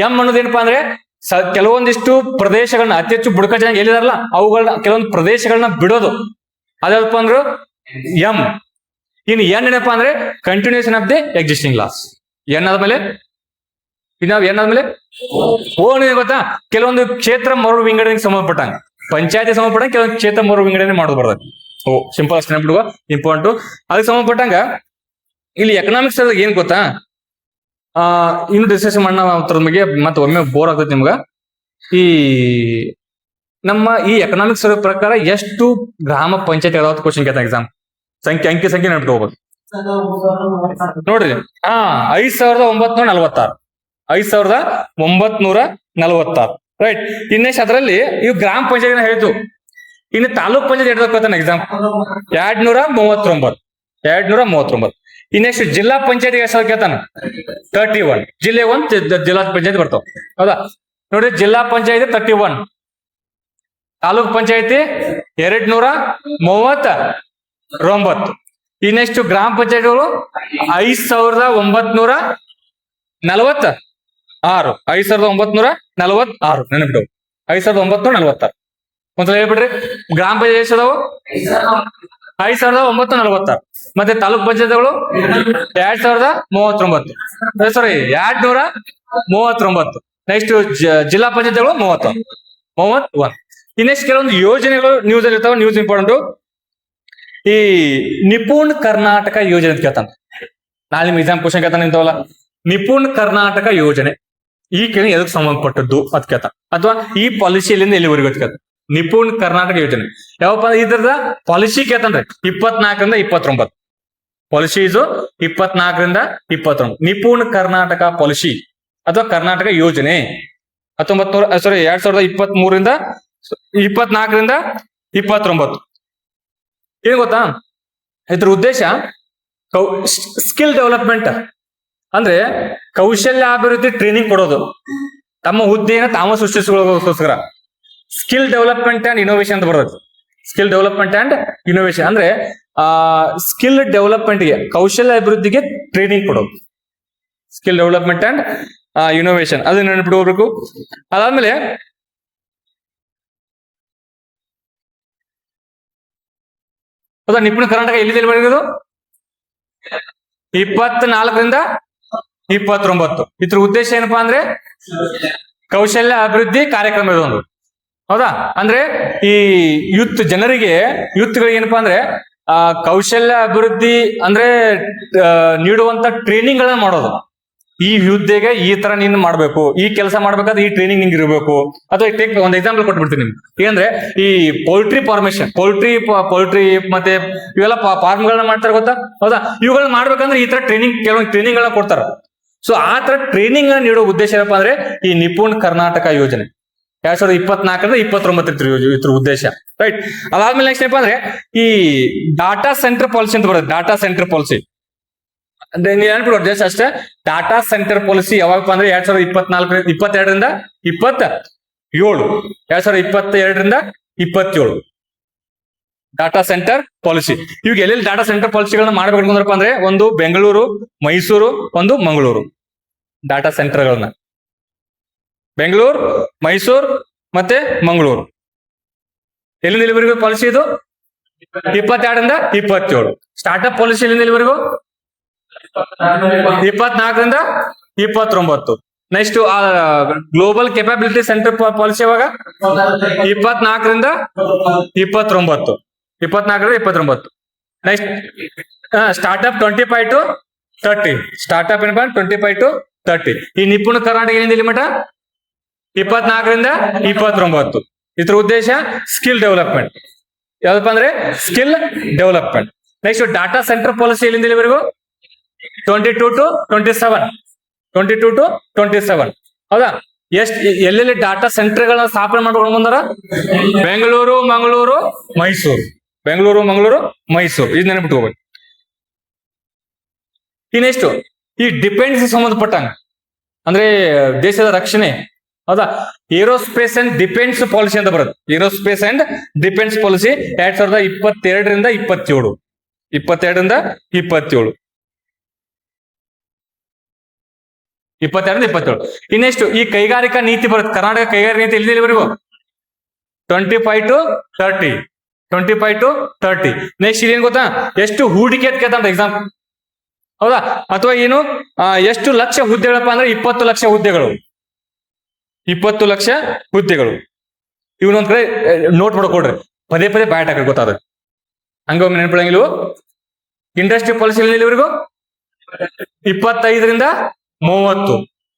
ಎಂ ಅನ್ನೋದೇನಪ್ಪಾ ಅಂದ್ರೆ ಕೆಲವೊಂದಿಷ್ಟು ಪ್ರದೇಶಗಳನ್ನ, ಅತಿ ಹೆಚ್ಚು ಬುಡಕ ಜನ ಎಲ್ಲಿದಾರಲ್ಲ ಅವುಗಳನ್ನ, ಕೆಲವೊಂದು ಪ್ರದೇಶಗಳನ್ನ ಬಿಡೋದು, ಅದಪ್ಪ ಅಂದ್ರು ಎಂ. ಇನ್ನು ಎನ್ ಏನಪ್ಪಾ ಅಂದ್ರೆ continuation of the existing laws. ಏನಾದ್ಮೇಲೆ ಓ ಗೊತ್ತಾ, ಕೆಲವೊಂದು ಕ್ಷೇತ್ರ ಮರು ವಿಂಗಡಣೆಗೆ ಸಂಬಂಧಪಟ್ಟಂಗ, ಪಂಚಾಯತಿ ಸಂಬಂಧಪಟ್ಟಂಗ ಕೆಲವೊಂದು ಕ್ಷೇತ್ರ ಮರು ವಿಂಗಡಣೆ ಮಾಡೋದು ಬರ್ತದೆ. ಸಿಂಪಲ್ ಅಷ್ಟೇ ಬಿಡುವ, ಇಂಪಾರ್ಟೆಂಟ್. ಅದಕ್ಕೆ ಸಂಬಂಧಪಟ್ಟಂಗ ಇಲ್ಲಿ ಎಕನಾಮಿಕ್ಸ್ ಏನ್ ಗೊತ್ತಾ, ಇನ್ನು ಡಿಸ್ಕಷನ್ ಮಾಡೋದ್ರ ಬಗ್ಗೆ ಮತ್ತೆ ಒಮ್ಮೆ ಬೋರ್ ಆಗ್ತೈತಿ ನಿಮ್ಗ. ಈ ನಮ್ಮ ಈ ಎಕನಾಮಿಕ್ಸ್ ಪ್ರಕಾರ ಎಷ್ಟು ಗ್ರಾಮ ಪಂಚಾಯತ್ ಯಾವ್ದು ಕ್ವಶನ್ ಕೇಳ್ತಾನೆ ಎಕ್ಸಾಮ್, ಅಂಕಿ ಸಂಖ್ಯೆ ನೆನಪು ಹೋಗ್ಬೋದು ನೋಡ್ರಿ. 5946 5946 ರೈಟ್. ಇನ್ನೆಷ್ಟು ಅದರಲ್ಲಿ ಇವು ಗ್ರಾಮ ಪಂಚಾಯತ್ ಹೇಳಿತು. ಇನ್ನು ತಾಲೂಕ್ ಪಂಚಾಯತ್ ಹಿಡಿದೋಗ್ತಾನೆ ಎಕ್ಸಾಮ್ 239. ಇನ್ನೆಷ್ಟು ಜಿಲ್ಲಾ ಪಂಚಾಯತ್ ಎಷ್ಟು ಸಾವಿರ ಕೇಳ್ತಾನ 31. ಜಿಲ್ಲೆ 1 ಜಿಲ್ಲಾ ಪಂಚಾಯತ್ ಬರ್ತಾವ. ಹೌದಾ ನೋಡ್ರಿ, ಜಿಲ್ಲಾ ಪಂಚಾಯತಿ 31, ತಾಲೂಕ್ ಪಂಚಾಯತಿ 239. ಇನ್ನೆಷ್ಟು ಗ್ರಾಮ ಪಂಚಾಯತಿಗಳು 5946. 5946 ನೆನಪಿಟ್ಟು 5946. ಒಂದ್ಸಲ ಹೇಳ್ಬಿಡ್ರಿ, ಗ್ರಾಮ ಪಂಚಾಯತ್ ಅದಾವು 5946. ಮತ್ತೆ ತಾಲೂಕ್ ಪಂಚಾಯತ್ಗಳು 2039. ಸಾರಿ 239. ನೆಕ್ಸ್ಟ್ ಜಿಲ್ಲಾ ಪಂಚಾಯತ್ಗಳು 31. ಇನ್ನೆಷ್ಟು ಕೆಲವೊಂದು ಯೋಜನೆಗಳು ನ್ಯೂಸ್ ಅಲ್ಲಿ ಇರ್ತಾವ. News important. ಈ ನಿಪುಣ್ ಕರ್ನಾಟಕ ಯೋಜನೆ ಅಂತ ಕೇಳ್ತಾನ. ನಾಳೆ ನಿಮ್ಗೆ ಎಕ್ಸಾಮ್ ಕ್ವಶನ್ ಕೇಳ್ತಾನೆ ಇಂಥವಲ್ಲ. ನಿಪುಣ್ ಕರ್ನಾಟಕ ಯೋಜನೆ ಈ ಕೇಳಿ ಎದಕ್ಕೆ ಸಂಬಂಧಪಟ್ಟದ್ದು ಅದ್ ಕೇಳ್ತಾನ, ಅಥವಾ ಈ ಪಾಲಿಸಿಯಿಂದ ಎಲ್ಲಿವರೆಗೂ ಅಂತ ಕೇಳ್ತಾನ. ನಿಪುಣ್ ಕರ್ನಾಟಕ ಯೋಜನೆ ಯಾವಪ್ಪ ಇದ್ರದ ಪಾಲಿಸಿ ಕೇಳ್ತಾನ್ರಿ. 24ರಿಂದ 29 ಪಾಲಿಸಿ ಇದು 24ರಿಂದ 29. ನಿಪುಣ್ ಕರ್ನಾಟಕ ಪಾಲಿಸಿ ಅಥವಾ ಕರ್ನಾಟಕ ಯೋಜನೆ 2023ರಿಂದ 24ರಿಂದ 29. ಏನ್ ಗೊತ್ತಾ, ಇದ್ರ ಉದ್ದೇಶ ಸ್ಕಿಲ್ ಡೆವಲಪ್ಮೆಂಟ್ ಅಂದ್ರೆ ಕೌಶಲ್ಯ ಅಭಿವೃದ್ಧಿ ಟ್ರೈನಿಂಗ್ ಕೊಡೋದು, ತಮ್ಮ ಹುದ್ದೆಯನ್ನು ತಾವು ಸೃಷ್ಟಿಸಿಕೊಳ್ಳೋದಕ್ಕೋಸ್ಕರ. ಸ್ಕಿಲ್ ಡೆವಲಪ್ಮೆಂಟ್ ಅಂಡ್ ಇನೋವೇಶನ್ ಅಂತ ಬರೋದು. ಸ್ಕಿಲ್ ಡೆವಲಪ್ಮೆಂಟ್ ಅಂಡ್ ಇನೋವೇಶನ್ ಅಂದ್ರೆ ಸ್ಕಿಲ್ ಡೆವಲಪ್ಮೆಂಟ್ಗೆ, ಕೌಶಲ್ಯ ಅಭಿವೃದ್ಧಿಗೆ ಟ್ರೈನಿಂಗ್ ಕೊಡೋದು. ಸ್ಕಿಲ್ ಡೆವಲಪ್ಮೆಂಟ್ ಅಂಡ್ ಇನೋವೇಶನ್ ಅದನ್ನ ನೆನಪಿಟ್ಟು ಹೋಗ್ಬೇಕು. ಅದಾದ್ಮೇಲೆ ಹೌದಾ, ನಿಪುಣ ಕರ್ನಾಟಕ ಎಲ್ಲಿದೆ ಬರೆಯೋದು 24ರಿಂದ 29. ಇದ್ರ ಉದ್ದೇಶ ಏನಪ್ಪಾ ಅಂದ್ರೆ ಕೌಶಲ್ಯ ಅಭಿವೃದ್ಧಿ ಕಾರ್ಯಕ್ರಮ ಇದೊಂದು. ಹೌದಾ, ಅಂದ್ರೆ ಈ ಜನರಿಗೆ ಯೂತ್ಗಳಿಗೆ ಏನಪ್ಪಾ ಅಂದ್ರೆ ಕೌಶಲ್ಯ ಅಭಿವೃದ್ಧಿ ಅಂದ್ರೆ ನೀಡುವಂತ ಟ್ರೈನಿಂಗ್ ಗಳನ್ನ ಮಾಡೋದು. ಈ ಹುದ್ದೆಗೆ ಈ ತರ ನೀನು ಮಾಡ್ಬೇಕು, ಈ ಕೆಲಸ ಮಾಡ್ಬೇಕಾದ್ರೆ ಈ ಟ್ರೈನಿಂಗ್ ನಿಂಗೆ ಇರಬೇಕು. ಅಥವಾ ಒಂದು ಎಕ್ಸಾಂಪಲ್ ಕೊಟ್ಬಿಡ್ತೀನಿ ನಿಮ್ಗೆ. ಏನಂದ್ರೆ ಈ ಪೌಲ್ಟ್ರಿ ಫಾರ್ಮೇಶನ್, ಪೌಲ್ಟ್ರಿ ಮತ್ತೆ ಇವೆಲ್ಲ ಫಾರ್ಮ್ ಗಳನ್ನ ಮಾಡ್ತಾರೆ ಗೊತ್ತಾ. ಹೌದಾ, ಇವುಗಳನ್ನ ಮಾಡ್ಬೇಕಂದ್ರೆ ಈ ತರ ಕೆಲವೊಂದು ಟ್ರೈನಿಂಗ್ ಗಳನ್ನ ಕೊಡ್ತಾರ. ಸೊ ಆ ತರ ಟ್ರೈನಿಂಗ್ ನ ನೀಡೋ ಉದ್ದೇಶ ಏನಪ್ಪಾ ಅಂದ್ರೆ ಈ ನಿಪುಣ್ ಕರ್ನಾಟಕ ಯೋಜನೆ 2024ರಿಂದ 29 ಇದ್ರ ಉದ್ದೇಶ. ರೈಟ್. ಅದಾದ್ಮೇಲೆ ನೆಕ್ಸ್ಟ್ ಏನಪ್ಪಾ ಅಂದ್ರೆ ಈ ಡಾಟಾ ಸೆಂಟರ್ ಪಾಲಿಸಿ ಅಂತ ಬರುತ್ತೆ. ಡಾಟಾ ಸೆಂಟರ್ ಪಾಲಿಸಿ ನೆನಪಿಡೋದು ಜಸ್ಟ್ ಅಷ್ಟೇ. ಡಾಟಾ ಸೆಂಟರ್ ಪಾಲಿಸಿ ಯಾವಾಗಪ್ಪ ಅಂದ್ರೆ 2022ರಿಂದ 27 ಡಾಟಾ ಸೆಂಟರ್ ಪಾಲಿಸಿ. ಇವಾಗ ಎಲ್ಲೆಲ್ಲಿ ಡಾಟಾ ಸೆಂಟರ್ ಪಾಲಿಸಿಗಳನ್ನ ಮಾಡ್ಬೇಕು ಅಂದ್ರಪ್ಪ ಅಂದ್ರೆ ಒಂದು ಬೆಂಗಳೂರು, ಮೈಸೂರು, ಒಂದು ಮಂಗಳೂರು. ಡಾಟಾ ಸೆಂಟರ್ಗಳನ್ನ ಬೆಂಗಳೂರು, ಮೈಸೂರು ಮತ್ತೆ ಮಂಗಳೂರು. ಎಲ್ಲಿಂದ ಎಲ್ಲಿವರೆಗೂ ಪಾಲಿಸಿ ಇದು 22ರಿಂದ 27. ಸ್ಟಾರ್ಟ್ಅಪ್ ಪಾಲಿಸಿ ಎಲ್ಲಿಂದ ಎಲ್ಲಿವರೆಗೂ 24ರಿಂದ 29. Next global capability centre policy ಯಾವಾಗ 24ರಿಂದ 29. 24ರಿಂದ 29. Next startup 25 to 30. ಸ್ಟಾರ್ಟ್ಅಪ್ ಏನಪ್ಪಾ 25 to 30. ಈ ನಿಪುಣ ಕರ್ನಾಟಕ ಏನಿದೆ ಇಲ್ಲಿ ಮಠ 24ರಿಂದ 29. ಇದ್ರ ಉದ್ದೇಶ ಸ್ಕಿಲ್ ಡೆವಲಪ್ಮೆಂಟ್. ಯಾವ್ದಪ್ಪ ಅಂದ್ರೆ skill development. Next data centre policy ಎಲ್ಲಿಂದ ಇಲ್ಲಿವರೆಗೂ 22 to 27. 22 to 27. ಹೌದಾ, ಎಲ್ಲೆಲ್ಲಿ ಡಾಟಾ ಸೆಂಟರ್ ಗಳನ್ನ ಸ್ಥಾಪನೆ ಮಾಡ್ಕೊಂಡು ಬಂದಾರ ಬೆಂಗಳೂರು, ಮಂಗಳೂರು, ಮೈಸೂರು. ಬೆಂಗಳೂರು, ಮಂಗಳೂರು, ಮೈಸೂರು. ಇದು ನೆನಪಿಟ್ಟು ಹೋಗ್ಬೇಕು. ಇನ್ನೆಷ್ಟು ಈ ಡಿಫೆನ್ಸ್ ಸಂಬಂಧಪಟ್ಟಂಗ ಅಂದ್ರೆ ದೇಶದ ರಕ್ಷಣೆ. ಹೌದಾ, ಏರೋಸ್ಪೇಸ್ ಅಂಡ್ ಡಿಫೆನ್ಸ್ ಪಾಲಿಸಿ ಅಂತ ಬರುತ್ತೆ. ಏರೋಸ್ಪೇಸ್ ಅಂಡ್ ಡಿಫೆನ್ಸ್ ಪಾಲಿಸಿ 2022ರಿಂದ 27. 22ರಿಂದ 27. 22ರಿಂದ 27. ಇನ್ನೆಷ್ಟು ಈ ಕೈಗಾರಿಕಾ ನೀತಿ ಬರುತ್ತೆ. ಕರ್ನಾಟಕ ಕೈಗಾರಿಕಾ ನೀತಿ ಎಲ್ಲಿವರೆಗೂ 25 to 30. 25 to 30. ನೆಕ್ಸ್ಟ್ ಇದೇನ್ ಗೊತ್ತಾ, ಎಷ್ಟು ಹೂಡಿಕೆ ಅಂತ ಕೇಳ್ತಾನ ಎಕ್ಸಾಮ್. ಹೌದಾ, ಅಥವಾ ಏನು ಎಷ್ಟು ಲಕ್ಷ ಹುದ್ದೆಗಳಪ್ಪ ಅಂದ್ರೆ 20 ಲಕ್ಷ ಹುದ್ದೆಗಳು. 20 ಲಕ್ಷ ಹುದ್ದೆಗಳು. ಇವನೊಂದ್ ಕಡೆ ನೋಟ್ ಮಾಡ್ಕೊಡ್ರಿ, ಪದೇ ಪದೇ ಬ್ಯಾಟ್ ಹಾಕಿ ಗೊತ್ತಾದ ಹಂಗೊಮ್ಮೆ ನೆನಪಿಡಂಗಿಲ್ವ. ಇಂಡಸ್ಟ್ರಿ ಪಾಲಿಸಿ ಎಲ್ಲಿವರೆಗೂ 25ರಿಂದ 30.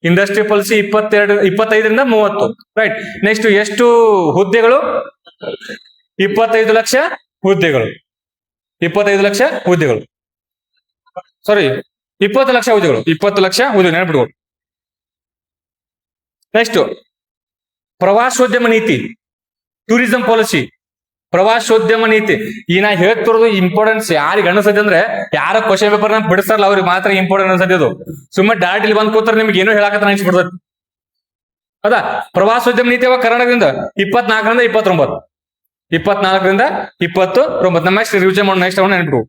ಇಂಡಸ್ಟ್ರಿ ಪಾಲಿಸಿ 25ರಿಂದ 30. ರೈಟ್. ನೆಕ್ಸ್ಟ್ ಎಷ್ಟು ಹುದ್ದೆಗಳು 25 ಲಕ್ಷ ಹುದ್ದೆಗಳು. 25 ಲಕ್ಷ ಹುದ್ದೆಗಳು. ಸಾರಿ 20 ಲಕ್ಷ ಹುದ್ದೆಗಳು. 20 ಲಕ್ಷ ಹುದ್ದೆಗಳು ನೆನಪಿಡ್ಬೋದು. ನೆಕ್ಸ್ಟ್ ಪ್ರವಾಸೋದ್ಯಮ ನೀತಿ, ಟೂರಿಸಂ ಪಾಲಿಸಿ. ಪ್ರವಾಸೋದ್ಯಮ ನೀತಿ. ಈ ನಾ ಹೇಳ್ತಿರೋದು ಇಂಪಾರ್ಟೆನ್ಸ್ ಯಾರಿಗೆ ಅನಿಸತ್ತೆ ಅಂದ್ರೆ, ಯಾರ ಕ್ವಶನ್ ಪೇಪರ್ ನ ಬಿಡಿಸ್ತಾರಲ್ಲ ಅವ್ರಿಗೆ ಮಾತ್ರ ಇಂಪಾರ್ಟೆಂಟ್ ಅನ್ಸತ್ತೆ ಇದು. ಸುಮ್ಮನೆ ಡೈರೆಕ್ಟ್ ಇಲ್ಲಿ ಬಂದ್ ಕೂತ್ರೆ ನಿಮ್ಗೆ ಏನೋ ಹೇಳಕತ್ತ ಅನ್ಸ್ಬಿಡ್ತದೆ. ಹೌದಾ? ಪ್ರವಾಸೋದ್ಯಮ ನೀತಿ ಯಾವಾಗ ಕರ್ನಾಟಕದಿಂದ 24ರಿಂದ 29. 24ರಿಂದ 29. ನಮ್ಮ ನೆಕ್ಸ್ಟ್ ರಿವಿಷನ್ ಮಾಡೋಣ. ನೆಕ್ಸ್ಟ್ ನೆನ್ಬಿಡು.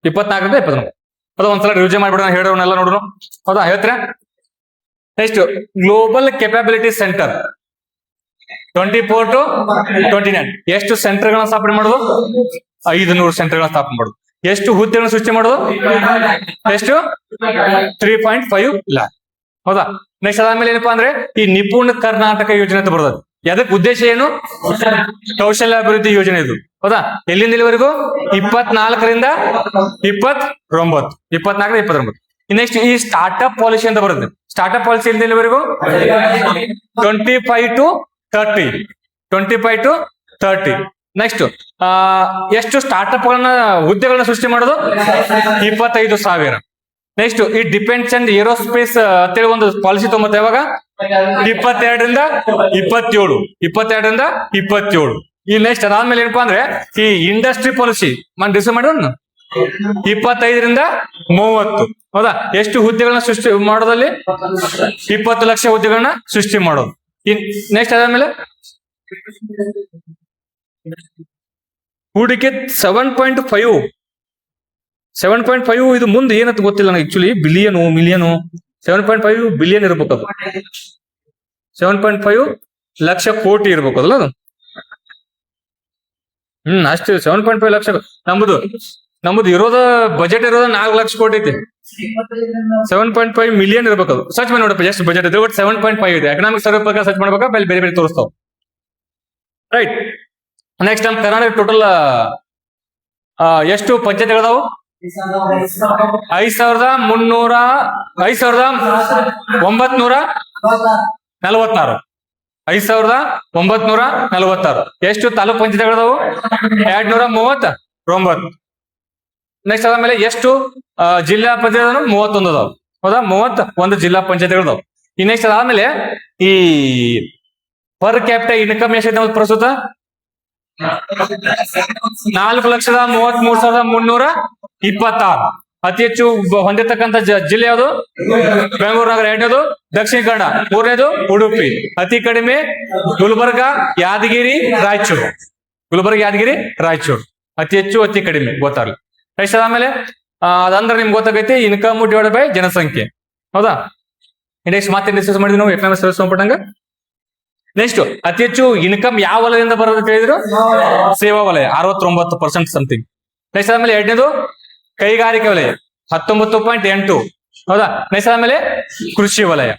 ಇಪ್ಪತ್ನಾಲ್ಕರಿಂದ 29. ಅದ ಒಂದ್ಸಲ ರಿವಿಷನ್ ಮಾಡ್ಬಿಡೋಣ, ಹೇಳೋನೆಲ್ಲ ನೋಡೋಣ. ಹೌದಾ? ಹೇಳ್ತೀರಾ? Next global capability centre 24 to 29. ಎಷ್ಟು ಸೆಂಟರ್ಗಳನ್ನ ಸ್ಥಾಪನೆ ಮಾಡೋದು? 500 ಸೆಂಟರ್ಗಳನ್ನ ಸ್ಥಾಪನೆ ಮಾಡೋದು. ಎಷ್ಟು ಹುದ್ದೆಗಳನ್ನ ಸೃಷ್ಟಿ ಮಾಡೋದು? ಎಷ್ಟು? 3.5 lakh. ಹೌದಾ? ನೆಕ್ಸ್ಟ್ ಅದಾದ್ಮೇಲೆ ಏನಪ್ಪಾ ಅಂದ್ರೆ ಈ ನಿಪುಣ ಕರ್ನಾಟಕ ಯೋಜನೆ ಅಂತ ಬರೋದು. ಅದಕ್ಕೆ ಉದ್ದೇಶ ಏನು? ಕೌಶಲ್ಯ ಅಭಿವೃದ್ಧಿ ಯೋಜನೆ ಇದು. ಹೌದಾ? ಎಲ್ಲಿಂದ ಇಲ್ಲಿವರೆಗೂ? 24ರಿಂದ 29. 24ರಿಂದ 29. ನೆಕ್ಸ್ಟ್ ಈ ಸ್ಟಾರ್ಟ್ಅಪ್ ಪಾಲಿಸಿ ಅಂತ ಬರುತ್ತೆ. ಸ್ಟಾರ್ಟ್ಅಪ್ ಪಾಲಿಸಿ ಎಲ್ಲಿಂದ ಇಲ್ಲಿವರೆಗೂ? 25 to 30. 25 to 30. ನೆಕ್ಸ್ಟ್ ಎಷ್ಟು ಸ್ಟಾರ್ಟ್ಅಪ್ ಗಳನ್ನ ಹುದ್ದೆಗಳನ್ನ ಸೃಷ್ಟಿ ಮಾಡೋದು? 25,000. ನೆಕ್ಸ್ಟ್ ಈ ಡಿಫೆನ್ಸ್ ಅಂಡ್ ಏರೋಸ್ಪೇಸ್ ಅಂತೇಳಿ ಒಂದು ಪಾಲಿಸಿ ತೊಂಬತ್ತು. ಯಾವಾಗ? 22ರಿಂದ 27. 22ರಿಂದ 27. ಈ ನೆಕ್ಸ್ಟ್ ಅದಾದ್ಮೇಲೆ ಏನಪ್ಪಾ ಅಂದ್ರೆ ಈ ಇಂಡಸ್ಟ್ರಿ ಪಾಲಿಸಿ ಡಿಸೈಡ್ ಮಾಡೋಣ 25ರಿಂದ 30. ಹೌದಾ? ಎಷ್ಟು ಹುದ್ದೆಗಳನ್ನ ಸೃಷ್ಟಿ ಮಾಡೋದಲ್ಲಿ? 20 ಲಕ್ಷ ಹುದ್ದೆಗಳನ್ನ ಸೃಷ್ಟಿ ಮಾಡೋದು. ನೆಕ್ಸ್ಟ್ ಅದಾದ್ಮೇಲೆ ಹೂಡಿಕೆ 7.5. 7.5 ಇದು ಮುಂದೆ ಏನಂತ ಗೊತ್ತಿಲ್ಲ ನನಗೆ ಆಕ್ಚುಲಿ. ಬಿಲಿಯನು ಮಿಲಿಯನು 7.5 ಬಿಲಿಯನ್ ಇರ್ಬೇಕು. ಅದು 7.5 ಲಕ್ಷ ಕೋಟಿ ಇರ್ಬೇಕು ಅದಲ್ಲ ಅದು. ಅಷ್ಟು 7.5 ಲಕ್ಷ. ನಮ್ದು ಇರೋದ ಬಜೆಟ್ ಇರೋದ 4 ಲಕ್ಷ ಕೋಟಿ ಐತಿ. 7.5 ಮಿಲಿಯನ್ ಇರ್ಬೇಕು ಅದು. ಸರ್ಚ್ ಮಾಡಿ ನೋಡಪ್ಪ ಎಷ್ಟು ಬಜೆಟ್ ಇದೆ. ಬಟ್ 7.5 ಇದೆ. ಎಕನಾಮಿಕ್ ಸರ್ವೆ ಪ್ರಕಾರ ಸರ್ಚ್ ಮಾಡ್ಬೇಕಾ? ಬೇರೆ ಬೇರೆ ತೋರಿಸ್ತಾವ. ರೈಟ್. ನೆಕ್ಸ್ಟ್ ನಮ್ಮ ಕರ್ನಾಟಕ ಟೋಟಲ್ ಎಷ್ಟು ಪಂಚಾಯತ್ಗಳದಾವು? 5,946. 5,946. ಎಷ್ಟು ತಾಲೂಕ್ ಪಂಚಾಯತ್ಗಳದಾವು? 239. ನೆಕ್ಸ್ಟ್ ಅದಾದ್ಮೇಲೆ ಎಷ್ಟು ಜಿಲ್ಲಾ ಪಂಚಾಯತ್? 31 ಅದಾವು. ಹೌದಾ? 31 ಜಿಲ್ಲಾ ಪಂಚಾಯತ್ಗಳದಾವು. ಈ ನೆಕ್ಸ್ಟ್ ಅದಾದ್ಮೇಲೆ ಈ ಪರ್ ಕ್ಯಾಪಿಟಲ್ ಇನ್ಕಮ್ ಎಷ್ಟೈತೆ ಪ್ರಸ್ತುತ? 4,33,326. ಅತಿ ಹೆಚ್ಚು ಹೊಂದಿರತಕ್ಕಂಥ ಜಿಲ್ಲೆ ಯಾವುದು? ಬೆಂಗಳೂರು ನಗರ. 2ನೇದು ದಕ್ಷಿಣ ಕನ್ನಡ. 3ನೇದು ಉಡುಪಿ. ಅತಿ ಕಡಿಮೆ ಗುಲ್ಬರ್ಗ, ಯಾದಗಿರಿ, ರಾಯಚೂರು. ಗುಲ್ಬರ್ಗ, ಯಾದಗಿರಿ, ರಾಯಚೂರು. ಅತಿ ಹೆಚ್ಚು ಅತಿ ಕಡಿಮೆ ಗೊತ್ತಾಗಲಿ. ನೆಕ್ಸ್ಟ್ ಅದಾದ್ಮೇಲೆ ಅದಂದ್ರೆ ನಿಮ್ಗೆ ಗೊತ್ತಾಗೈತಿ ಇನ್ಕಮ್ ಡಿವೈಡೆಡ್ ಬೈ ಜನಸಂಖ್ಯೆ. ಹೌದಾ? ನೆಕ್ಸ್ಟ್ ಮತ್ತೆ ಡಿಸ್ಕಸ್ ಮಾಡಿದ್ವಿ ನಾವು ಎಕನಾಮಿಕ್ಸ್ ಸಂಬಂಧಪಟ್ಟಂಗ. ನೆಕ್ಸ್ಟ್ ಅತಿ ಹೆಚ್ಚು ಇನ್ಕಮ್ ಯಾವ ವಲಯದಿಂದ ಬರೋದು ಅಂತ ಹೇಳಿದ್ರು? ಸೇವಾ ವಲಯ 69% ಸಮಥಿಂಗ್. ನೆಕ್ಸ್ಟ್ ಆದ್ಮೇಲೆ 2ನೇದು ಕೈಗಾರಿಕೆ ವಲಯ 19.8. ಹೌದಾ? ನೆಕ್ಸ್ಟ್ ಆದ್ಮೇಲೆ ಕೃಷಿ ವಲಯ.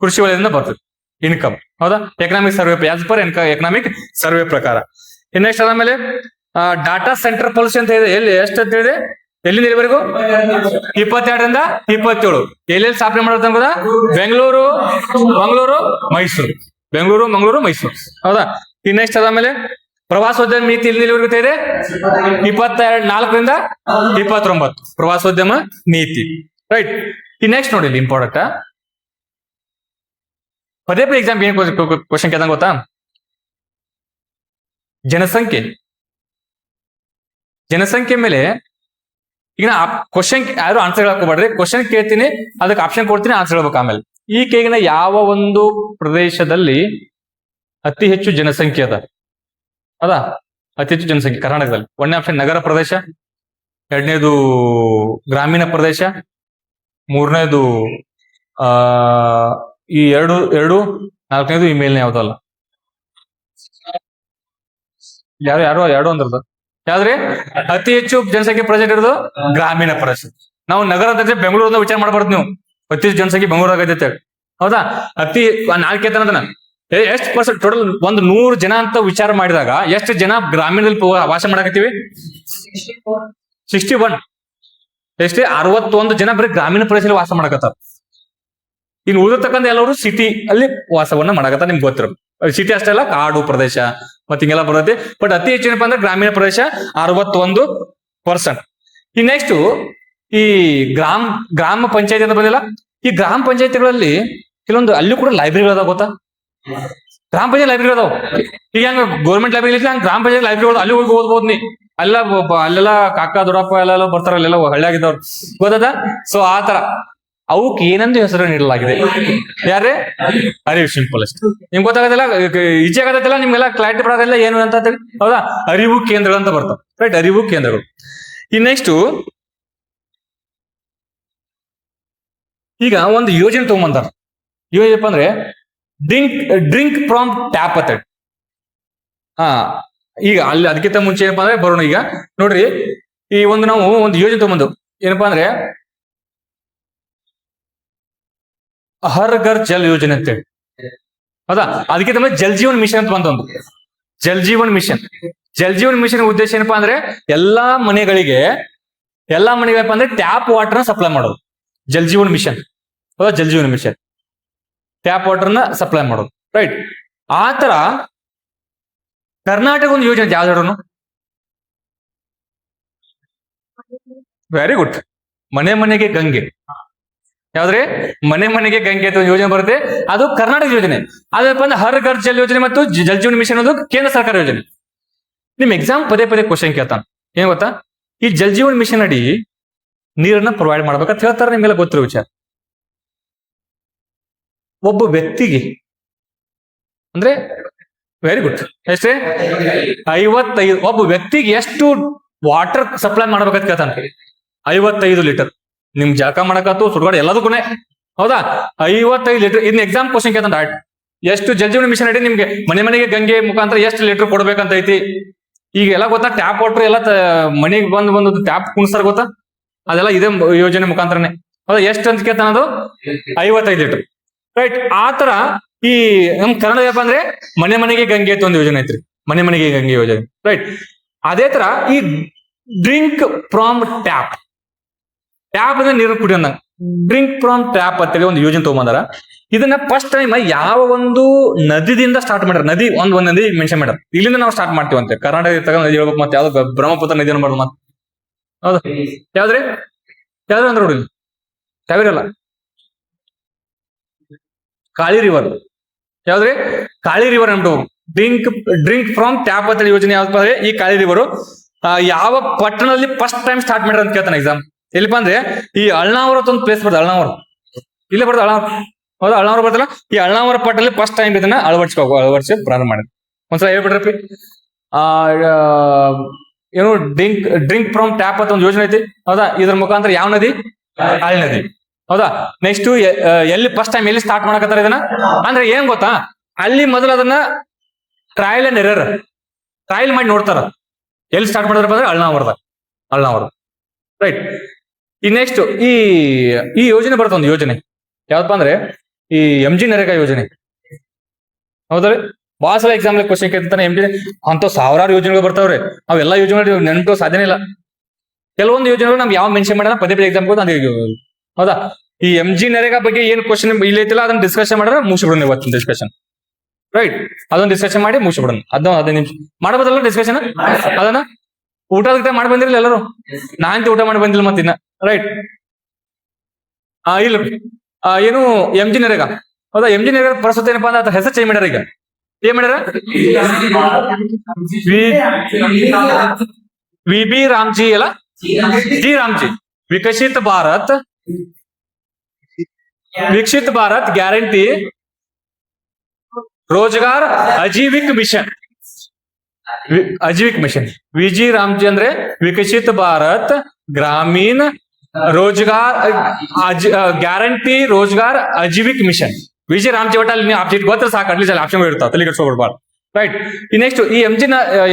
ಕೃಷಿ ವಲಯದಿಂದ ಬರ್ತದೆ ಇನ್ಕಮ್. ಹೌದಾ? Economic survey as per economic survey ಪ್ರಕಾರ. ನೆಕ್ಸ್ಟ್ ಆದ್ಮೇಲೆ ಡಾಟಾ ಸೆಂಟರ್ ಪಾಲಿಸಿ ಅಂತ ಇದೆ. ಎಲ್ಲಿ ಎಷ್ಟು ಅಂತ ಹೇಳಿದೆ? ಎಲ್ಲಿಂದ ಇಲ್ಲಿವರೆಗೂ? 22ರಿಂದ 27. ಎಲ್ಲೆಲ್ಲಿ ಸ್ಥಾಪನೆ ಮಾಡೋದು ಗೊತ್ತಾ? ಬೆಂಗಳೂರು, ಮಂಗಳೂರು, ಮೈಸೂರು. ಬೆಂಗಳೂರು, ಮಂಗಳೂರು, ಮೈಸೂರು. ಹೌದಾ? ಈ ನೆಕ್ಸ್ಟ್ ಅದಾದ್ಮೇಲೆ ಪ್ರವಾಸೋದ್ಯಮ ನೀತಿ ಇಲ್ಲಿವರೆಗೂ ಇದೆ 24ರಿಂದ 29. ಪ್ರವಾಸೋದ್ಯಮ ನೀತಿ. ರೈಟ್. ಈ ನೆಕ್ಸ್ಟ್ ನೋಡಿ ಇಲ್ಲಿ ಇಂಪಾರ್ಟೆಂಟ್ ಪದೇ ಪದೇ ಎಕ್ಸಾಮ್ ಏನ್ ಕ್ವಶನ್ ಕೇಳ್ದಂಗ ಗೊತ್ತಾ? ಜನಸಂಖ್ಯೆ ಮೇಲೆ ಈಗ ಕ್ವಶನ್ ಯಾರು ಆನ್ಸರ್ ಹಾಕೋಬೇಡ್ರಿ. ಕ್ವಶನ್ ಕೇಳ್ತೀನಿ, ಅದಕ್ಕೆ ಆಪ್ಷನ್ ಕೊಡ್ತೀನಿ, ಆನ್ಸರ್ ಹೇಳ್ಬೇಕು. ಆಮೇಲೆ ಈ ಕೆಳಗಿನ ಯಾವ ಒಂದು ಪ್ರದೇಶದಲ್ಲಿ ಅತಿ ಹೆಚ್ಚು ಜನಸಂಖ್ಯೆ ಅದ? ಅದಾ ಅತಿ ಹೆಚ್ಚು ಜನಸಂಖ್ಯೆ ಕರ್ನಾಟಕದಲ್ಲಿ. 1ನೇ ಆಪ್ಷನ್ ನಗರ ಪ್ರದೇಶ, 2ನೇದು ಗ್ರಾಮೀಣ ಪ್ರದೇಶ, 3ನೇದು ಈ ಎರಡು 4ನೇದು ಈ ಮೇಲ್ನೇ ಯಾವ್ದಲ್ಲ. ಯಾರು ಅಂದ್ರದ ಯಾವ್ದ್ರಿ? ಅತಿ ಹೆಚ್ಚು ಜನಸಂಖ್ಯೆ ಪ್ರದೇಶ ಇರೋದು ಗ್ರಾಮೀಣ ಪ್ರದೇಶ. ನಾವು ನಗರ ಬೆಂಗಳೂರಿಂದ ವಿಚಾರ ಮಾಡಬಾರ್ದು. ನೀವು ಅತಿ ಹೆಚ್ಚು ಜನಸಂಖ್ಯೆ ಬೆಂಗಳೂರು ಆಗೈತೆ. ಹೌದಾ? ಅತಿ ನಾಲ್ಕೇತನ ಎಷ್ಟು ಪರ್ಸೆಂಟ್ ಟೋಟಲ್? 100 ಜನ ಅಂತ ವಿಚಾರ ಮಾಡಿದಾಗ ಎಷ್ಟು ಜನ ಗ್ರಾಮೀಣದಲ್ಲಿ ವಾಸ ಮಾಡಕತ್ತೀವಿ? 61. ಎಷ್ಟೇ 61 ಜನ ಬರೀ ಗ್ರಾಮೀಣ ಪ್ರದೇಶದಲ್ಲಿ ವಾಸ ಮಾಡಕತ್ತಾರ. ಇನ್ನು ಉಳಿದತಕ್ಕಂಥ ಎಲ್ಲರೂ ಸಿಟಿ ಅಲ್ಲಿ ವಾಸವನ್ನ ಮಾಡಕತ್ತಾರ. ನಿಮ್ಗೆ ಗೊತ್ತಿರೋ ಸಿಟಿ ಅಷ್ಟೇ ಅಲ್ಲ, ಕಾಡು ಪ್ರದೇಶ ಮತ್ತೆ ಹಿಂಗೆಲ್ಲ ಬರುತ್ತೆ. ಬಟ್ ಅತಿ ಹೆಚ್ಚು ಏನಪ್ಪಾ ಅಂದ್ರೆ ಗ್ರಾಮೀಣ ಪ್ರದೇಶ 61%. ಈ ನೆಕ್ಸ್ಟ್ ಈ ಗ್ರಾಮ ಪಂಚಾಯತಿ ಅಂತ ಬಂದಿಲ್ಲ. ಈ ಗ್ರಾಮ ಪಂಚಾಯತಿಗಳಲ್ಲಿ ಕೆಲವೊಂದು ಅಲ್ಲಿ ಕೂಡ ಲೈಬ್ರರಿಗಳದ ಗೊತ್ತಾ? ಗ್ರಾಮ ಪಂಚಾಯತ್ ಲೈಬ್ರರಿ ಅದಾವ. ಈಗ ಹಂಗ ಗೌರ್ಮೆಂಟ್ ಲೈಬ್ರರಿ ಹಂಗ ಗ್ರಾಮ ಪಂಚಾಯತ್ ಲೈಬ್ರರಿ ಅಲ್ಲಿ ಹೋಗಿ ಓದ್ಬೋದು ನೀ. ಅಲ್ಲೆಲ್ಲ ಕಾಕ ದೊಡ್ಡಪ್ಪ ಎಲ್ಲ ಬರ್ತಾರ, ಅಲ್ಲೆಲ್ಲ ಹಳ್ಳಿಯಾಗಿದ್ದವ್ರು ಗೊತ್ತದ. ಸೊ ಆತರ ಅವಕ್ಕೆ ಏನಂದು ಹೆಸರು ನೀಡಲಾಗಿದೆ. ಯಾರೇ ಅರಿವು ಸಿಂಪಲ್ ಅಷ್ಟು ನಿಮ್ಗೆ ಗೊತ್ತಾಗದಿಲ್ಲ, ಈಜಿ ಆಗತ್ತಿಲ್ಲ, ನಿಮ್ಗೆಲ್ಲ ಕ್ಲಾರಿಟಿ ಬರೋದಿಲ್ಲ ಏನು ಅಂತ ಹೇಳಿ. ಹೌದಾ, ಅರಿವು ಕೇಂದ್ರಗಳು ಅಂತ ಬರ್ತಾವ. ರೈಟ್, ಅರಿವು ಕೇಂದ್ರಗಳು. ಈ ನೆಕ್ಸ್ಟ್ ಈಗ ಒಂದು ಯೋಜನೆ ತಗೊಂಬಂತಾರ. ಯೋಜನೆಪ್ಪ ಅಂದ್ರೆ ಡ್ರಿಂಕ್ ಫ್ರಾಮ್ ಟ್ಯಾಪ್ ಅಂತ. ಈಗ ಅಲ್ಲಿ ಅದಕ್ಕಿಂತ ಮುಂಚೆ ಏನಪ್ಪಾ ಅಂದ್ರೆ ಬರೋಣ. ಈಗ ನೋಡ್ರಿ, ಈ ನಾವು ಒಂದು ಯೋಜನೆ ತಗೊಂಬಂದು ಏನಪ್ಪಾ ಅಂದ್ರೆ ಹರ್ ಘರ್ ಜಲ್ ಯೋಜನೆ ಅಂತೇಳಿ. ಹೌದಾ, ಅದಕ್ಕಿಂತ ಮುಂಚೆ ಜಲ್ ಜೀವನ್ ಮಿಷನ್ ಅಂತ ಬಂದೊಂದು ಜಲ್ ಜೀವನ್ ಮಿಷನ್. ಜಲ್ ಜೀವನ್ ಮಿಷನ್ ಉದ್ದೇಶ ಏನಪ್ಪಾ ಅಂದ್ರೆ ಎಲ್ಲಾ ಮನೆಗಳಿಗೆ ಅಂದ್ರೆ ಟ್ಯಾಪ್ ವಾಟರ್ ಸಪ್ಲೈ ಮಾಡೋದು. ಜಲ್ ಜೀವನ್ ಮಿಷನ್, ಹೌದಾ, ಜಲ್ ಜೀವನ್ ಮಿಷನ್ ಟ್ಯಾಪ್ ವಾಟರ್ನ ಸಪ್ಲೈ ಮಾಡೋದು. ರೈಟ್, ಆತರ ಕರ್ನಾಟಕ ಒಂದು ಯೋಜನೆ ಯಾವ್ದು? ವೆರಿ ಗುಡ್, ಮನೆ ಮನೆಗೆ ಗಂಗೆ. ಯಾವ್ದ್ರಿ? ಮನೆ ಮನೆಗೆ ಗಂಗೆ ಅಂತ ಯೋಜನೆ ಬರುತ್ತೆ, ಅದು ಕರ್ನಾಟಕ ಯೋಜನೆ. ಅದಪ್ಪ ಅಂದ್ರೆ ಹರ್ ಘರ್ ಜಲ್ ಯೋಜನೆ ಮತ್ತು ಜಲ್ ಜೀವನ್ ಮಿಷನ್ ಅದು ಕೇಂದ್ರ ಸರ್ಕಾರ ಯೋಜನೆ. ನಿಮ್ ಎಕ್ಸಾಮ್ ಪದೇ ಕ್ವಶನ್ ಕೇಳ್ತಾನ, ಏನ್ ಗೊತ್ತಾ? ಈ ಜಲ್ ಜೀವನ್ ಮಿಷನ್ ಅಡಿ ನೀರನ್ನ ಪ್ರೊವೈಡ್ ಮಾಡ್ಬೇಕಂತ ಹೇಳ್ತಾರೆ. ನಿಮ್ಗೆಲ್ಲ ಗೊತ್ತಿರೋ ವಿಚಾರ. ಒಬ್ಬ ವ್ಯಕ್ತಿಗೆ ಅಂದ್ರೆ ವೆರಿ ಗುಡ್, ಎಷ್ಟೇ 55, ಒಬ್ಬ ವ್ಯಕ್ತಿಗೆ ಎಷ್ಟು ವಾಟರ್ ಸಪ್ಲೈ ಮಾಡ್ಬೇಕಂತ ಕೇಳ್ತಾನೆ. 55 ಲೀಟರ್. ನಿಮ್ ಜಳಕ ಮಾಡಕತ್ತು ಸುಡ್ಗಾಡು ಎಲ್ಲದಕ್ಕೂ. ಹೌದಾ, 55 ಲೀಟರ್. ಇದನ್ನ ಎಕ್ಸಾಮ್ ಕ್ವಶನ್ ಕೇಳ್ತಾನೆ ಡಾಟ್. ಎಷ್ಟು ಜಲ್ ಜೀವನ್ ಮಿಷನ್ ಅಡಿ ನಿಮ್ಗೆ ಮನೆ ಮನೆಗೆ ಗಂಗೆ ಮುಖಾಂತರ ಎಷ್ಟು ಲೀಟರ್ ಕೊಡ್ಬೇಕಂತ ಐತಿ. ಈಗ ಎಲ್ಲ ಗೊತ್ತಾ, ಟ್ಯಾಪ್ ವಾಟರ್ ಎಲ್ಲ ಮನೆಗೆ ಬಂದು ಟ್ಯಾಪ್ ಕುಣಿಸ್ತಾರ ಗೊತ್ತಾ, ಅದೆಲ್ಲ ಇದೇ ಯೋಜನೆ ಮುಖಾಂತರನೇ. ಹೌದಾ, ಎಷ್ಟು ಅಂತ ಕೇಳ್ತಾನ? ಅದು 55 ಲೀಟರ್. ರೈಟ್, ಆತರ ಈ ನಮ್ ಕನ್ನಡ ಏನಪ್ಪ ಅಂದ್ರೆ ಮನೆ ಮನೆಗೆ ಗಂಗೆ ಅಂತ ಒಂದು ಯೋಜನೆ ಐತ್ರಿ, ಮನೆ ಮನೆಗೆ ಗಂಗೆ ಯೋಜನೆ. ರೈಟ್, ಅದೇ ತರ ಈ ಡ್ರಿಂಕ್ ಫ್ರಾಮ್ ಟ್ಯಾಪ್ ಅಂದ್ರೆ ನೀರು ಕುಡಿಯೋಣ. ಡ್ರಿಂಕ್ ಫ್ರಾಮ್ ಟ್ಯಾಪ್ ಅಂತೇಳಿ ಒಂದು ಯೋಜನೆ ತಗೊಂಬಂದಾರ. ಇದನ್ನ ಫಸ್ಟ್ ಟೈಮ್ ಯಾವ ಒಂದು ನದಿದಿಂದ ಸ್ಟಾರ್ಟ್ ಮಾಡ್ಯಾರ. ನದಿ ಒಂದ್ ನದಿ ಮೆನ್ಷನ್ ಮಾಡ್ಯಾರ. ಇಲ್ಲಿಂದ ನಾವು ಸ್ಟಾರ್ಟ್ ಮಾಡ್ತೀವಂತೆ. ಕರ್ನಾಟಕ ತಗೊಂಡ್ ನದಿ ಹೇಳ್ಬೇಕು, ಮತ್ತೆ ಯಾವ್ದು ಬ್ರಹ್ಮಪುತ್ರ ನದಿ ಅನ್ಬಾರ್ದು. ಮತ್ತೆ ಹೌದು, ಯಾವ್ದ್ರಿ ಅಂದ್ರೆ ನೋಡಿ, ಕಾವೇರಿ ಅಲ್ಲ, ಕಾಳಿ ರಿವರ್. ಯಾವ್ದ್ರಿ? ಕಾಳಿ ರಿವರ್ ಅಂದ್ಬಿಟ್ಟು ಡ್ರಿಂಕ್ ಫ್ರಾಮ್ ಟ್ಯಾಪ್ ಅಂತ ಯೋಜನೆ ಯಾವ್ದಪ್ಪ ಅಂದ್ರೆ ಈ ಕಾಳಿ ರಿವರು ಯಾವ ಪಟ್ಟಣದಲ್ಲಿ ಫಸ್ಟ್ ಟೈಮ್ ಸ್ಟಾರ್ಟ್ ಮಾಡ್ಯಾರ ಅಂತ ಕೇಳ್ತಾನೆ ಎಕ್ಸಾಮ್. ಎಲ್ಲಿಪ್ಪ ಅಂದ್ರೆ ಈ ಅಳ್ನಾವರ ಒಂದು ಪ್ಲೇಸ್ ಬರ್ತದೆ, ಅಳ್ನಾವರ. ಇಲ್ಲೇ ಬರ್ತದೆ ಅಳ್ನಾವರ. ಹೌದಾ, ಅಳ್ನಾವರ ಬರ್ತಲ್ಲ. ಈ ಅಳ್ನಾವರ ಪಟ್ಟಣದಲ್ಲಿ ಫಸ್ಟ್ ಟೈಮ್ ಇದನ್ನ ಅಳವಡಿಸಿ ಪ್ರಾರಂಭ ಮಾಡಿದ್ರು. ಒಂದ್ಸಲ ಹೇಳ್ಬಿಡ್ರಪ್ಪಿ. ಏನು ಡ್ರಿಂಕ್ ಫ್ರಾಮ್ ಟ್ಯಾಪ್ ಅಂತ ಒಂದು ಯೋಜನೆ ಐತಿ. ಹೌದಾ, ಇದ್ರ ಮುಖಾಂತರ ಯಾವ ನದಿ? ಕಾಳಿ ನದಿ. ಹೌದಾ, ನೆಕ್ಸ್ಟ್ ಎಲ್ಲಿ ಫಸ್ಟ್ ಟೈಮ್ ಎಲ್ಲಿ ಸ್ಟಾರ್ಟ್ ಮಾಡಕತ್ತಾರ ಇದನ್ನ ಅಂದ್ರೆ ಏನ್ ಗೊತ್ತಾ, ಅಲ್ಲಿ ಮೊದಲು ಅದನ್ನ ಟ್ರಯಲ್ ಅಂಡ್ ಎರರ್ ಟ್ರಯಲ್ ಮಾಡಿ ನೋಡ್ತಾರ. ಎಲ್ಲಿ ಸ್ಟಾರ್ಟ್ ಮಾಡಿದ್ರಪ್ಪ ಅಂದ್ರೆ ಅಳ್ನಾವರ. ರೈಟ್, ಈ ನೆಕ್ಸ್ಟ್ ಈ ಯೋಜನೆ ಬರ್ತದೆ, ಒಂದು ಯೋಜನೆ ಯಾವ್ದಪ್ಪ ಅಂದ್ರೆ ಈ MG ನರೇಗಾ ಯೋಜನೆ. ಹೌದ್ರಿ, ಬಹಳ ಸಲ ಎಕ್ಸಾಮ್ ಕ್ವಶನ್ ಕೇಳ್ತಾನೆ. MG ಅಂತ ಸಾವಿರಾರು ಯೋಜನೆಗಳು ಬರ್ತಾವ್ರಿ. ಅವೆಲ್ಲ ಯೋಜನೆಗಳು ನೆನಪು ಸಾಧ್ಯನೇ ಇಲ್ಲ. ಕೆಲವೊಂದು ಯೋಜನೆಗಳು ನಮ್ಗೆ ಯಾವ ಮೆನ್ಷನ್ ಮಾಡೋಣ ಪದೇ ಎಕ್ಸಾಮ್ ಹೌದಾ, ಈ MG ನರೇಗಾ ಬಗ್ಗೆ ಏನ್ ಕ್ವಶನ್ ಇಲ್ಲಿ ಐತಿಲ್ಲ ಅದನ್ನ ಡಿಸ್ಕಷನ್ ಮಾಡಿದ್ರೆ ಮುಗಿಸ್ಬಿಡೋಣ ಇವತ್ತಿನ ಡಿಸ್ಕಷನ್. ರೈಟ್, ಅದನ್ನ ಡಿಸ್ಕಷನ್ ಮಾಡಿ ಮುಗಿಸ್ಬಿಡೋಣ. 15 ನಿಮಿಷ ಮಾಡಬಹುದಲ್ಲ ಡಿಸ್ಕಷನ್. ಅದನ್ನ ಊಟದ ಮಾಡಿ ಬಂದಿರಲಿಲ್ಲ ಎಲ್ಲರೂ? ನಾನಂತೂ ಊಟ ಮಾಡಿ ಬಂದಿಲ್ಲ ಮತ್ತಿನ್ನ. ರೈಟ್, ಇಲ್ಲ ಏನು MG ನರೇಗಾ. ಹೌದಾ, MG ನರೇಗಾ ಪ್ರಸ್ತುತ ಏನಪ್ಪಾ ಅಂದ್ರೆ ಹೆಸರು ಚೇಂಜ್ ಮಾಡ್ಯಾರ. ಈಗ ಏನ್ ಮಾಡ್ಯಾರ? VB ರಾಮ್ಜಿ ಅಲ್ಲ, G Ramji Viksit Bharat guarantee Rozgar Ajeevika mission. VG Ramji ಅಂದ್ರೆ Viksit Bharat Gramin Rozgar guarantee Rozgar Ajeevika mission. VG Ramji ಒಟ್ಟಲ್ಲಿ ನೀವು ಆಬ್ಜೆಕ್ಟ್ ಗೊತ್ತ ಸಾಕು, ಅಟ್ಲೀಸ್ಟ್ ಅಲ್ಲಿ ಆಪ್ಷನ್ ಇರ್ತಾವ, ತಲೆ ಕೆಡ್ಸ್ಕೊಡ್ಬಾರ್ದು. ರೈಟ್, ಈ ನೆಕ್ಸ್ಟ್ ಈ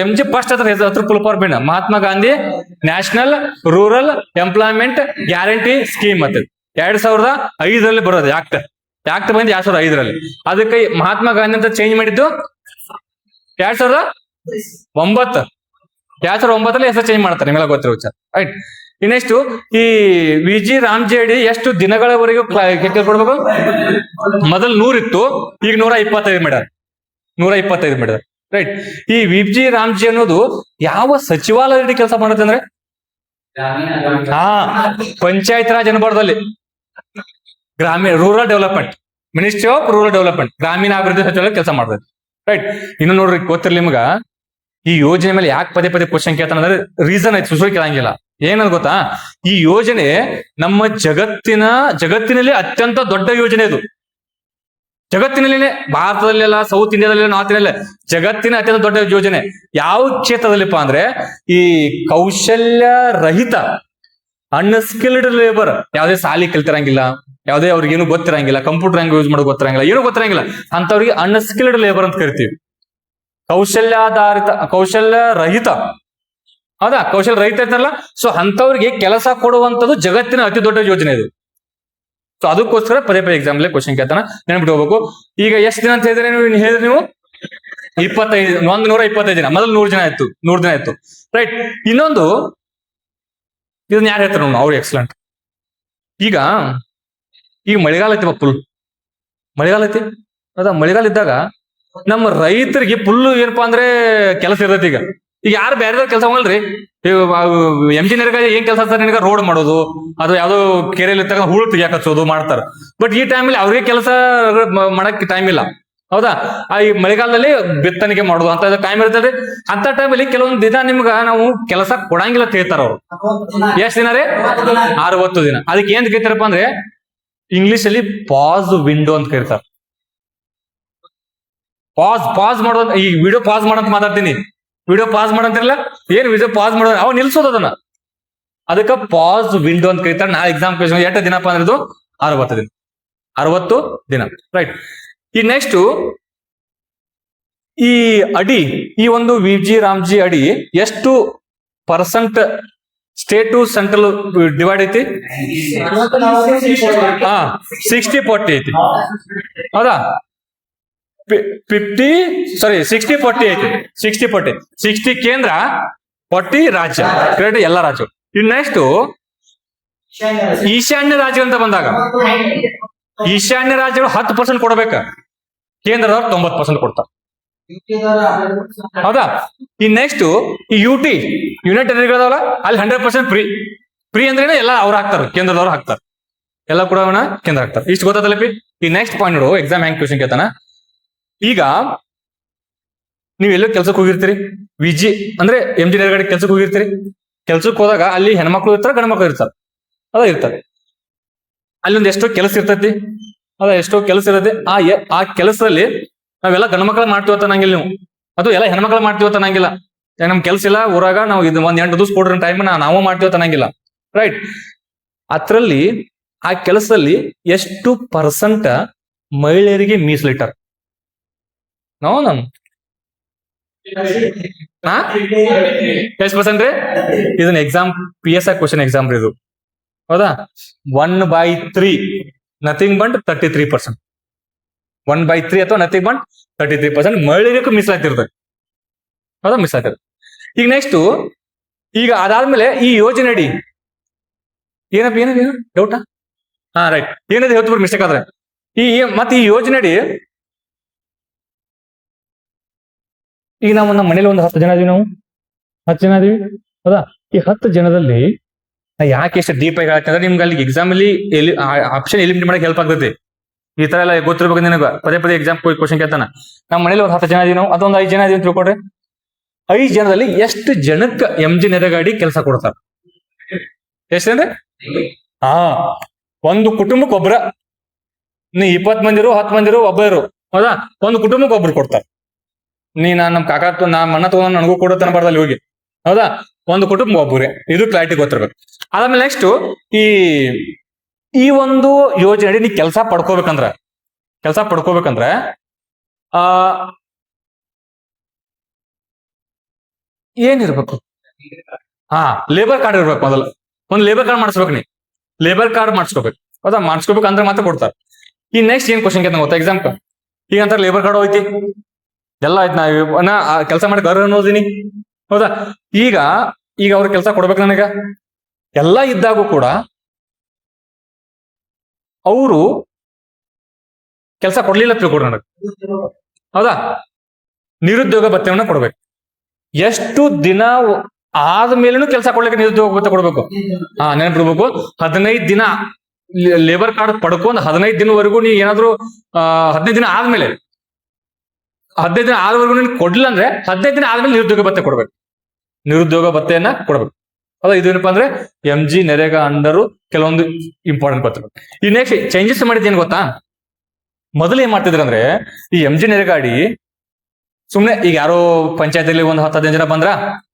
MG ಫಸ್ಟ್ ಅದ್ರ ಫುಲ್ ಫಾರ್ಮ್ ಬೇಡ, Mahatma Gandhi national rural employment guarantee scheme ಅಂತ 2005 ಬರೋದು. ಆಕ್ಟ್ ಬಂದು 2005. ಅದಕ್ಕೆ ಮಹಾತ್ಮ ಗಾಂಧಿ ಅಂತ ಚೇಂಜ್ ಮಾಡಿದ್ದು 2009 ಹೆಸರು ಚೇಂಜ್ ಮಾಡ್ತಾರೆ, ನಿಮ್ಗೆಲ್ಲ ಗೊತ್ತಿರೋ ವಿಚಾರ. ರೈಟ್, ನೆಕ್ಸ್ಟ್ ಈ VG ರಾಮ್ಜಿ ಅಡಿ ಎಷ್ಟು ದಿನಗಳವರೆಗೂ ಕೊಡ್ಬೇಕು? ಮೊದಲು 100 ಇತ್ತು, ಈಗ 125 ಮಾಡ್ಯಾರ. 125 ಮಾಡ್ಯಾರ. ರೈಟ್, ಈ VG ರಾಮ್ಜಿ ಅನ್ನೋದು ಯಾವ ಸಚಿವಾಲಯದಲ್ಲಿ ಕೆಲಸ ಮಾಡುತ್ತೆ ಅಂದ್ರೆ ಪಂಚಾಯತ್ ರಾಜ್ ಅನ್ಬಾರ್ದಲ್ಲಿ, ಗ್ರಾಮೀಣ rural development. Ministry of rural development, ಗ್ರಾಮೀಣ ಅಭಿವೃದ್ಧಿ ಸಚಿವಾಲಯ ಕೆಲಸ ಮಾಡ್ತೈತಿ. ರೈಟ್. ಇನ್ನು ನೋಡ್ರಿ ಗೊತ್ತಿರ್ಲಿ ನಿಮ್ಗ, ಈ ಯೋಜನೆ ಮೇಲೆ ಯಾಕೆ ಪದೇ ಪದೇ ಕ್ವಶನ್ ಕೇಳ್ತಾನೆ ಅಂದ್ರೆ ರೀಸನ್ ಐತಿ, ಸುಸೂರಿ ಕೇಳಂಗಿಲ್ಲ. ಏನಂತ ಗೊತ್ತಾ, ಈ ಯೋಜನೆ ನಮ್ಮ ಜಗತ್ತಿನಲ್ಲಿ ಅತ್ಯಂತ ದೊಡ್ಡ ಯೋಜನೆ ಇದು. ಜಗತ್ತಿನಲ್ಲಿನೇ, ಭಾರತದಲ್ಲೆಲ್ಲ, ಸೌತ್ ಇಂಡಿಯಾದಲ್ಲಿ, ನಾರ್ತ್ ಇಂಡಿಯಲ್ಲ, ಜಗತ್ತಿನ ಅತ್ಯಂತ ದೊಡ್ಡ ಯೋಜನೆ. ಯಾವ ಕ್ಷೇತ್ರದಲ್ಲಿಪ್ಪ ಅಂದ್ರೆ ಈ ಕೌಶಲ್ಯ ರಹಿತ, ಅನ್ಸ್ಕಿಲ್ಡ್ ಲೇಬರ್, ಯಾವುದೇ ಸಾಲಿ ಕಲ್ತಿರಂಗಿಲ್ಲ, ಯಾವುದೇ ಅವ್ರಿಗೆ ಏನು ಗೊತ್ತಿರಂಗಿಲ್ಲ, ಕಂಪ್ಯೂಟರ್ ಹೆಂಗ್ ಯೂಸ್ ಮಾಡೋದು ಗೊತ್ತಿರಂಗಿಲ್ಲ, ಏನು ಗೊತ್ತಿರಂಗಿಲ್ಲ ಅಂತವ್ರಿಗೆ ಅನ್ಸ್ಕಿಲ್ಡ್ ಲೇಬರ್ ಅಂತ ಕರಿತೀವಿ. ಕೌಶಲ್ಯ ರಹಿತ, ಹೌದಾ, ಕೌಶಲ್ಯ ರಹಿತ ಇರ್ತಾರಲ್ಲ, ಸೊ ಅಂತವ್ರಿಗೆ ಕೆಲಸ ಕೊಡುವಂತದ್ದು ಜಗತ್ತಿನ ಅತಿ ದೊಡ್ಡ ಯೋಜನೆ ಇದು. ಸೊ ಅದಕ್ಕೋಸ್ಕರ ಪದೇ ಪದೇ ಎಕ್ಸಾಮ್ ಅಲ್ಲಿ ಕ್ವಶನ್ ಕೇಳ್ತಾನ, ನೆನ್ಬಿಟ್ಟು ಹೋಗ್ಬೇಕು. ಈಗ ಎಷ್ಟು ದಿನ ಅಂತ ಹೇಳಿದ್ರೆ ನೀವು 125 ದಿನ, ಮೊದಲು 100 ದಿನ ಆಯ್ತು. ರೈಟ್. ಇನ್ನೊಂದು ಇದನ್ನ ಯಾರು ಹೇಳ್ತಾರೆ ನೋಡು, ಅವ್ರು ಎಕ್ಸಲೆಂಟ್. ಈಗ ಮಳೆಗಾಲ ಐತಿ, ಫುಲ್ ಮಳೆಗಾಲ ಐತಿ. ಹೌದಾ, ಮಳೆಗಾಲ ಇದ್ದಾಗ ನಮ್ಮ ರೈತರಿಗೆ ಫುಲ್ ಏನಪ್ಪಾ ಅಂದ್ರೆ ಕೆಲಸ ಇರ್ತೈತಿ. ಈಗ ಯಾರು ಬೇರೆ ಕೆಲಸ ಹೋಗಲ್ರಿ. ಎಂಜಿನಿಯರ್ಗ ಏನ್ ಕೆಲಸ ಇರ್ತಾರೆ ನಿನಗ, ರೋಡ್ ಮಾಡೋದು, ಅದು ಯಾವ್ದೋ ಕೆರೆಯಲ್ಲಿ ಇದ್ದಾಗ ಹೂಳು ತೆಗಿಯಾಕ ಹಚ್ಚೋದು ಮಾಡ್ತಾರ. ಬಟ್ ಈ ಟೈಮಲ್ಲಿ ಅವ್ರಿಗೆ ಕೆಲಸ ಮಾಡಕ್ ಟೈಮ್ ಇಲ್ಲ. ಹೌದಾ, ಈ ಮಳೆಗಾಲದಲ್ಲಿ ಬಿತ್ತನಿಕೆ ಮಾಡೋದು ಅಂತ ಟೈಮ್ ಇರ್ತದೆ. ಅಂತ ಟೈಮಲ್ಲಿ ಕೆಲವೊಂದು ದಿನ ನಿಮ್ಗ ನಾವು ಕೆಲಸ ಕೊಡಂಗಿಲ್ಲ ಅಂತ ಹೇಳ್ತಾರ ಅವ್ರು. ಎಷ್ಟ್ ದಿನ ರೀ? 60 ದಿನ. ಅದಕ್ಕೆ ಏನ್ ಕರಿತಾರಪ್ಪ ಅಂದ್ರೆ ಇಂಗ್ಲಿಷ್ ಅಲ್ಲಿ ಪಾಸ್ ವಿಂಡೋ ಅಂತ ಕರೀತಾರ. ಪಾಸ್ ಮಾಡೋದು, ಈ ವಿಡಿಯೋ ಪಾಸ್ ಮಾಡಂತ ಮಾತಾಡ್ತೀನಿ, ವಿಡಿಯೋ ಪಾಸ್ ಮಾಡಂತಿರಲ್ಲ, ಏನ್ ವಿಡಿಯೋ ಪಾಸ್ ಮಾಡೋದು, ಅವ್ ನಿಲ್ಸೋದು ಅದನ್ನ, ಅದಕ್ಕೆ ಪಾಸ್ ವಿಂಡೋ ಅಂತ ಕರೀತಾರೆ. ನಾ ಎಕ್ಸಾಮ್ ಕ್ವೆಶ್ಚನ್ ಎಷ್ಟು ದಿನಪ್ಪ ಅಂದ್ರೆ 60 ದಿನ. ರೈಟ್. ಈ ನೆಕ್ಸ್ಟ್ ಈ ಅಡಿ, ಈ ಒಂದು ವಿಜಿ ರಾಮ್ಜಿ ಅಡಿ ಎಷ್ಟು ಪರ್ಸೆಂಟ್ ಸ್ಟೇಟು ಸೆಂಟ್ರಲ್ ಡಿವೈಡ್ ಐತಿ? 60-40 ಐತಿ. ಹೌದಾ, 60-40 ಐತಿ. 60 ಕೇಂದ್ರ, 40 ರಾಜ್ಯ. ಕರೆಕ್ಟ್, ಎಲ್ಲ ರಾಜ್ಯ. ಇನ್ ನೆಕ್ಸ್ಟ್ ಈಶಾನ್ಯ ರಾಜ್ಯ ಅಂತ ಬಂದಾಗ, ಈಶಾನ್ಯ ರಾಜ್ಯಗಳು 10% ಕೊಡ್ಬೇಕ, ಕೇಂದ್ರದವ್ರು 90% ಕೊಡ್ತಾರೆ. ಹೌದಾ. ಈ ನೆಕ್ಸ್ಟ್ ಈ ಯುನೈಟೆಡ್ ಟೆರಿಟರಿಗಳಲ್ಲ, ಅಲ್ಲಿ 100% ಫ್ರೀ ಅಂದ್ರೆ ಎಲ್ಲ ಅವ್ರು ಹಾಕ್ತಾರೆ, ಕೇಂದ್ರದವ್ರು ಹಾಕ್ತಾರೆ, ಎಲ್ಲ ಕೂಡ ಕೇಂದ್ರ ಹಾಕ್ತಾರೆ. ಇಷ್ಟು ಗೊತ್ತಾಗಲ್ಲ. ಈ ನೆಕ್ಸ್ಟ್ ಪಾಯಿಂಟ್ ನೋಡು, ಎಕ್ಸಾಮ್ ಹೆಂಗ್ ಕ್ವಶನ್ ಕೇಳ್ತಾನ. ಈಗ ನೀವ್ ಎಲ್ಲೋ ಕೆಲ್ಸಕ್ಕೆ ಹೋಗಿರ್ತೀರಿ, ವಿಜಿ ಅಂದ್ರೆ ಎಂಜಿನಿಯರ್ ಗಾಡಿ ಕೆಲ್ಸಕ್ಕೆ ಹೋಗಿರ್ತೀರಿ. ಕೆಲ್ಸಕ್ಕೆ ಹೋದಾಗ ಅಲ್ಲಿ ಹೆಣ್ಮಕ್ಳು ಇರ್ತಾರೆ, ಗಂಡು ಮಕ್ಳು ಇರ್ತಾರೆ. ಇರ್ತಾರೆ ಅಲ್ಲಿ ಒಂದು ಎಷ್ಟೋ ಕೆಲಸ ಇರ್ತೈತಿ. ಎಷ್ಟೋ ಕೆಲಸ ಇರತ್ತೆ. ಆ ಕೆಲಸದಲ್ಲಿ ನಾವೆಲ್ಲ ಗಂಡು ಮಕ್ಳು ಮಾಡ್ತೀವತ್ತ ನಂಗಿಲ್ಲ, ನೀವು ಅದು ಎಲ್ಲ ಹೆಣ್ಮಕ್ಳು ಮಾಡ್ತೀವತ್ತ ನಂಗಿಲ್ಲ. ನಮ್ ಕೆಲ್ಸ ಇಲ್ಲ ಊರಾಗ, ನಾವು ಇದು 1-8 ದಿವಸ ಕೊಡ್ರಿ ಟೈಮ್, ನಾವು ಮಾಡ್ತೀವತ್ತ ನಂಗಿಲ್ಲ. ರೈಟ್. ಅದ್ರಲ್ಲಿ ಆ ಕೆಲಸದಲ್ಲಿ ಎಷ್ಟು ಪರ್ಸೆಂಟ್ ಮಹಿಳೆಯರಿಗೆ ಮೀಸಲಿಟ್ಟಾರ? ನಾನು ಎಷ್ಟು ಪರ್ಸೆಂಟ್ ರೀ? ಇದನ್ನ ಎಕ್ಸಾಮ್ PSI ಕ್ವಶನ್ ಎಕ್ಸಾಮ್ ರೀ ಇದು. ಹೌದಾ, 1/3, ನಥಿಂಗ್ ಬಟ್ 33%. 1/3 ಅಥವಾ ನಥಿಂಗ್ ಬಟ್ 33% ಮಹಿಳೆಯರಿಗೂ ಮೀಸಲಾತಿರ್ತದೆ. ಹೌದಾ, ಮೀಸಲಾತಿರ್ತದೆ. ಈಗ ನೆಕ್ಸ್ಟ್, ಈಗ ಅದಾದ್ಮೇಲೆ ಈ ಯೋಜನೆ ಅಡಿ ಏನಪ್ಪ ಡೌಟಾ? ರೈಟ್. ಏನಿದೆ ಹೇಳ್ತು ಮಿಸ್ಟೇಕ್ ಆದ್ರೆ ಮತ್ತೆ ಈ ಯೋಜನೆ ಅಡಿ ಈಗ ನಾವು ನಮ್ಮ ಮನೇಲಿ ಒಂದು 10 ಜನ ಇದೀವಿ, ನಾವು 10 ಜನ ಇದೀವಿ. ಹೌದಾ, ಈ 10 ಜನದಲ್ಲಿ ಯಾಕೆ ಎಷ್ಟು ಡೀಪ್ ಆಗಿ ಹೇಳ್ತೀನಿ ಅಂದ್ರೆ ನಿಮ್ಗೆ ಅಲ್ಲಿ ಎಕ್ಸಾಮ್ ಅಲ್ಲಿ ಆಪ್ಷನ್ ಎಲಿಮಿನೇಟ್ ಮಾಡಕ್ಕೆ ಹೆಲ್ಪ್ ಆಗ್ತೈತಿ. ಈ ತರ ಎಲ್ಲ ಗೊತ್ತಿರ್ಬೇಕು ನಿನಗೆ. ಪದೇ ಪದೇ ಎಕ್ಸಾಮ್ ಕ್ವಶನ್ ಕೇಳ್ತಾನ. ನಮ್ಮ ಮನೇಲಿ ಒಂದು 10 ಜನ ಇದೀವಿ ನಾವು, ಅದೊಂದು 5 ಜನ ಇದೀವಿ ಅಂತ ತಿಳ್ಕೊಡ್ರಿ. 5 ಜನದಲ್ಲಿ ಎಷ್ಟು ಜನಕ್ಕೆ MG ನರೇಗಾಡಿ ಕೆಲಸ ಕೊಡ್ತಾರ? ಎಷ್ಟಂದ್ರೆ ಒಂದು ಕುಟುಂಬಕ್ಕೆ ಒಬ್ರ. ನೀ 20 ಮಂದಿರು 10 ಮಂದಿರು ಒಬ್ಬರು. ಹೌದಾ, ಒಂದು ಕುಟುಂಬಕ್ಕೆ ಒಬ್ರು ಕೊಡ್ತಾರೆ. ನಮ್ಮ ಕಾಕ ಮಣ್ಣ ತಗೊಂಡ್ ನನಗೂ ಕೊಡುತ್ತಾನ ಬರ್ದಲ್ಲಿ ಹೋಗಿ. ಹೌದಾ, ಒಂದು ಕುಟುಂಬ ಒಬ್ಬರೇ. ಇದು ಕ್ಲಾರಿಟಿ ಗೊತ್ತಿರ್ಬೇಕು. ಅದಾದ್ಮೇಲೆ ನೆಕ್ಸ್ಟ್ ಈ ಒಂದು ಯೋಜನೆ ನೀ ಕೆಲಸ ಪಡ್ಕೋಬೇಕಂದ್ರ ಏನಿರ್ಬೇಕು? ಲೇಬರ್ ಕಾರ್ಡ್ ಇರ್ಬೇಕು. ಮೊದಲು ಒಂದು ಲೇಬರ್ ಕಾರ್ಡ್ ಮಾಡಿಸ್ಬೇಕು. ನೀ ಲೇಬರ್ ಕಾರ್ಡ್ ಮಾಡಿಸ್ಕೋಬೇಕು. ಹೌದಾ, ಮಾಡಿಸ್ಕೋಬೇಕು ಅಂದ್ರೆ ಮಾತ್ರ ಕೊಡ್ತಾರೆ. ಈ ನೆಕ್ಸ್ಟ್ ಏನ್ ಕ್ವಶನ್ ಕೇಳ್ತಾನೆ ಗೊತ್ತಾ ಎಕ್ಸಾಮ್? ಈಗ ಅಂತ ಲೇಬರ್ ಕಾರ್ಡ್ ಹೋಯ್ತಿ, ಎಲ್ಲ ಆಯ್ತು, ನಾ ಕೆಲಸ ಮಾಡಿ ಗೌರವ ಅನ್ನೋದಿನಿ. ಹೌದಾ, ಈಗ ಅವ್ರ ಕೆಲಸ ಕೊಡ್ಬೇಕು ನನಗ. ಎಲ್ಲ ಇದ್ದಾಗೂ ಕೂಡ ಅವರು ಕೆಲಸ ಕೊಡ್ಲಿಲ್ಲ ತಿಳ್ಕೊಡ್ರಿ ನನಗೆ. ಹೌದಾ, ನಿರುದ್ಯೋಗ ಭತ್ಯೆಯನ್ನ ಕೊಡ್ಬೇಕು. ಎಷ್ಟು ದಿನ ಆದ್ಮೇಲೆನೂ ಕೆಲಸ ಕೊಡ್ಲಿಕ್ಕೆ ನಿರುದ್ಯೋಗ ಭತ್ಯೆ ಕೊಡ್ಬೇಕು. ನೆನಪಿಡ್ಬೇಕು. 15 ದಿನ ಲೇಬರ್ ಕಾರ್ಡ್ ಪಡ್ಕೊಂಡು 15 ದಿನವರೆಗೂ ನೀ ಏನಾದ್ರು 15 ದಿನ ಆದ್ಮೇಲೆ 15 ದಿನ ಆದವರೆಗೂ ನೀನು ಕೊಡ್ಲಿಲ್ಲ ಅಂದ್ರೆ 15 ದಿನ ಆದ್ಮೇಲೆ ನಿರುದ್ಯೋಗ ಭತ್ಯೆ ಕೊಡ್ಬೇಕು. ನಿರುದ್ಯೋಗ ಭತ್ಯೆಯನ್ನ ಕೊಡ್ಬೇಕು. ಹೌದಾ, ಇದೇನಪ್ಪ ಅಂದ್ರೆ MG ನರೇಗಾ ಅಂಡರ್ ಕೆಲವೊಂದು ಇಂಪಾರ್ಟೆಂಟ್ ಗೊತ್ತಿರ್ಬೇಕು. ಈ ನೆಕ್ಸ್ಟ್ ಚೇಂಜಸ್ ಮಾಡಿದ್ದೇನು ಗೊತ್ತಾ? ಮೊದಲು ಏನ್ ಮಾಡ್ತಿದ್ರು ಅಂದ್ರೆ ಈ MG ನರೇಗಾ ಅಡಿ ಸುಮ್ನೆ ಈಗ ಯಾರೋ ಪಂಚಾಯತಿಲಿ ಒಂದು 10-15 ಜನ ಬಂದ್ರ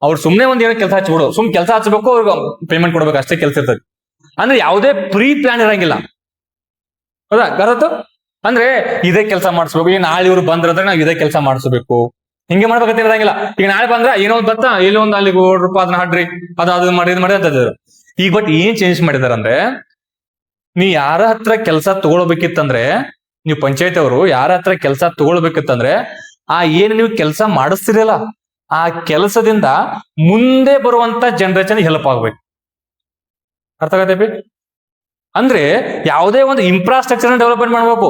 ಅವ್ರು ಸುಮ್ನೆ ಒಂದ್ ಏನೋ ಕೆಲಸ ಹಚ್ಬಿಡು, ಸುಮ್ನೆ ಕೆಲಸ ಹಚ್ಬೇಕು, ಅವ್ರಿಗೆ ಪೇಮೆಂಟ್ ಕೊಡ್ಬೇಕು, ಅಷ್ಟೇ ಕೆಲಸ ಇರ್ತದೆ. ಅಂದ್ರೆ ಯಾವುದೇ ಪ್ರೀ ಪ್ಲಾನ್ ಇರಂಗಿಲ್ಲ. ಹೌದಾ, ಗರತ್ತು ಅಂದ್ರೆ ಇದೇ ಕೆಲಸ ಮಾಡಿಸ್ಬೇಕು, ಈಗ ನಾಳೆ ಇವ್ರು ಬಂದ್ರಂದ್ರೆ ನಾವು ಇದೇ ಕೆಲಸ ಮಾಡಿಸ್ಬೇಕು, ಹಿಂಗೆ ಮಾಡ್ಬೇಕಂತ ಇರಂಗಿಲ್ಲ. ಈಗ ನಾಳೆ ಬಂದ್ರ ಏನೋ ಒಂದು ಬತ್ತ ಏನೋ ಒಂದು ಅಲ್ಲಿ ರೂಪ ಅದನ್ನ ಹಾಡ್ರಿ ಅದು ಮಾಡಿ ಇದು ಮಾಡಿ ಅಂತಂದ್ರು. ಈಗ ಬಟ್ ಏನ್ ಚೇಂಜ್ ಮಾಡಿದಾರ ಅಂದ್ರೆ, ನೀ ಯಾರ ಹತ್ರ ಕೆಲಸ ತಗೊಳ್ಬೇಕಿತ್ತಂದ್ರೆ, ನೀವು ಪಂಚಾಯತ್ ಅವರು ಯಾರ ಹತ್ರ ಕೆಲಸ ತಗೊಳ್ಬೇಕಿತ್ತಂದ್ರೆ ಏನ್ ನೀವು ಕೆಲಸ ಮಾಡಿಸ್ತಿರಲ್ಲ ಆ ಕೆಲಸದಿಂದ ಮುಂದೆ ಬರುವಂತ ಜನರೇಷನ್ ಹೆಲ್ಪ್ ಆಗ್ಬೇಕು. ಅರ್ಥ ಆಗತ್ತೆ? ಅಂದ್ರೆ ಯಾವುದೇ ಒಂದು ಇನ್ಫ್ರಾಸ್ಟ್ರಕ್ಚರ್ ಡೆವಲಪ್ಮೆಂಟ್ ಮಾಡ್ಬೇಕು.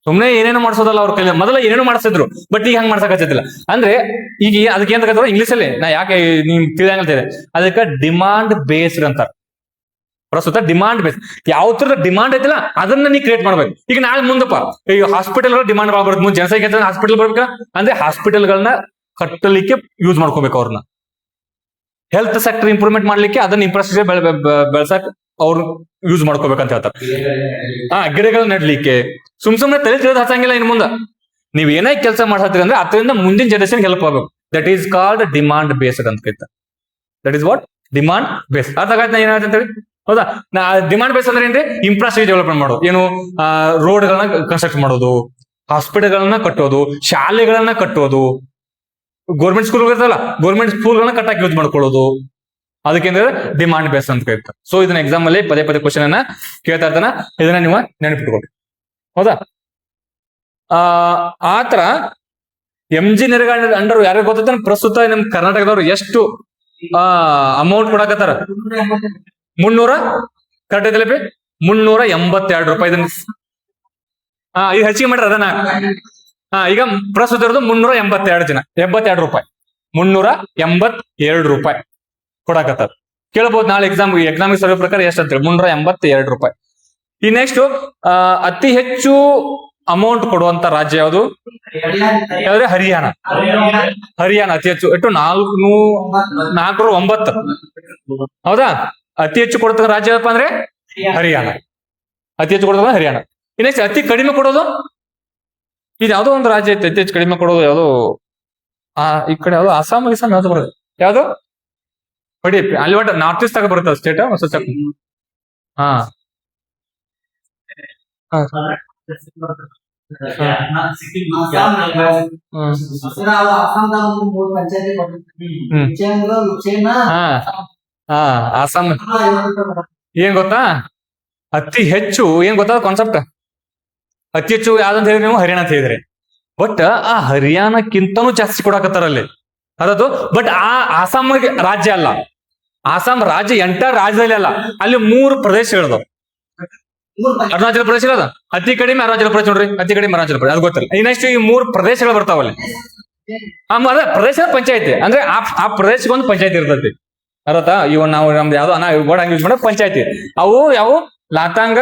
ಸುಮ್ನೆ ಏನೇನು ಮಾಡಿಸೋದಲ್ಲ ಅವ್ರ ಕೈಲಿ. ಮೊದಲ ಏನೇನು ಮಾಡಿಸಿದ್ರು, ಬಟ್ ಈಗ ಹಂಗ್ ಮಾಡ್ಸಕತ್ತಿಲ್ಲ. ಅಂದ್ರೆ ಈಗ ಅದಕ್ಕೆ ಏನ್ ತಗೋತಾರೆ ಇಂಗ್ಲಿಷ್ ಅಲ್ಲಿ, ನಾ ಯಾಕೆ ನಿಮ್ ತಿಳಿಯಂಗಿಲ್ಲ, ಅದಕ್ಕೆ ಡಿಮಾಂಡ್ ಬೇಸ್ಡ್ ಅಂತ. ಪ್ರಸ್ತುತ ಡಿಮಾಂಡ್ ಬೇಸ್ ಯಾವ ತರದ ಡಿಮಾಂಡ್ ಐತಿಲ್ಲ ಅದನ್ನ ನೀ ಕ್ರಿಯೇಟ್ ಮಾಡ್ಬೇಕು. ಈಗ ನಾಳೆ ಮುಂದಪ್ಪ ಈಗ ಹಾಸ್ಪಿಟಲ್ ಡಿಮಾಂಡ್ ಬರುತ್ತೆ, ಮುಂದೆ ಜನಸಂಖ್ಯೆ ಹಾಸ್ಪಿಟಲ್ ಬರ್ಬೇಕಾ ಅಂದ್ರೆ ಹಾಸ್ಪಿಟಲ್ಗಳನ್ನ ಕಟ್ಟಲಿಕ್ಕೆ ಯೂಸ್ ಮಾಡ್ಕೋಬೇಕು. ಅವ್ರನ್ನ ಹೆಲ್ತ್ ಸೆಕ್ಟರ್ ಇಂಪ್ರೂವ್ಮೆಂಟ್ ಮಾಡ್ಲಿಕ್ಕೆ ಅದನ್ನ ಇನ್ಫ್ರಾಸ್ಟ್ರಕ್ಚರ್ ಬೆಳ್ಸಕ್ ಅವ್ರು ಯೂಸ್ ಮಾಡ್ಕೋಬೇಕಂತ ಹೇಳ್ತಾರೆ. ಗಿಡಗಳು ನೆಡ್ಲಿಕ್ಕೆ ಸುಮ್ನೆ ತಲೆ ತಿಳಿದ್ ಹಚ್ಚಂಗಿಲ್ಲ. ಇನ್ ಮುಂದೆ ನೀವ್ ಏನೇ ಕೆಲಸ ಮಾಡ್ತೀರಿ ಅಂದ್ರೆ ಅದರಿಂದ ಮುಂದಿನ ಜನರೇಷನ್ ಹೆಲ್ಪ್ ಆಗ್ಬೇಕು. That is called demand based ಅಂತ ಕರೀತಾರೆ. That is what demand base. ಅರ್ಥ ಆಗತ್ತೆ ನಾ ಏನಾಗುತ್ತೆ ಹೇಳಿ? ಹೌದಾ, ಡಿಮಾಂಡ್ ಬೇಸ್ ಅಂದ್ರೆ ಏನ್ರಿ? ಇನ್ಫ್ರಾಸ್ಟ್ರಕ್ಚರ್ ಡೆವಲಪ್ಮೆಂಟ್ ಮಾಡೋದು. ಏನು ರೋಡ್ಗಳನ್ನ ಕನ್ಸ್ಟ್ರಕ್ಟ್ ಮಾಡೋದು, ಹಾಸ್ಪಿಟಲ್ಗಳನ್ನ ಕಟ್ಟೋದು, ಶಾಲೆಗಳನ್ನ ಕಟ್ಟೋದು, ಗೌರ್ಮೆಂಟ್ ಸ್ಕೂಲ್ ಇರ್ತಲ್ಲ ಗೌರ್ಮೆಂಟ್ ಸ್ಕೂಲ್ಗಳನ್ನ ಕಟ್ಟಾಕ್ ಯೂಸ್ ಮಾಡ್ಕೊಳ್ಳೋದು, ಅದಕ್ಕೆ ಡಿಮಾಂಡ್ ಬೇಸ್ ಅಂತ ಕರೀತಾರೆ. ಸೊ ಇದನ್ನ ಎಕ್ಸಾಮ್ ಅಲ್ಲಿ ಪದೇ ಪದೇ ಕ್ವಶನ್ ಅನ್ನ ಕೇಳ್ತಾ ಇರ್ತಾನ, ಇದನ್ನ ನೀವು ನೆನಪಿಟ್ಕೊಳ್ರಿ. ಹೌದಾ, ಆತರ MG ನರೇಗಾ ಅಂಡರ್ ಯಾರಿಗೆ ಗೊತ್ತ ಪ್ರಸ್ತುತ ನಮ್ ಕರ್ನಾಟಕದವ್ರು ಎಷ್ಟು ಅಮೌಂಟ್ ಕೊಡಕತ್ತಾರ? 300 ಕರೆಕ್ಟ್ ಐತಲ್ಲ 382 ರೂಪಾಯಿ. ಇದನ್ನ ಈಗ ಹೆಚ್ಚಿಗೆ ಮಾಡ್ರಿ ಅದನ್ನ. ಈಗ ಪ್ರಸ್ತುತ ಇರೋದು 382 ಜನ, 72 ರೂಪಾಯಿ, 382 ರೂಪಾಯಿ ಕೊಡಕತ್ತಾರ. ಕೇಳಬಹುದು ನಾಳೆ ಎಕನಾಮಿಕ್ ಸರ್ವೆ ಪ್ರಕಾರ ಎಷ್ಟು ಅಂತೇಳಿ, 382 ರೂಪಾಯಿ. ಈ ನೆಕ್ಸ್ಟ್ ಅತಿ ಹೆಚ್ಚು ಅಮೌಂಟ್ ಕೊಡುವಂತ ರಾಜ್ಯ ಯಾವುದು? ಯಾವ್ದ್ರೆ ಹರಿಯಾಣ. ಹರಿಯಾಣ ಅತಿ ಹೆಚ್ಚು, ಎಷ್ಟು? 409. ಹೌದಾ, ಅತಿ ಹೆಚ್ಚು ಕೊಡ್ತಕ್ಕ ರಾಜ್ಯ ಯಾವಪ್ಪ ಅಂದ್ರೆ ಹರಿಯಾಣ. ಅತಿ ಹೆಚ್ಚು ಕೊಡ್ತಕ್ಕ ಹರಿಯಾಣ. ಈ ನೆಕ್ಸ್ಟ್ ಅತಿ ಕಡಿಮೆ ಕೊಡೋದು ಇದು ಯಾವ್ದೋ ಒಂದು ರಾಜ್ಯ ಐತೆ. ಅತಿ ಹೆಚ್ಚು ಕಡಿಮೆ ಕೊಡೋದು ಯಾವ್ದು? ಈ ಕಡೆ ಯಾವ್ದು ಅಸ್ಸಾಂ ಗಿಸಾಮ್ ಯಾವ್ದು ಬರೋದು? ಯಾವ್ದು? ಹೊಡಿ ಅಲ್ಲಿ ಒಟ್ಟು ನಾರ್ತ್ ಈಸ್ಟ್ ಆಗ ಬರುತ್ತೆ ಸ್ಟೇಟ್. ಅಸ್ಸಾಂ ಏನ್ ಗೊತ್ತಾ? ಅತಿ ಹೆಚ್ಚು ಏನ್ ಗೊತ್ತಾ ಕಾನ್ಸೆಪ್ಟ್? ಅತಿ ಹೆಚ್ಚು ಯಾವ್ದಂತ ಹೇಳಿದ್ರೆ ನೀವು ಹರಿಯಾಣ ಅಂತ ಹೇಳಿದ್ರಿ. ಬಟ್ ಆ ಹರಿಯಾಣಕ್ಕಿಂತನೂ ಜಾಸ್ತಿ ಕೊಡಕತ್ತಾರ ಅಲ್ಲಿ ಅದದು. ಬಟ್ ಆಸಾಂ ರಾಜ್ಯ ಅಲ್ಲ, ಆಸಾಂ ರಾಜ್ಯ ಎಂಟರ್ ರಾಜ್ಯದಲ್ಲಿ ಅಲ್ಲ, ಅಲ್ಲಿ 3 ಪ್ರದೇಶಗಳದು. ಅರುಣಾಚಲ ಪ್ರದೇಶ ಇರೋದ ಅತಿ ಕಡಿಮೆ, ಅರುಣಾಚಲ ಪ್ರದೇಶ ನೋಡ್ರಿ ಅತಿ ಕಡಿಮೆ ಅರುಣಾಚಲ ಪ್ರದೇಶ, ಅದು ಗೊತ್ತಿಲ್ಲ. ಇನ್ನೆಷ್ಟು ಈ 3 ಪ್ರದೇಶಗಳು ಬರ್ತಾವಲ್ಲಿ. ಅದೇ ಪ್ರದೇಶ ಪಂಚಾಯತಿ ಅಂದ್ರೆ ಆ ಪ್ರದೇಶಕ್ಕೊಂದು ಪಂಚಾಯತಿ ಇರ್ತೈತಿ. ಅರ್ಥ? ಇವ್ ನಾವು ನಮ್ದು ಯಾವ್ದು ವರ್ಡ್ ಹಂಗೆ ಯೂಸ್ ಮಾಡೋ ಪಂಚಾಯತಿ. ಅವು ಯಾವ? ಲಾತಾಂಗ,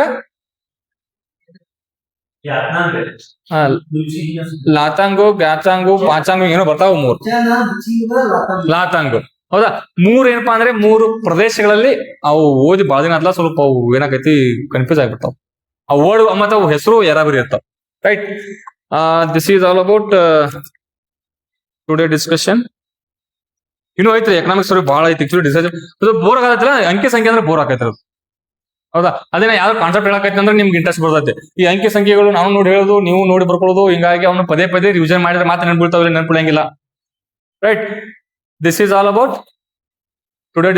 ಲಾತಾಂಗು, ಗ್ಯಾತಾಂಗು, ಪಾಚಾಂಗು ಏನೋ ಬರ್ತಾವ 3. ಲಾತಾಂಗು. ಹೌದಾ, 3 ಏನಪ್ಪಾ ಅಂದ್ರೆ 3 ಪ್ರದೇಶಗಳಲ್ಲಿ ಅವು ಓದಿ ಬಾಳ ದಿನ ಆದ್ಲ, ಸ್ವಲ್ಪ ಅವು ಏನಾಗೈತಿ ಕನ್ಫ್ಯೂಸ್ ಆಗ್ಬಿಡ್ತಾವ. ಆ ವರ್ಡ್ ಮತ್ತೆ ಅವು ಹೆಸರು ಯಾರಾಬರಿ ಇರ್ತಾವ. Right, this is all about today discussion. ಇನ್ನೂ ಐತ್ರಿ ಎಕನಾಮಿಕ್ಸ್ ಬಹಳ ಐತಿ. ಬೋರ್ ಆಗತ್ತಲ್ಲ, ಅಂಕಿ ಸಂಖ್ಯೆ ಅಂದ್ರೆ ಬೋರ್ ಆಗೈತ್ರ. ಹೌದಾ, ಅದೇನ ಯಾವ್ದು ಕಾನ್ಸೆಪ್ಟ್ ಹೇಳಕೈತಿ ಅಂದ್ರೆ ನಿಮ್ಗೆ ಇಂಟ್ರೆಸ್ಟ್ ಬರ್ತೈತೆ. ಈ ಅಂಕಿ ಸಂಖ್ಯೆಗಳು ನಾವು ನೋಡಿ ಹೇಳೋದು, ನೀವು ನೋಡಿ ಬರ್ಕೊಳ್ಳೋದು, ಹಿಂಗಾಗಿ ಅವ್ನು ಪದೇ ಪದೇ ರಿವಿಷನ್ ಮಾಡಿದ್ರೆ ಮಾತ್ರ ನೆನ್ಪಿಡ್ತಾವ್ರಿ, ನೆನ್ಪಿಡಂಗಿಲ್ಲ. Right, this is all about today